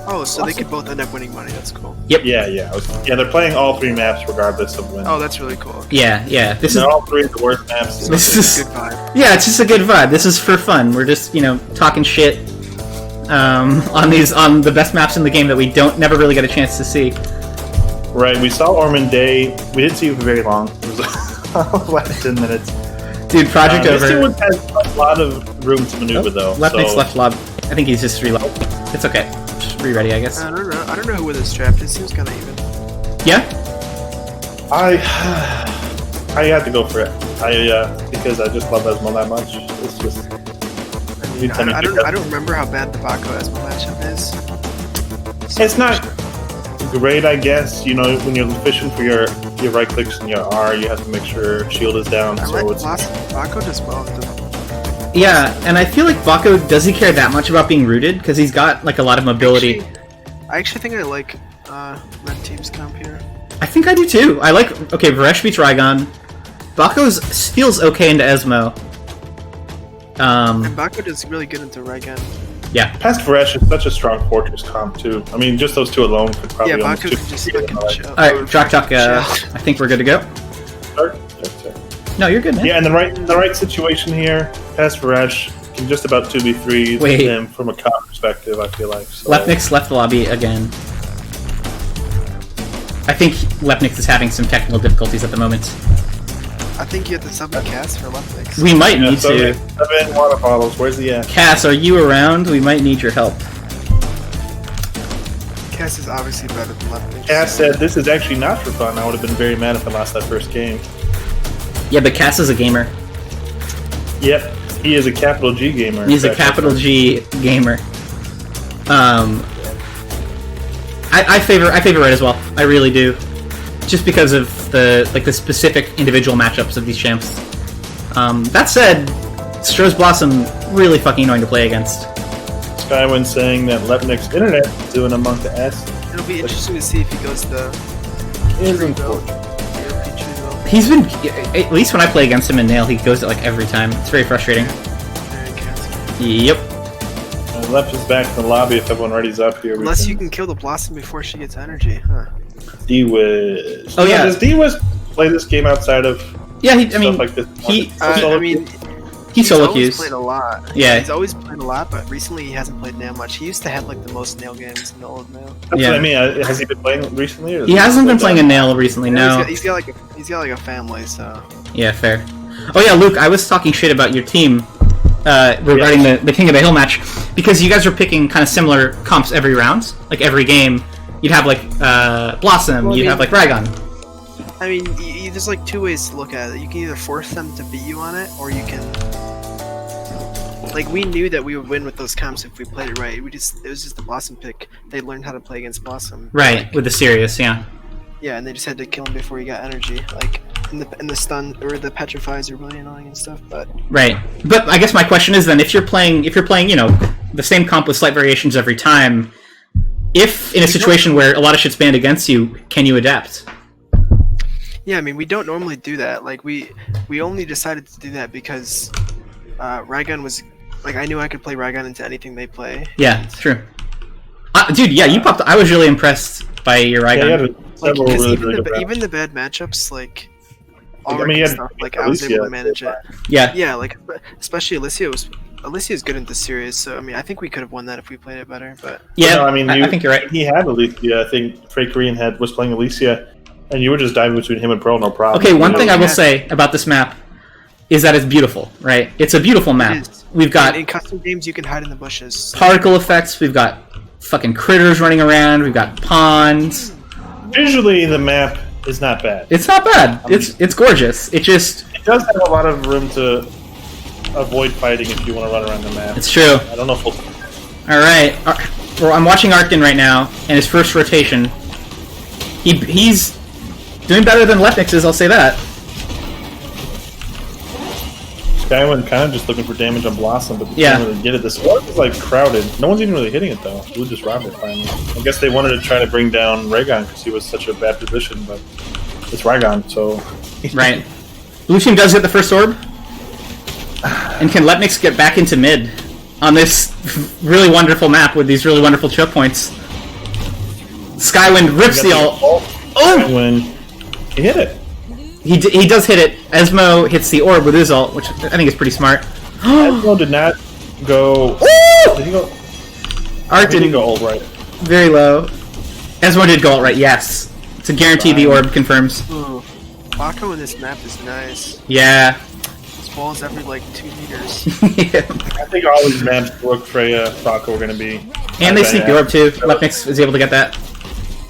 Oh, so they could both end up winning money. That's cool. Yep. Yeah. They're playing all 3 maps regardless of when. Oh, that's really cool. Yeah. This is They're all 3 of the worst maps. This It's is a good vibe. yeah. It's just a good vibe. This is for fun. We're just talking shit on the best maps in the game that we never really get a chance to see. Right, we saw Ormond Day. We didn't see it for very long. It was last 10 minutes. Dude, Project Over. Misty Woods has a lot of room to maneuver, though. Lepnik's so... left lob. I think he's just reload. It's okay. Just re-ready, I guess. I don't know who with this draft. It seems kind of even. Yeah. I had to go for it. Because I just love Esmo that much. It's just. I don't remember how bad the Bako Esmo matchup is. It's not great, I guess. When you're fishing for your right clicks and your R, you have to make sure shield is down. Bako does well with the... Yeah, and I feel like Bako, does he care that much about being rooted? Because he's got like a lot of mobility. I actually think I like Red Team's comp here. I think I do too. I like Varesh beats Rygon. Bako's feels okay into Esmo. And Mako does really good into Raygun. Yeah. Past Varesh is such a strong fortress comp too. I mean, just those 2 alone could probably. Yeah, almost Mako can just fucking chill. All right, Jock. I think we're good to go. Start. No, you're good, man. Yeah, and the right situation here, Past Varesh can just about 2v3 him from a comp perspective. I feel like. So. Lepnik's left the lobby again. I think Lepnik is having some technical difficulties at the moment. I think you have to sub the Cass for Lepnik. We might need to. 7 water bottles. Where's the at? Cass, are you around? We might need your help. Cass is obviously better than Lepnik. Cass said, "This is actually not for fun. I would have been very mad if I lost that first game." Yeah, but Cass is a gamer. Yep, he is a capital G gamer. He's a capital G gamer. I favor red as well. I really do, just because of the specific individual matchups of these champs. That said, Stroh's Blossom really fucking annoying to play against. Skywind saying that Lepnik's internet is doing among the S. It'll be interesting to see if he goes the. Is unfortunate. He's been, at least when I play against him in Nail, he goes it like every time. It's very frustrating. Yep. Lep is back in the lobby if everyone ready's up here. Unless you can kill the Blossom before she gets energy, huh? D-Wiz. Oh yeah. Does D-Wiz play this game outside of stuff like this? He solo always queues. played a lot. Yeah. He's always played a lot, but recently he hasn't played Nail much. He used to have like the most Nail games in all of Nail. That's what I mean. Has he been playing recently? Or he hasn't been playing a Nail recently, no. He's got like a family, so. Yeah, fair. Oh yeah, Luke, I was talking shit about your team regarding the King of the Hill match, because you guys were picking kind of similar comps every round. Like every game, you'd have like Blossom, you'd have like Raygon. I mean, there's like two ways to look at it. You can either force them to beat you on it, or you can. Like, we knew that we would win with those comps if we played it right. It was just the Blossom pick. They learned how to play against Blossom. Right, with the Sirius, yeah. Yeah, and they just had to kill him before he got energy. Like, and the stun or the petrifies are really annoying and stuff. But right, but I guess my question is then, if you're playing, you know, the same comp with slight variations every time, if in a situation where a lot of shit's banned against you, can you adapt? Yeah, I mean, we don't normally do that. Like, we only decided to do that because Raygun was. Like, I knew I could play Raygun into anything they play. Yeah, it's true. Dude, yeah, you popped. I was really impressed by your Raygun. Even the bad matchups, like, stuff, like I was able to manage it. Yeah. Yeah, like, especially Alicia's good into series, so I mean, I think we could have won that if we played it better. But yeah, no, I mean, I think you're right. He had Alicia. I think Frey Korean was playing Alicia, and you were just diving between him and Pearl, no problem. Okay, one thing I will say about this map is that it's beautiful, right? It's a beautiful map. We've got in custom games you can hide in the bushes. Particle effects. We've got fucking critters running around. We've got ponds. Visually, the map is not bad. It's not bad. It's gorgeous. It does have a lot of room to avoid fighting if you want to run around the map. It's true. I don't know if we'll... All right. Well, I'm watching Arcton right now, and his first rotation, he's doing better than Lepnix is. I'll say that. Skywind kind of just looking for damage on Blossom, but yeah, can't really get it. This orb is like crowded. No one's even really hitting it though. Blue just robbed it finally. I guess they wanted to try to bring down Raygon because he was such a bad position, but it's Raygon, so. Right. Blue team does get the first orb, and can Lepnix get back into mid on this really wonderful map with these really wonderful choke points? Skywind rips the ult. Oh! Skywind, he hit it. He does hit it. Esmo hits the orb with his ult, which I think is pretty smart. Esmo did not go... Ooh! Did he go... Art didn't go ult right. Very low. Esmo did go ult right, yes. It's a guarantee the orb confirms. Ooh. Mako in this map is nice. Yeah. Spawns every like 2 meters. Yeah. I think all these maps Rook, Freya, Mako are going to be... And they sneak the orb too. Lepnix is able to get that.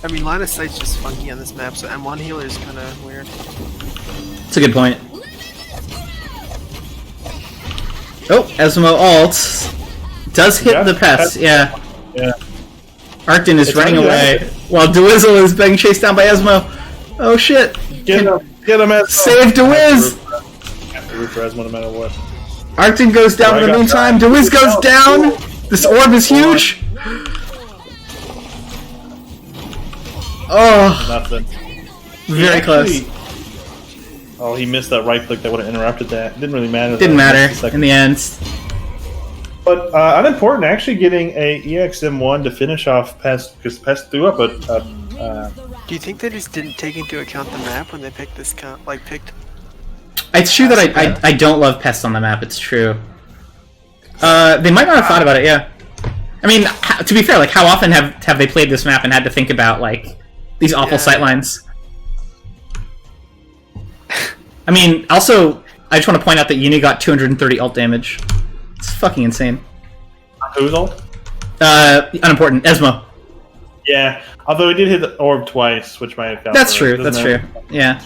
I mean, line of sight's just funky on this map, so M1 healer is kind of weird. That's a good point. Oh, Esmo ult does hit the pest, yeah. Yeah. Arcton is running away while Dwizzle is being chased down by Esmo. Oh shit! Get him, Esmo! Save Dwiz! Have to root for Esmo no matter what. Arcton goes down in the meantime. Dwiz goes down. This orb is huge. Oh, nothing. Very close. Oh, he missed that right click that would have interrupted that. Didn't really matter. Didn't matter in the end. But unimportant, actually getting a EXM1 to finish off Pest, because Pest threw up Do you think they just didn't take into account the map when they picked this picked? It's true that I don't love Pest on the map. It's true. They might not have thought about it. Yeah. I mean, to be fair, like how often have they played this map and had to think about like these awful sightlines? I mean, also, I just want to point out that Uni got 230 ult damage. It's fucking insane. Who's ult? Unimportant. Esmo. Yeah, although he did hit the orb twice, which might have counted. That's true, that's true. Yeah.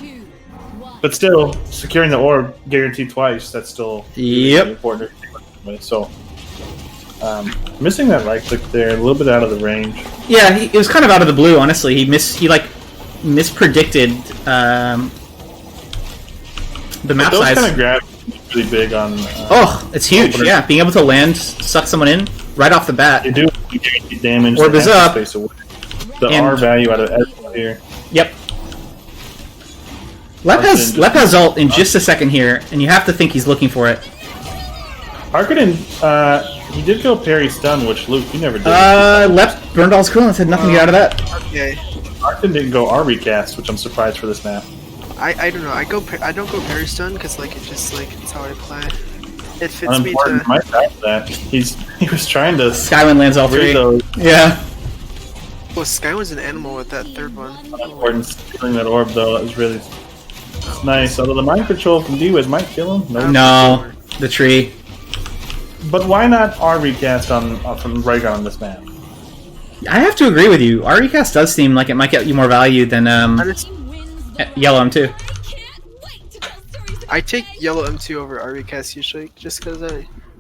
But still, securing the orb guaranteed twice, that's still really important. So, Missing that right click there, a little bit out of the range. Yeah, it was kind of out of the blue. Honestly, he mispredicted the map those size. kind of grabs really big on. It's huge. opener. Yeah, being able to land, suck someone in right off the bat. You do guaranteed damage. Orb is up. Space away. The R value out of Esmo here. Yep. Lep has ult in just a second here, and you have to think he's looking for it. Harkonnen, he did go parry stun, which Luke, you never did. Lep burned all his coolants, had nothing to get out of that. Okay. Harkonnen didn't go R recast, which I'm surprised for this map. I don't know. I don't go parry stun because like it just like it's how I play. It fits me Unimportant to. might have that. He was trying to Skywind lands all three. those. Yeah. Well, Sky was an animal with that third one. Unimportant stealing that orb though. It was really nice. Although the mind control from D-Wiz might kill him. No, the tree. But why not R recast from Raygun on this map? I have to agree with you. REcast does seem like it might get you more value than Yellow M2. I take yellow M2 over REcast usually, just because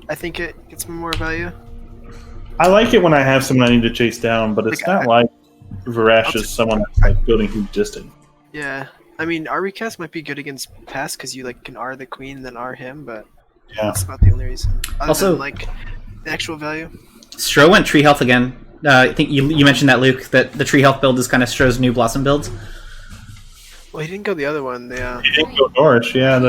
I think it gets me more value. I like it when I have someone I need to chase down, but it's not like Varash is someone that's like building huge distance. Yeah, I mean REcast might be good against pass because you like can R the queen and then R him, but Yeah. that's about the only reason. Other Also- than, like the actual value. Stro went tree health again. I think you mentioned that, Luke, that the tree health build is kind of Stro's new Blossom build. Well, he didn't go the other one. Yeah. He didn't go Norwich, Yeah,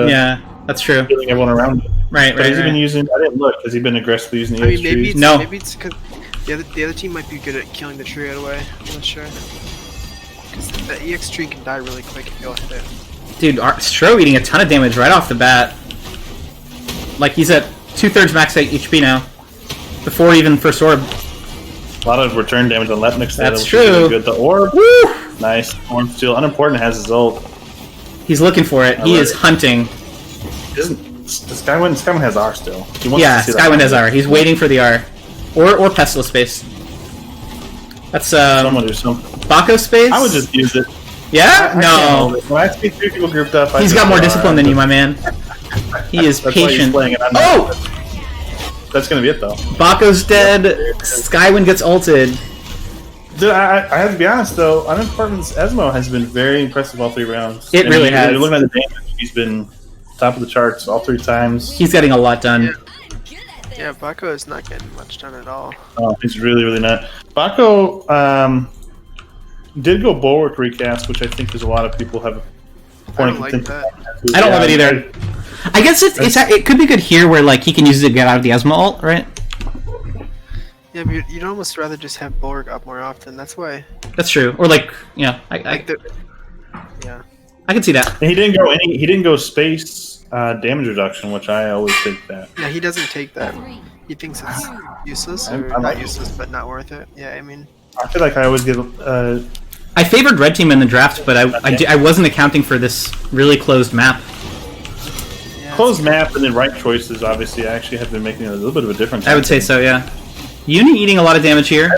that's true. Killing everyone around him. Right, But right, has he been right. using? I didn't look. Has he been aggressively using the I mean, EX maybe trees? it's, No. maybe it's because the other team might be good at killing the tree right away. I'm not sure. Because the EX tree can die really quick if you don't hit it. Dude, Stro eating a ton of damage right off the bat. Like, he's at 2/3 max HP now. Before even first orb. A lot of return damage on Lepnik. That's which is really true. good. The orb, Woo! nice. Orb still unimportant. Has his ult. He's looking for it. He like is it. hunting. Skywind has R still. He wants Yeah, to see that Skywind has R. He's waiting for the R. Or Pestilence space. That's, Someone do something. Bako space? I would just use it. Yeah? I can't No. hold it. When I see three people grouped up, I He's just got more go, discipline than you, my man. He is That's why he's patient. playing it. I'm Oh! not- That's gonna be it though. Bako's dead. Skywind gets ulted. Dude, I have to be honest though. Unimportant's Esmo has been very impressive all 3 rounds. It really when has. You're looking at the damage. He's been top of the charts all 3 times. He's getting a lot done. Yeah, Bako is not getting much done at all. Oh, he's really, really not. Bako did go Bulwark recast, which I think is a lot of people have. I don't like that. I don't love it either. I guess it could be good here where like he can use it to get out of the Esmo ult, right? Yeah, but you'd almost rather just have Bulwark up more often. That's why. That's true. Or like, yeah, Like the. Yeah. I can see that. And he didn't go space damage reduction, which I always think that. Yeah, he doesn't take that. He thinks it's useless, or I'm not like- useless, but not worth it. Yeah, I mean. I feel like I always get. I favored red team in the draft, but I wasn't accounting for this really closed map. Yeah, Closed map and then right choices, obviously, I actually have been making a little bit of a difference. I would say so, yeah. Uni eating a lot of damage here.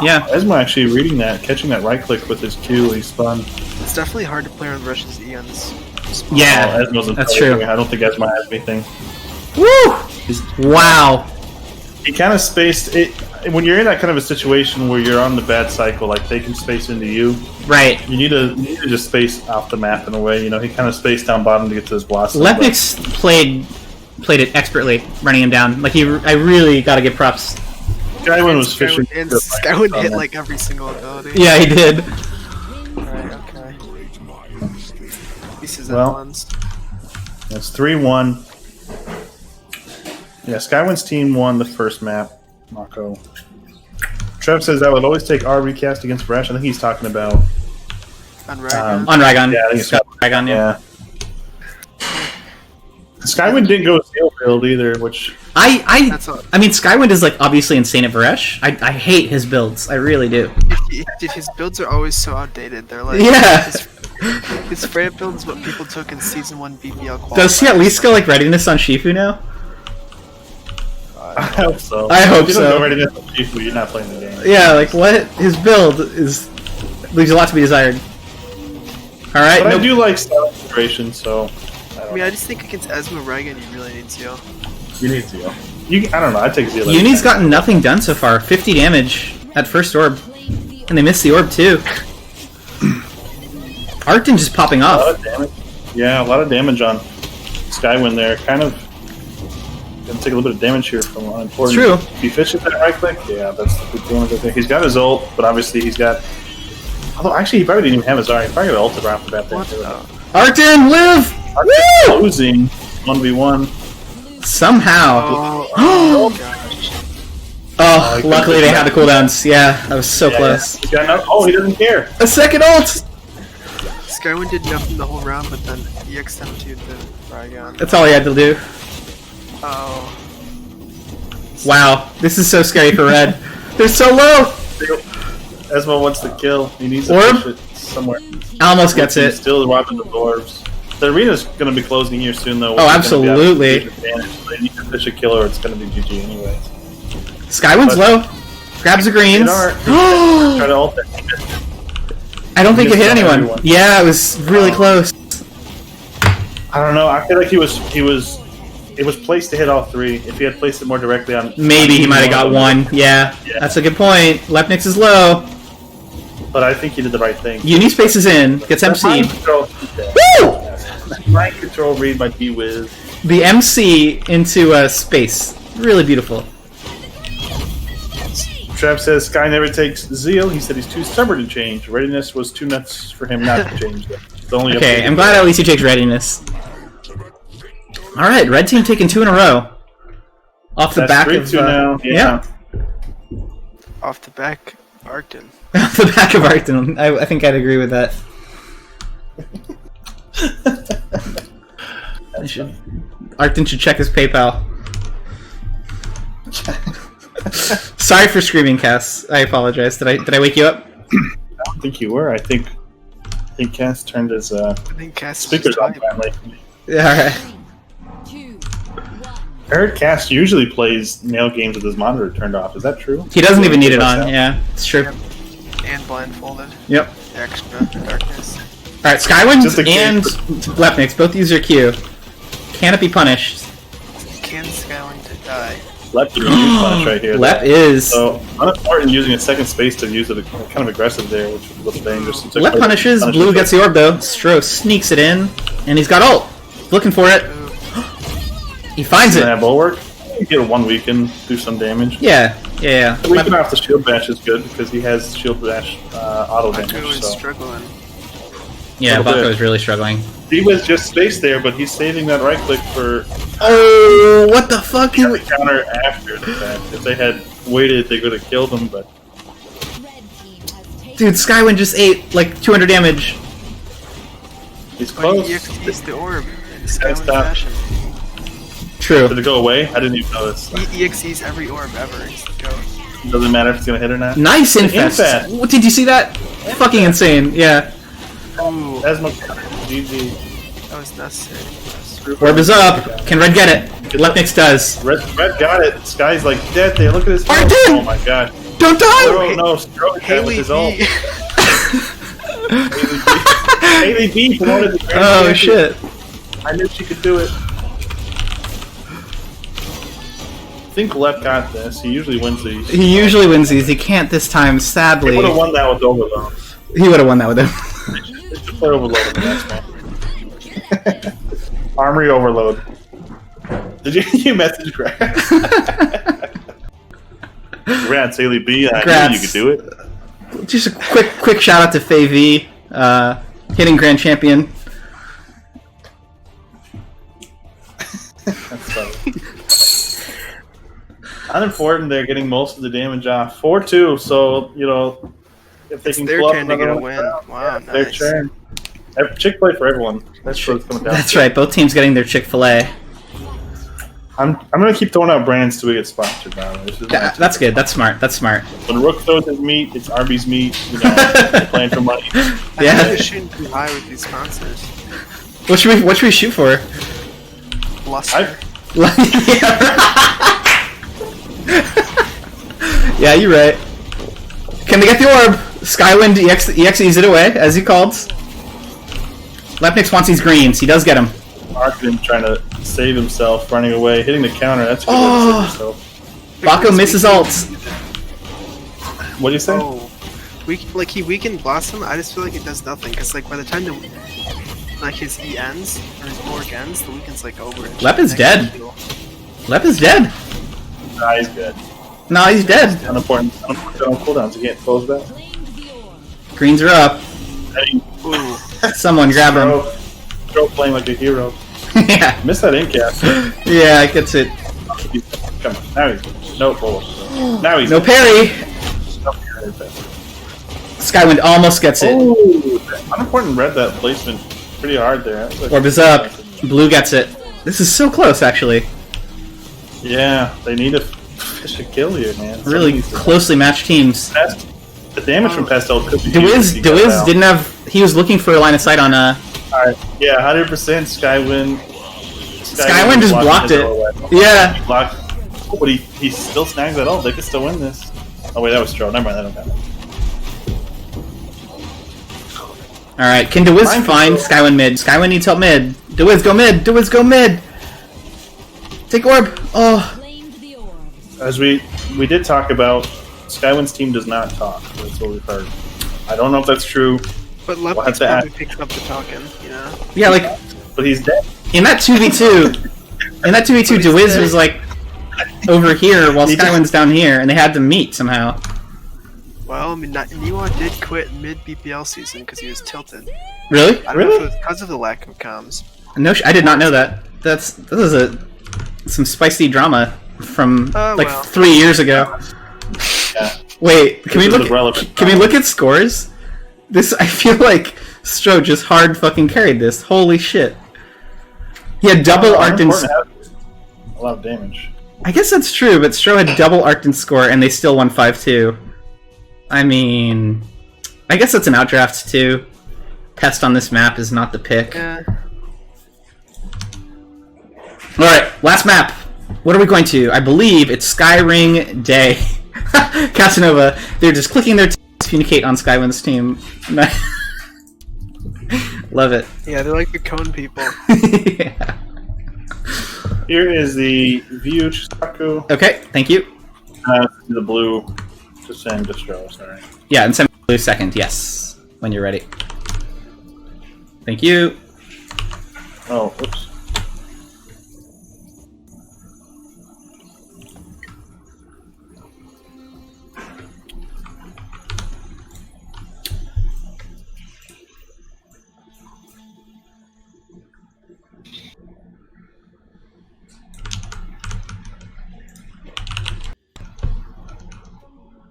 Yeah. Esmo actually reading that, catching that right click with his Q, he spun. It's definitely hard to play on Rush's E on this. spot. Yeah, Esmo's that's intelligent. true. I don't think Esmo has anything. Woo! Wow. He kind of spaced it. When you're in that kind of a situation where you're on the bad cycle, like they can space into you, Right. you need to just space off the map in a way. You know, he kind of spaced down bottom to get to his blossom. Lepnik's played it expertly, running him down. Like I really got to give props. Skywin was fishing. And Skywin hit like every single ability. Yeah, he did. Right, okay. Pieces Well, at once. It's 3-1. Yeah, Skywin's team won the first map. Mako. Trev says I would always take our recast against Brash. I think he's talking about. On Ragnar. On Raygon. Yeah, I think it's got Raygon, yeah. Skywin didn't go Seal build either, which That's all. I mean, Skywind is like obviously insane at Varesh. I hate his builds. I really do. Dude, his builds are always so outdated. They're like Yeah. His Freya build is what people took in season 1 BBL qualifier. Does he at least go like readiness on Shifu now? I hope so. I hope if you don't so. go ready to Shifu, you're not playing the game. Yeah, like what? His build leaves a lot to be desired. All right. But I nope. do like style inspiration, so I mean, I just think against Esma Ragnar, you really need to. you need to. I don't know. I take Zeal. Uni's gotten nothing done so far. 50 damage at first orb, and they missed the orb too. Arcton just popping A off. lot of damage. Yeah, a lot of damage on Skywind there. Kind of gonna take a little bit of damage here from unimportant. True. If he fishes that right click, yeah, that's the good damage. I think he's got his ult, but obviously he's got. Although actually, he probably didn't even have his art. He probably got ulted right off the bat there too. Arcton, live! Woo! Losing 1v1. Somehow. Oh gosh. Oh, luckily they had the cooldowns. Yeah, that was so close. He's got he doesn't care. A second ult! Skywind did nothing the whole round, but then EX-10-2 the Frygon. That's all he had to do. Oh. Wow, this is so scary for Red. They're so low! Esmo wants to kill. He needs to Orb? push it somewhere. Almost gets He's it. still watching the orbs. The arena's going to be closing here soon, though. Oh, absolutely. They need to fish a kill or it's going to be GG anyway. Skywind's low. Grabs the greens. Try to ult it. I don't think it hit Missed anyone. everyone. Yeah, it was really close. I don't know. I feel like it was placed to hit all three. If he had placed it more directly on... Maybe he might have got one. Yeah, that's a good point. Lepnix is low. But I think he did the right thing. Unispace is in. Gets MC'd. Woo! Mind control read by T-Wiz. The MC into space. Really beautiful. Trav says Sky never takes Zeal. He said he's too stubborn to change. Readiness was too nuts for him not to change them. It's only Okay, I'm glad at least he takes readiness. Alright, red team taking 2 in a row. Off the back of... 3-2 now. Yeah. Off the back, Arcton. Off the back of Arcton. I think I'd agree with that. Arcton should check his PayPal. Sorry for screaming, Cass. I apologize. Did I wake you up? I don't think you were. I think Cass turned his I think Cass speakers on finally. Alright. I heard Cass usually plays nail games with his monitor turned off. Is that true? He doesn't even need it on. Yeah, it's true. And blindfolded. Yep. Extra darkness. Alright, Skywind Just a and Lepnix both use their Q. Can it be punished? Can Skywind die? Lep is punish right here. Lep is. So unimportant using a second space to use it kind of aggressive there, which was a little dangerous. Lep punishes, blue gets the orb though. Stro sneaks it in, and he's got ult. Looking for it. He finds it. That bulwark. You get a 1 weekend, do some damage. Yeah. The weekend off the shield bash is good because he has shield bash auto Mako damage. is So. struggling. Yeah, Little Baco bit. is really struggling. He was just spaced there, but he's saving that right click for Oh, what the fuck? the counter after the fact. If they had waited, they could have killed him, but Dude, Skywind just ate like 200 damage. he's But close. he EXPs the orb in Can't Skywind's stop. fashion. True. Did it go away? I didn't even notice. He EXEs every orb ever. He's the goat. Doesn't matter if it's gonna hit or not. Nice infest. Infest. What, did you see that? Fucking insane. Yeah. Ooh, Esmo, GG. that was necessary. Orb is up. Can Red get it? Lepnix does. Red got it. Sky's like dead there. Look at his Arcton! Oh my gosh. Don't die! Oh no, Stroke had with his ult. B. Haley B promoted the grand Oh champion. shit. I knew she could do it. I think Lep got this. He usually wins these. He usually wins these. He can't this time, He sadly. would have won that with Overload. He would have won that with him. They should play Overload in the next match. Armory Overload. Did you message Grant? Grant, Haley B. I knew Congrats. you could do it. Just a quick shout out to Faye V, hitting Grand Champion. That's funny. Unimportant, they're getting most of the damage off. 4-2, so, you know, if they It's can their pull up turn to another get a one, win. Wow, their nice. turn. Chick play for everyone. That's what it's coming down That's to. right. Both teams getting their Chick-fil-A. I'm gonna keep throwing out brands till we get sponsored now. This is my- That's good. That's smart. That's smart. when Rook throws his meat, it's Arby's meat. You know, they're playing for money. I think Yeah. they're shooting too high with these sponsors. What should we shoot for? Bluster. Yeah, you're right. Can they get the orb? Skywind EXEs it away, as he called. Lepnix wants these greens. He does get them. Arkin trying to save himself, running away, hitting the counter. That's a good way to save yourself. Mako misses ults. What do you say? Oh, he weakened Blossom. I just feel like it does nothing because like by the time his E ends or his org ends, the weekend's like over. Lep is dead. Lep is dead. Nah, he's good. Nah, he's dead. Unimportant cooldowns. He can't close that. Greens are up. Ooh. Someone grab him. Throw playing like a hero. Yeah. Missed that incast. Yeah, it gets it. Come on. Now he's no bullet. Now he's No parry. no parry. Skywind almost gets it. Ooh, unimportant read that placement pretty hard there. Orb is up. Blue gets it. This is so close, actually. Yeah, they need to fish a kill here, man. Really closely matched teams. The damage from Pestel could be Dewiz didn't have. He was looking for a line of sight on Alright, yeah, 100% Skywind. Skywind just blocked it. Yeah. He blocked. Oh, but he still snags that ult. They could still win this. Oh wait, that was Stro. Never mind, that don't matter. Alright, can Dewiz find Skywind mid? Skywind needs help mid. Dewiz, go mid! Dewiz, go mid! Take orb! Oh. As we did talk about, Skywind's team does not talk. That's what we've heard. I don't know if that's true. But Lepke's probably picking up the talking, you know? Yeah, like... But he's dead. In that 2v2, Dewiz was like over here while Skywind's down here, and they had to meet somehow. Well, I mean, Niwa did quit mid BPL season because he was tilted. Really? I don't know if it was because of the lack of comms. No, I did not know that. This is some spicy drama from 3 years ago. Yeah. Wait, can we look at scores? I feel like Stro just hard fucking carried this. Holy shit. He had double Arcton. A lot of damage. I guess that's true, but Stro had double Arcton score and they still won 5-2. I mean, I guess that's an outdraft too. Pest on this map is not the pick. Yeah. Alright, last map. What are we going to? I believe it's Skyring Day. Casanova, they're just clicking their to communicate on Skywind's team. Love it. Yeah, they're like the cone people. Yeah. Here is the view Chisaku. Okay, thank you. The blue. Just send Distro, sorry. Yeah, and send blue second, yes. When you're ready. Thank you. Oh, oops.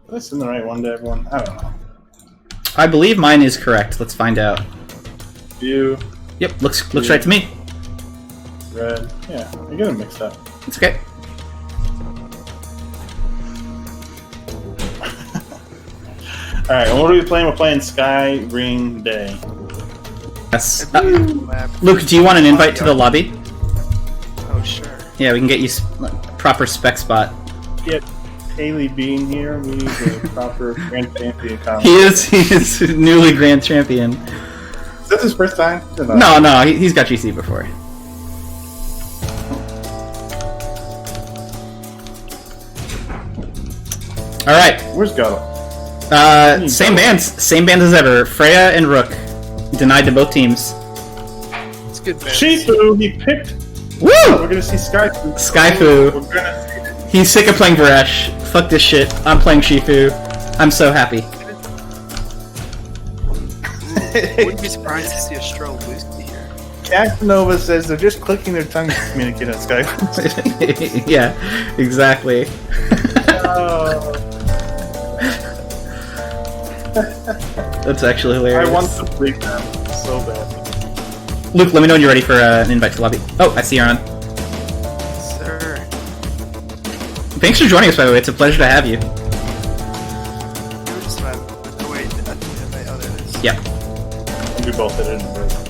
Is this in the right one to everyone? I don't know. I believe mine is correct. Let's find out. View. Yep, looks right to me. Red. Yeah, you're getting mixed up. It's okay. Alright, what are we playing? We're playing Sky Ring Day. Yes. Luke, do you want an invite to the lobby? Oh, sure. Yeah, we can get you proper spec spot. Get Haley Bean here. We need a proper Grand Champion comment. He is newly Grand Champion. Is that his first time? No, he's got GC before. Alright. Where's Go? Same band as ever. Freya and Rook. Denied to both teams. It's good band. Shifu, he picked. Woo! We're gonna see Skyfu. Skyfu. We're gonna see it. He's sick of playing Varesh. Fuck this shit. I'm playing Shifu. I'm so happy. Wouldn't be surprised to see a Stro Lucy here. Casanova says they're just clicking their tongues to communicate on Skype. Yeah, exactly. That's actually hilarious. I want to bleep them so bad. Luke, let me know when you're ready for an invite to the lobby. Oh, I see you're on. Sir. Thanks for joining us, by the way. It's a pleasure to have you. Oh, wait, oh, there it is. Yeah. We both did it.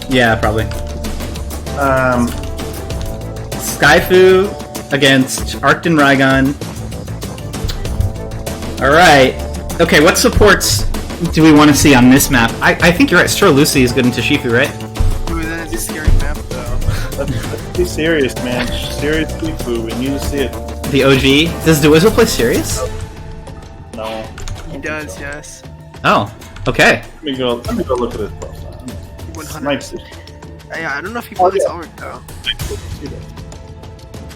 Yeah, probably. Skyfu against Arcton Rygon. Alright. Okay, what supports do we want to see on this map? I think you're right. Stro Lucy is good into Shifu, right? Ooh, that is a scary map, though. Let's see see Serious, man. Serious Sifu. We need to see it. The OG. Does Duizzo play Serious? No. He does, yes. Oh, okay. Let me go look at his profile. 100. Yeah, I don't know if he plays Ulrich though.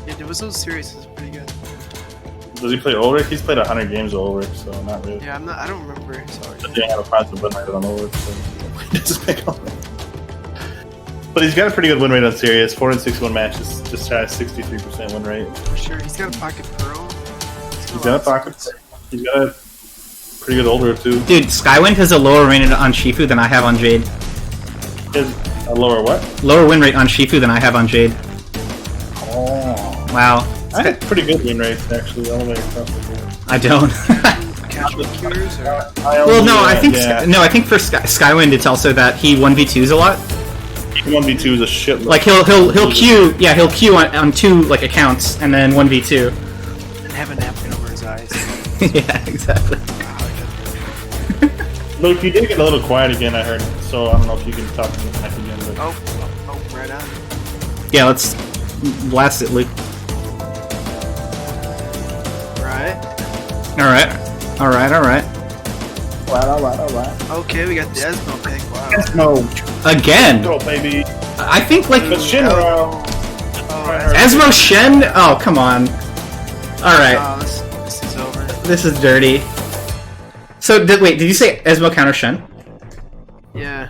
Yeah, there was those series is pretty good. Does he play Ulrich? He's played 100 games of Ulrich, so not really. Yeah, I don't remember. Sorry. But they had a positive win rate on Ulrich, so just pick on him. But he's got a pretty good win rate on Serious. 461 matches, just has 63% win rate. For sure, he's got a pocket pearl. He's got a pocket. He's got a pretty good Ulrich too. Dude, Skywind has a lower win rate on Shifu than I have on Jade. He has a lower what? Lower win rate on Shifu than I have on Jade. Oh. Wow. I had pretty good win rates actually all the way across the board. I don't. Casual cues or Well, no, I think I think for Skywind it's also that he 1v2s a lot. 1v2 is a shitload. Like he'll queue on two like accounts and then 1v2. and have a napkin over his eyes. Yeah, exactly. Luke, you did get a little quiet again, I heard. So I don't know if you can talk to me back again. But... Oh, right on. Yeah, let's blast it, Luke. Alright. Alright. Okay, we got the Esmo pick. Wow. Esmo. Again! Go, baby. I think like But Shinra. Esmo Shen? Oh, come on. Alright. Oh, this is over. This is dirty. So, wait, did you say Esmo counter Shen? Yeah,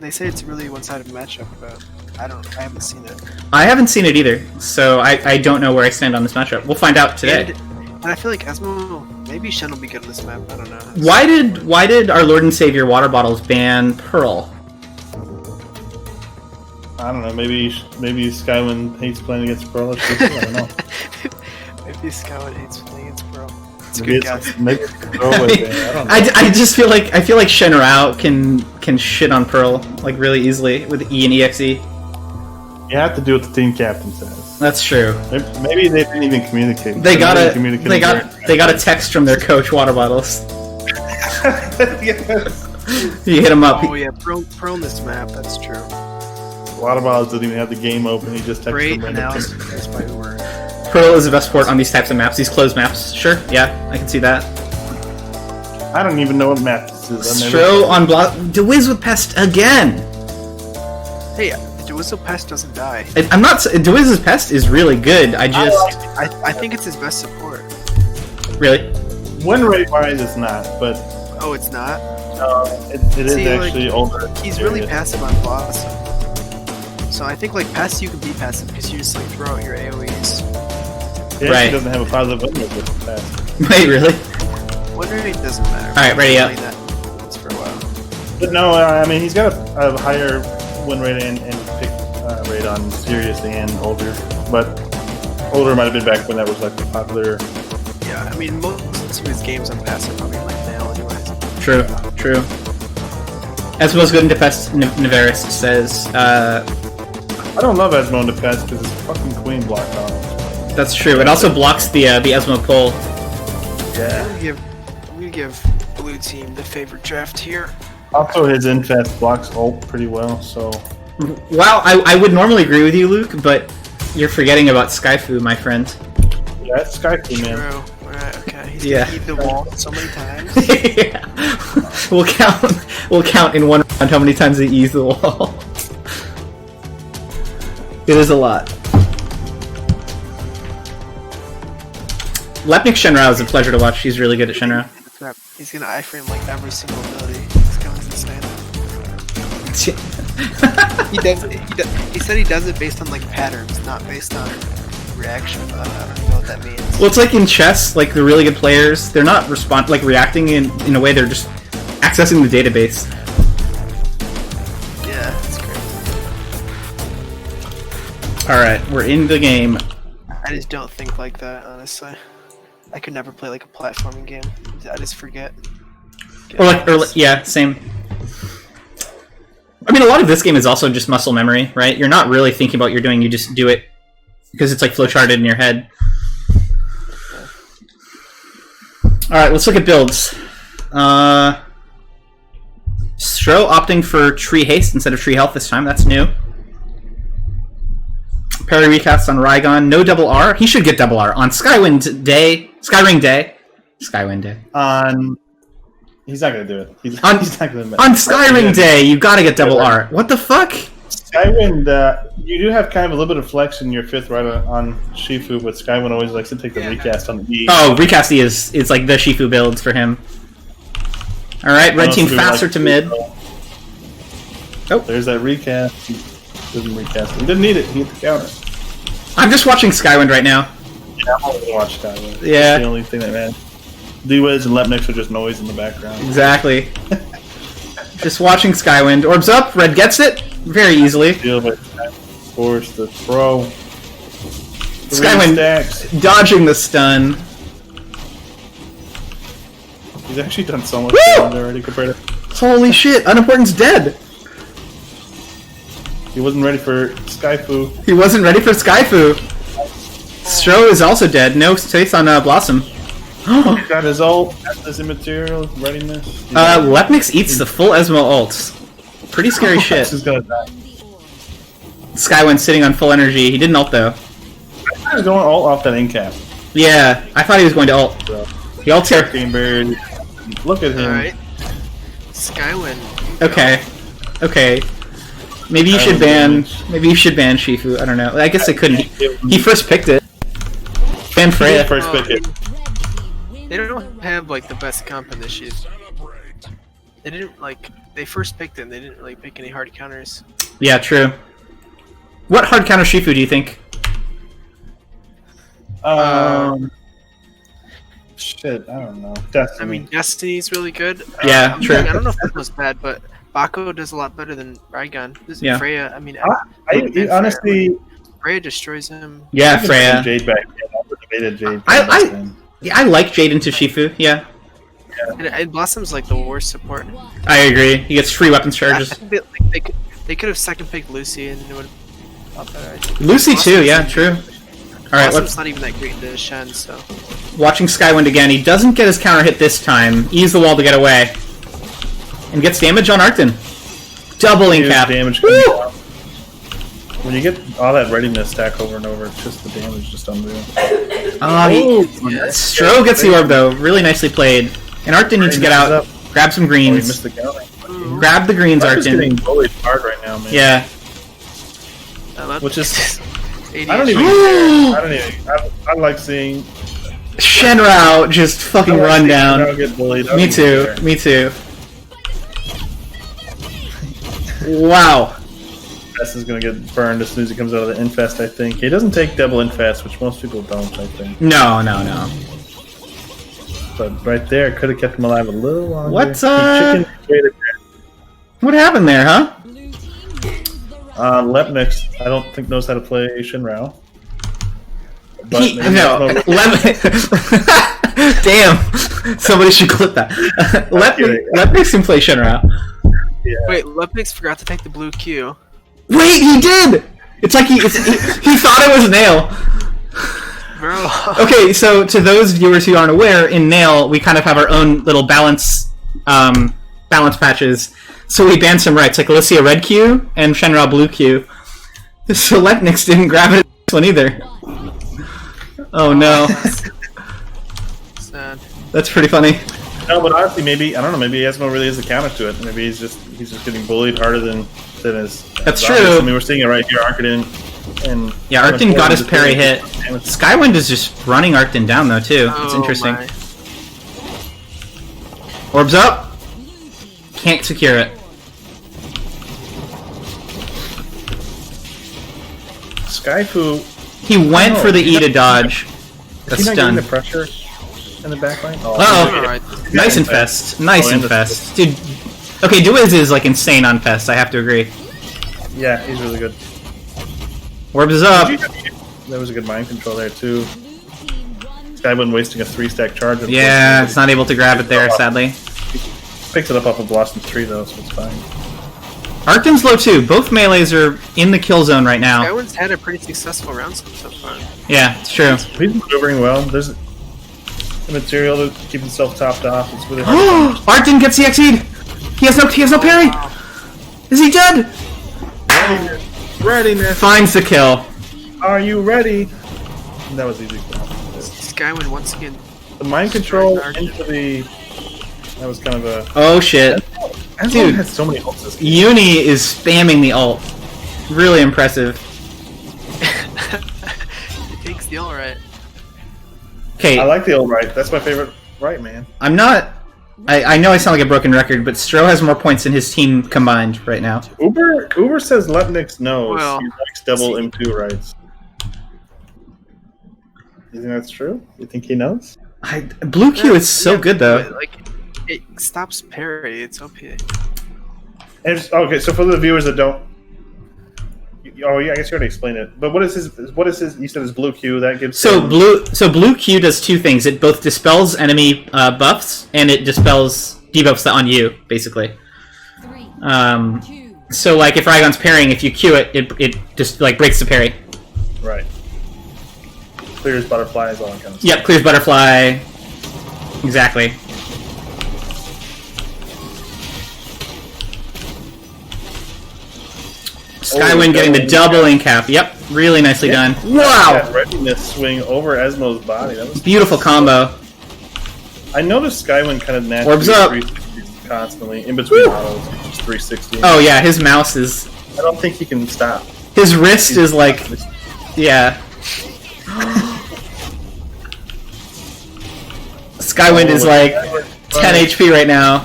they say it's a really one-sided matchup, but I haven't seen it. I haven't seen it either, so I don't know where I stand on this matchup. We'll find out today. And I feel like Esmo, maybe Shen will be good on this map. I don't know. Why did our Lord and Savior Water Bottles ban Pearl? I don't know. Maybe Skywind hates playing against Pearl. I don't know. Maybe Skywind hates playing against Pearl. It's a Maybe good guess. maybe it's a throwaway ban. I don't know. I just feel like Shenrao can shit on Pearl like really easily with E and EXE. You have to do what the team captain says. That's true. Maybe they didn't even communicate. They got a text from their coach, Water Bottles. Yes. You hit him up. Oh yeah, Pearl on this map. That's true. Water Bottles didn't even have the game open. He just texted Great them. analysis. That's by word. Pearl is the best port on these types of maps, these closed maps. Sure, yeah, I can see that. I don't even know what map this is. Stro on block. DeWiz with Pest again. Hey, Duizzo Pest doesn't die. I'm not. DeWiz's Pest is really good. I think it's his best support. Really. Win rate wise, it's not, but Oh, it's not? it is See, actually older. He's really passive on Blossom. So I think like Pest you can be passive because you just like throw out your AoEs. Yeah, Right. he doesn't have a positive win rate with fast. Wait, really? Win rate doesn't matter. Alright, ready up. That's for a while. But no, I mean he's got a higher win rate and pick rate on Serious and older. But older might have been back when that was like the popular. Yeah, I mean most of his games on passive probably like nail anyways. True. Esmo's good into Pest. Navarus says. I don't love Esmo in the past because his fucking queen blocked on him. That's true. It also blocks the Esmo pull. Yeah. I'm gonna give blue team the favorite draft here. Also, his infest blocks ult pretty well, so. Wow, I would normally agree with you, Luke, but you're forgetting about Skyfu, my friend. Yeah, that's Skype, man. True. Alright, okay. He's Yeah. gonna eat the wall so many times. Yeah. We'll count in one round how many times he eats the wall. It is a lot. Lepnik Shenrao is a pleasure to watch. He's really good at Shenrao. He's gonna iframe like every single ability. This guy's insane. He said he does it based on like patterns, not based on reaction. But I don't know what that means. Well, it's like in chess, like the really good players, they're not reacting in a way, they're just accessing the database. Yeah, that's great. Alright, we're in the game. I just don't think like that, honestly. I could never play like a platforming game. I just forget. Yeah, same. I mean, a lot of this game is also just muscle memory, right? You're not really thinking about what you're doing, you just do it because it's like flowcharted in your head. Alright, let's look at builds. Stro opting for Tree Haste instead of Tree Health this time, that's new. Parry recast on Raigon. No double R. He should get double R on Skywind Day. Skyring Day. Skywind Day. He's not gonna do it. He's On Skyring Day, you gotta get double R. What the fuck? Skywind, you do have kind of a little bit of flex in your 5th right on Shifu, but Skywind always likes to take the recast on the E. Oh, recast E is like the Shifu builds for him. Alright, red team faster to mid. Oh, there's that recast. He didn't recast it. He didn't need it. He hit the counter. I'm just watching Skywind right now. Yeah, I'm only gonna watch Skywind. Yeah. That's the only thing that matters. D-Wiz and Lepnix are just noise in the background. Exactly. Just watching Skywind. Orbs up, red gets it very easily. Force the throw. Skywind dodging the stun. He's actually done so much damage already compared to... Holy shit, Unimportant's dead! He wasn't ready for Skyfu. He wasn't ready for Skyfu. Stro is also dead. No space on Blossom. He's got his ult, has his immaterial readiness. Lepnix eats the full Esmo ult. Pretty scary shit. He's gonna die. Skywind sitting on full energy. He didn't ult though. He was going ult off that incap. Yeah, I thought he was going to ult. So, he ults here. Look at him. Alright. Skywind. Okay. Okay. Maybe you should ban Shifu. I don't know. I guess I couldn't. He first picked it. Ban Freya. First pick it. They don't have like the best comp in this year. They didn't like. They first picked it and they didn't really pick any hard counters. Yeah, true. What hard counter Shifu do you think? Shit, I don't know. Destiny. I mean, Destiny's really good. Yeah, true. I don't know if that was bad, but Mako does a lot better than Raigon. This is Freya. I mean, honestly, Freya destroys him. Yeah, Freya. Jade back. Jade. I like Jade into Shifu. Yeah. And Blossom's like the worst support. I agree. He gets free weapons charges. I think they could have second picked Lucy and it would have better. Lucy too. Yeah, true. All right, Blossom's not even that great in the Shen, so. Watching Skywind again. He doesn't get his counter hit this time. Ease the wall to get away. And gets damage on Arcton. Doubling cap. Damage. When you get all that readiness stack over and over, it's just the damage just unreal. Stro gets the orb though. Really nicely played. And Arcton needs to get out. Grab some greens. He missed the counter. Grab the greens, Arcton's Arcton. getting bullied hard right now, man. Yeah. Which is... I don't even care. I like seeing... Shenrao just fucking run down. Me too. Me too. Wow. Infest is gonna get burned as soon as he comes out of the Infest, I think. He doesn't take double Infest, which most people don't, I think. No. But right there, could have kept him alive a little longer. What happened there, huh? Lepnix, I don't think knows how to play Shinrao. Damn. Somebody should clip that. Lepnix can play Shinrao. Yeah. Wait, Lepnix forgot to take the blue Q. Wait, he did! It's like he thought it was Nail. Bro. Okay, so to those viewers who aren't aware, in Nail, we kind of have our own little balance patches. So we banned some rights, like Alicia red Q and Shenrao blue Q. So Lepnix didn't grab it in this one either. Oh no. Sad. That's pretty funny. No, but honestly, maybe I don't know. Maybe Esmo really has a counter to it. Maybe he's just getting bullied harder than his. That's true. I mean, we're seeing it right here. Arcton and Arcton got his parry hit. Skywind is just running Arcton down though too. It's interesting. My. Orbs up. Can't secure it. Skyfu. He went for the E to dodge. The stun. The pressure in the backline. Nice infest. Nice infest, dude. Okay, Duiz is like insane on Fest. I have to agree. Yeah, he's really good. Orbs is up. That was a good mind control there too. Skywind wasting a 3-stack charge. Yeah, it's not able to grab it there, sadly. Picks it up off of Blossom 3 though, so it's fine. Arcton's low too. Both melees are in the kill zone right now. Skywind's had a pretty successful round so far. Yeah, it's true. He's maneuvering well. There's the material to keep himself topped off. It's really hard. Arcton gets the XE'd! He has no parry! Is he dead? Readiness. Finds the kill. Are you ready? That was easy. Skywin once again. The mind control into the... That was kind of a... Oh shit. Dude, has so many ults this game. Uni is spamming the ult. Really impressive. He takes the all right. Okay. I like the old right. That's my favorite right, man. I'm not... I know I sound like a broken record, but Stro has more points than his team combined right now. Uber says Lepnix knows. Well, he likes double M2 rights. You think that's true? You think he knows? Blue Q is so good though. Like, it stops parry. It's OP. Okay, so for the viewers that don't... Oh yeah, I guess you already explained it. But what is his? You said it's blue Q that gives. So blue Q does two things. It both dispels enemy buffs and it dispels debuffs that on you, basically. 3, 2. So like if Raygon's parrying, if you Q it, it just like breaks the parry. Right. Clears butterflies, all that kind of stuff. Yep, clears butterfly. Exactly. Skywin getting the doubling cap. Yep, really nicely done. Wow! That readiness swing over Esmo's body. That was Beautiful combo. I noticed Skywin kind of naturally Orbs up. 360 constantly in between autos. Just 360. Oh yeah, his mouse is... I don't think he can stop. His wrist is like... Yeah. Skywind is like 10 HP right now.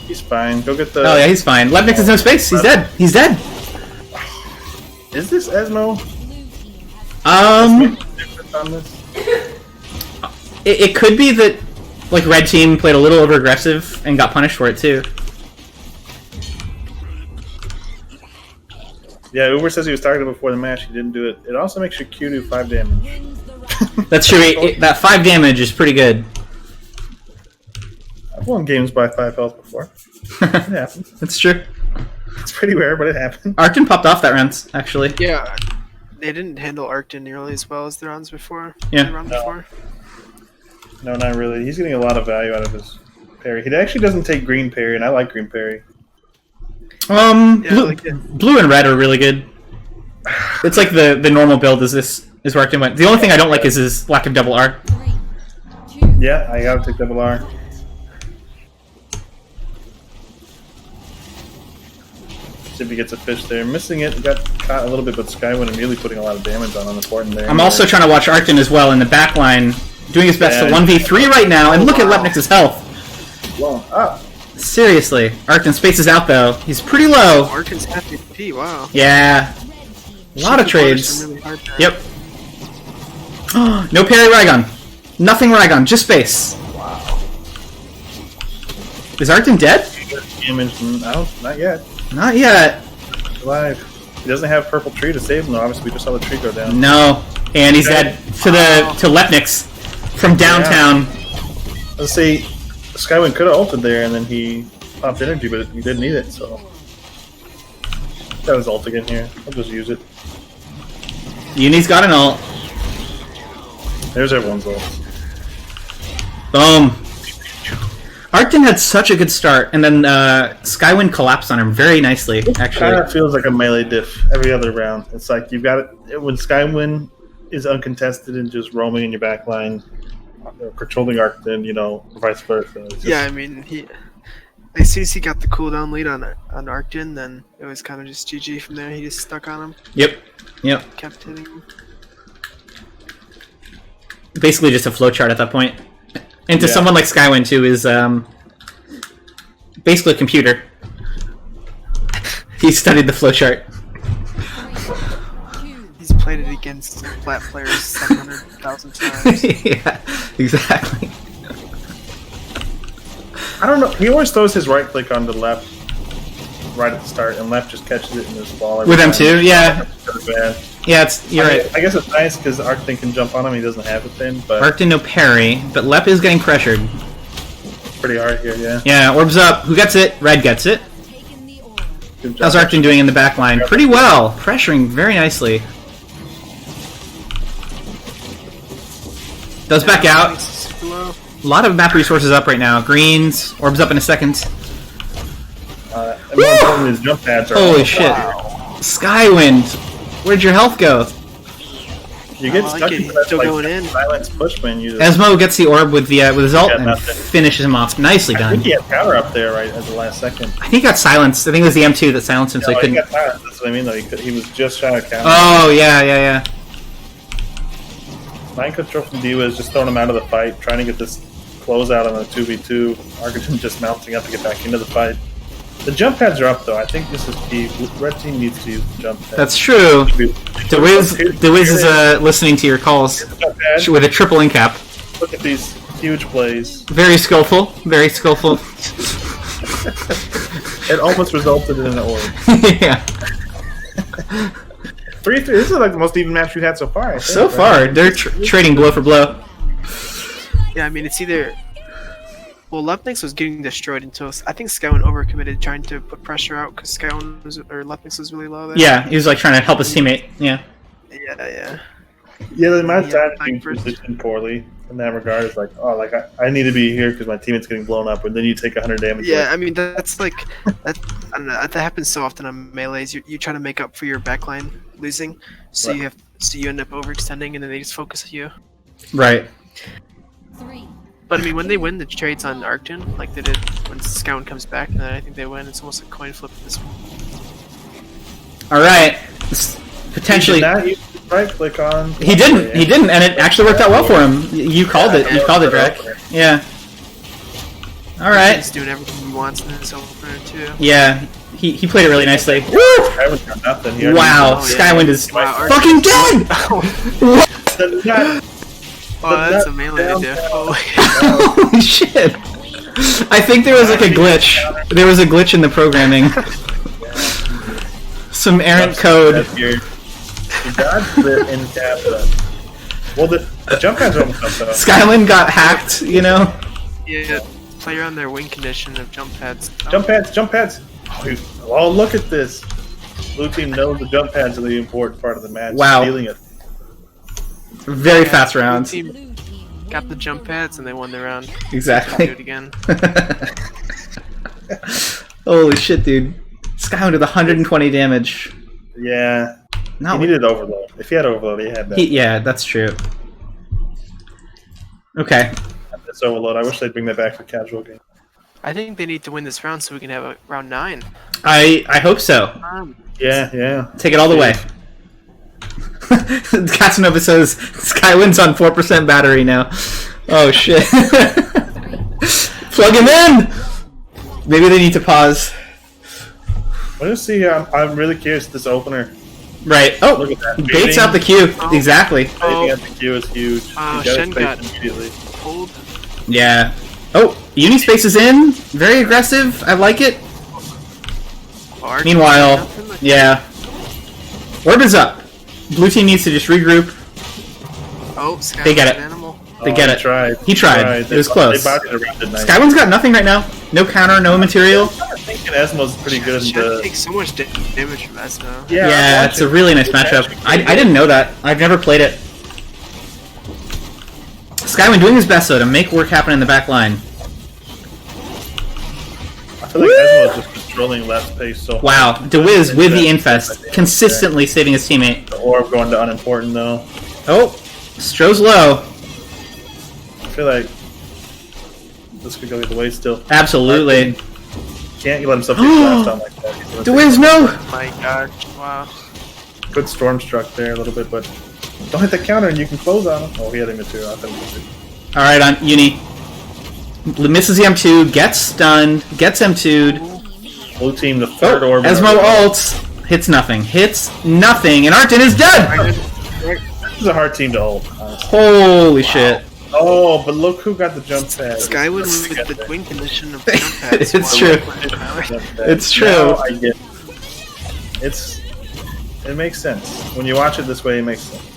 He's fine. Go get the... Oh yeah, he's fine. Lepnix has no space. He's dead. He's dead. Is this Esmo? Um... Different on this? It could be that, like, red team played a little over aggressive and got punished for it too. Yeah, Uber says he was targeted before the match. He didn't do it. It also makes your Q do 5 damage. That's true. That 5 damage is pretty good. I've won games by 5 health before. It happens. That's true. It's pretty rare, but it happened. Arcton popped off that round, actually. Yeah, they didn't handle Arcton nearly as well as the rounds before. Yeah. The round before. No, not really. He's getting a lot of value out of his parry. He actually doesn't take green parry, and I like green parry. Yeah, blue and red are really good. It's like the normal build is where Arcton went. The only thing I don't like is his lack of double R. 3, 2. Yeah, I gotta take double R. See if he gets a fish there. Missing it, got caught a little bit, but Skywin immediately putting a lot of damage on important there. I'm also trying to watch Arcton as well in the back line, doing his best to 1v3 right now, and look at Lepnix's health. Blown up. Seriously. Arcton spaces out though. He's pretty low. Arcton's half HP, wow. Yeah. A lot of trades. Really hard there. Yep. No parry Raygon. Nothing Raygon, just space. Wow. Is Arcton dead? Damage, no, not yet. Not yet. Alive. He doesn't have purple tree to save him though. Obviously, we just saw the tree go down. No. And he's dead to Lepnix from downtown. Let's see. Skywin could have ulted there, and then he popped energy, but he didn't need it, so... Got his ult again here. I'll just use it. Uni's got an ult. There's everyone's ult. Boom. Arcton had such a good start, and then Skywin collapsed on him very nicely, actually. It kind of feels like a melee diff every other round. It's like you've got it... When Skywin is uncontested and just roaming in your back line, controlling Arcton, vice versa. Yeah, I mean, as soon as he got the cooldown lead on Arcton, then it was kind of just GG from there. He just stuck on him. Yep. Kept hitting him. Basically just a flowchart at that point. And to someone like Skywin, too, is basically a computer. He studied the flowchart. He's played it against flat players 700,000 times. Yeah, exactly. I don't know. He always throws his right click on the left right at the start, and left just catches it in his ball. With M2, yeah. Bad. Yeah, you're right. I guess it's nice because Arcton can jump on him. He doesn't have it then, but... Arcton no parry, but Lep is getting pressured. Pretty hard here, yeah. Yeah, orbs up. Who gets it? Red gets it. Good job. How's Arcton doing in the back line? Pretty well. Pressuring very nicely. Does back out. A lot of map resources up right now. Greens. Orbs up in a second. And more importantly, his jump pads are... Holy shit. Wow. Skywind. Where'd your health go? You get I like stuck it. into that Still like, going in. silence push when you just... Esmo gets the orb with his ult Yeah, and nothing. finishes him off. Nicely I done. think he had counter up there right at the last second. I think he got silenced. I think it was the M2 that silenced him, so No, he couldn't. got silenced. That's what I mean, though. He was just shy of counter. Oh yeah. Mind control from Diva is just throwing him out of the fight, trying to get this closeout on a 2v2. Argentine just mounting up to get back into the fight. The jump pads are up, though. I think this is key. Red team needs to use the jump pads. That's true. DeWiz is listening to your calls with a triple incap. Look at these huge plays. Very skillful. Very skillful. It almost resulted in an orb. Yeah. 3-3. This is like the most even match we've had so far. I think, So right? far, they're trading blow for blow. Yeah, I mean, it's either... Well, Leftnix was getting destroyed until... I think Skywin overcommitted trying to put pressure out because Leftnix was really low there. Yeah, he was like trying to help his teammate. Yeah. Yeah. Yeah, the amount of Yeah, time being positioned poorly in that regard is like, oh, like I need to be here because my teammate's getting blown up, and then you take 100 damage. Yeah, I mean, that's like... I don't know, that happens so often on melees. You try to make up for your backline losing, so Right. you end up overextending, and then they just focus on you. Right. 3, But I mean, when they win the trades on Arcton, like they did when Scout comes back, then I think they win. It's almost a coin flip at this point. All right. Potentially. He did not use the right click on. He didn't, and it actually worked out well for him. You called it. You called it, Drake. Yeah. All right. He's doing everything he wants in his opener too. Yeah. He played it really nicely. Woo! Skywind got nothing. He already Wow. Oh, yeah. Skywind is Wow, fucking dead. used the- Oh, that's a melee idea. Oh, Holy shit! I think there was like a glitch. There was a glitch in the programming. Some errant code. Here. He dodged it in Capita. Well, the jump pads are almost up though. Skyland got hacked, you know? yeah. Player on their win condition of jump pads. Jump pads, jump pads. Oh, look at this. Blue team knows the jump pads are the important part of the match. Wow. Stealing it. Very fast rounds. Team blue team got the jump pads and they won the round. Do it Exactly. again. Holy shit, dude. Skyland with 120 damage. Yeah. No, He needed overload. If he had overload, he had that. yeah, that's true. Okay. This overload. I wish they'd bring that back for casual game. I think they need to win this round so we can have a round 9. I hope so. Yeah. Take it all the way. Casanova says Skywind's on 4% battery now. Oh shit. Plug him in! Maybe they need to pause. Let's see. I'm really curious. This opener. Right. Oh, Look at that. he baits out the Q. Oh. Exactly. Oh. Baiting at the queue is huge. He got his Shen face got- immediately. Hold. Yeah. Oh, Unispace is in. Very aggressive. I like it. Arc. Meanwhile, Nothing like- yeah. Orb is up. Blue team needs to just regroup. Oh, Sky They get was it. an animal. They get He it. tried. He tried. It was close. They bodied around it nice. Skywind's got nothing right now. No counter, no material. I'm thinking Esmo's pretty good in Shen the... takes so much damage from Esmo. Yeah, it's a really nice matchup. I didn't know that. I've never played it. Skywind doing his best though to make work happen in the back line. I feel like Esmo's just controlling left pace so hard. Wow, DeWiz with the infest, consistently saving his teammate. The orb going to unimportant though. Oh, Stroh's low. I feel like this could go either way still. Absolutely. Can't let himself get blasted on like that. He's gonna DeWiz, no! Oh my god. Wow. take- Good storm struck there a little bit, but don't hit the counter and you can close on him. Oh, he had a material. I thought he was good. Alright, on Uni. Misses the M2, gets stunned, gets M2'd. Blue team, the third orb. Esmo ults. Hits nothing. And Arcton is dead! This is a hard team to ult, honestly. Holy shit. Oh, but look who got the jump pad. Skywin with the win condition of jump pads. It's while true. we're playing power. It's true. Now I get it makes sense. When you watch it this way, it makes sense.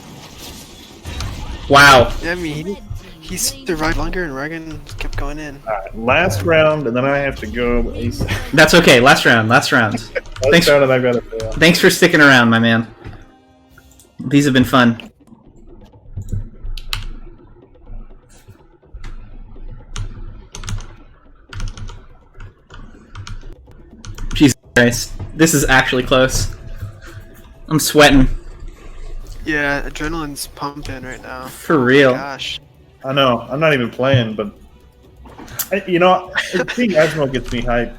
Wow. Yeah, I mean, he survived longer and Regan kept going in. Alright, last round, and then I have to go ASAP. That's okay. Last round. Thanks. Last round, and I've got to fail. Thanks for sticking around, my man. These have been fun. Jesus Christ. This is actually close. I'm sweating. Yeah, adrenaline's pumping right now. For real. Gosh. I know. I'm not even playing, but seeing Asmo gets me hyped.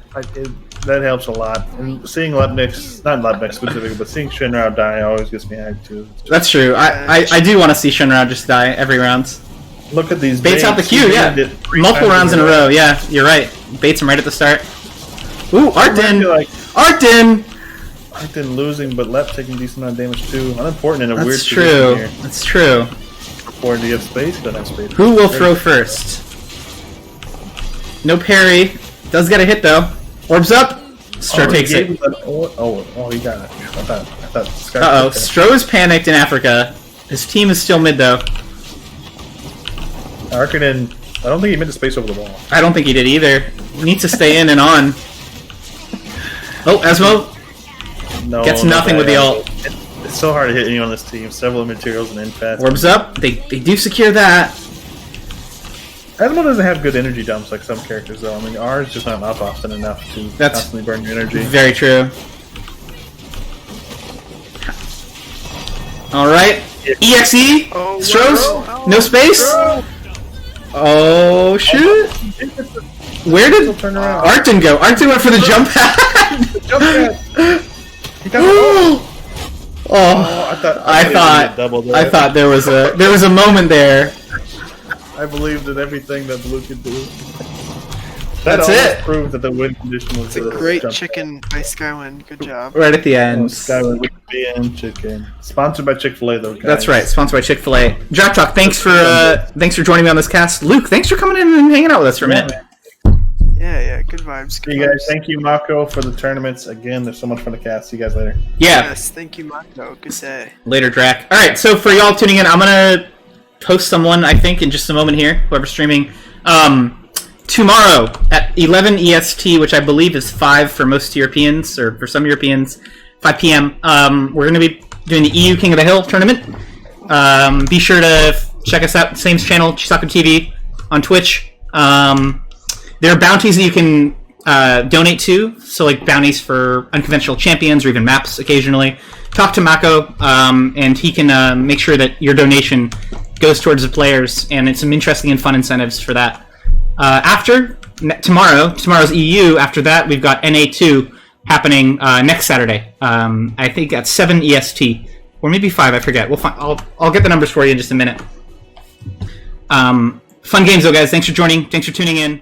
That helps a lot. And seeing Lepnix, not Lepnix specifically, but seeing Shinrao die always gets me hyped too. That's true. I do want to see Shinrao just die every round. Look at these baits out the queue, yeah. Multiple rounds in a row, yeah. You're right. Baits him right at the start. Ooh, Artin! Artin! Artin losing, but Lep taking decent amount of damage too. Unimportant in a weird position here. That's true. Or do you have space? Don't have space. Who will throw first? No parry. Does get a hit though. Orbs up. Stro takes it. He got it. I thought uh-oh. Stro is panicked in Africa. His team is still mid though. Arkanen, I don't think he meant to space over the wall. I don't think he did either. Needs to stay in and on. Oh, Asmo gets nothing with the ult. It's so hard to hit anyone on this team. Several materials and infats. Orbs up. They do secure that. Asmo doesn't have good energy dumps like some characters though. I mean, ours just not up often enough to constantly burn your energy. Very true. Alright. EXE. Stros. No space. Oh shoot! Where did Artin go? Artin went for the jump pad. Jump pad. He got I thought there was a moment there. I believed in everything that Blue could do. That's it. Proved that the win condition was a great chicken by Skywin. Good job. Right at the end. Skywin, we could be in chicken. Sponsored by Chick-fil-A, though, guys. That's right. Sponsored by Chick-fil-A. Draft Talk, thanks for joining me on this cast. Luke, thanks for coming in and hanging out with us for a minute. Yeah. Good vibes. Good vibes. Guys, thank you, Mako, for the tournaments. Again, there's so much fun to cast. See you guys later. Yeah. Yes, thank you, Mako. Good day. Later, Drac. All right. So for y'all tuning in, I'm gonna post someone I think in just a moment here. Whoever's streaming. Tomorrow at 11 EST, which I believe is 5 for most Europeans, or for some Europeans, 5 p.m., we're going to be doing the EU King of the Hill tournament. Be sure to check us out, same channel, Chisako TV, on Twitch. There are bounties that you can donate to, so like bounties for unconventional champions or even maps occasionally. Talk to Mako, and he can make sure that your donation goes towards the players, and it's some interesting and fun incentives for that. Tomorrow's EU. After that, we've got NA2 happening next Saturday. I think at 7 EST, or maybe 5. I forget. We'll find. I'll get the numbers for you in just a minute. Fun games though, guys. Thanks for joining. Thanks for tuning in.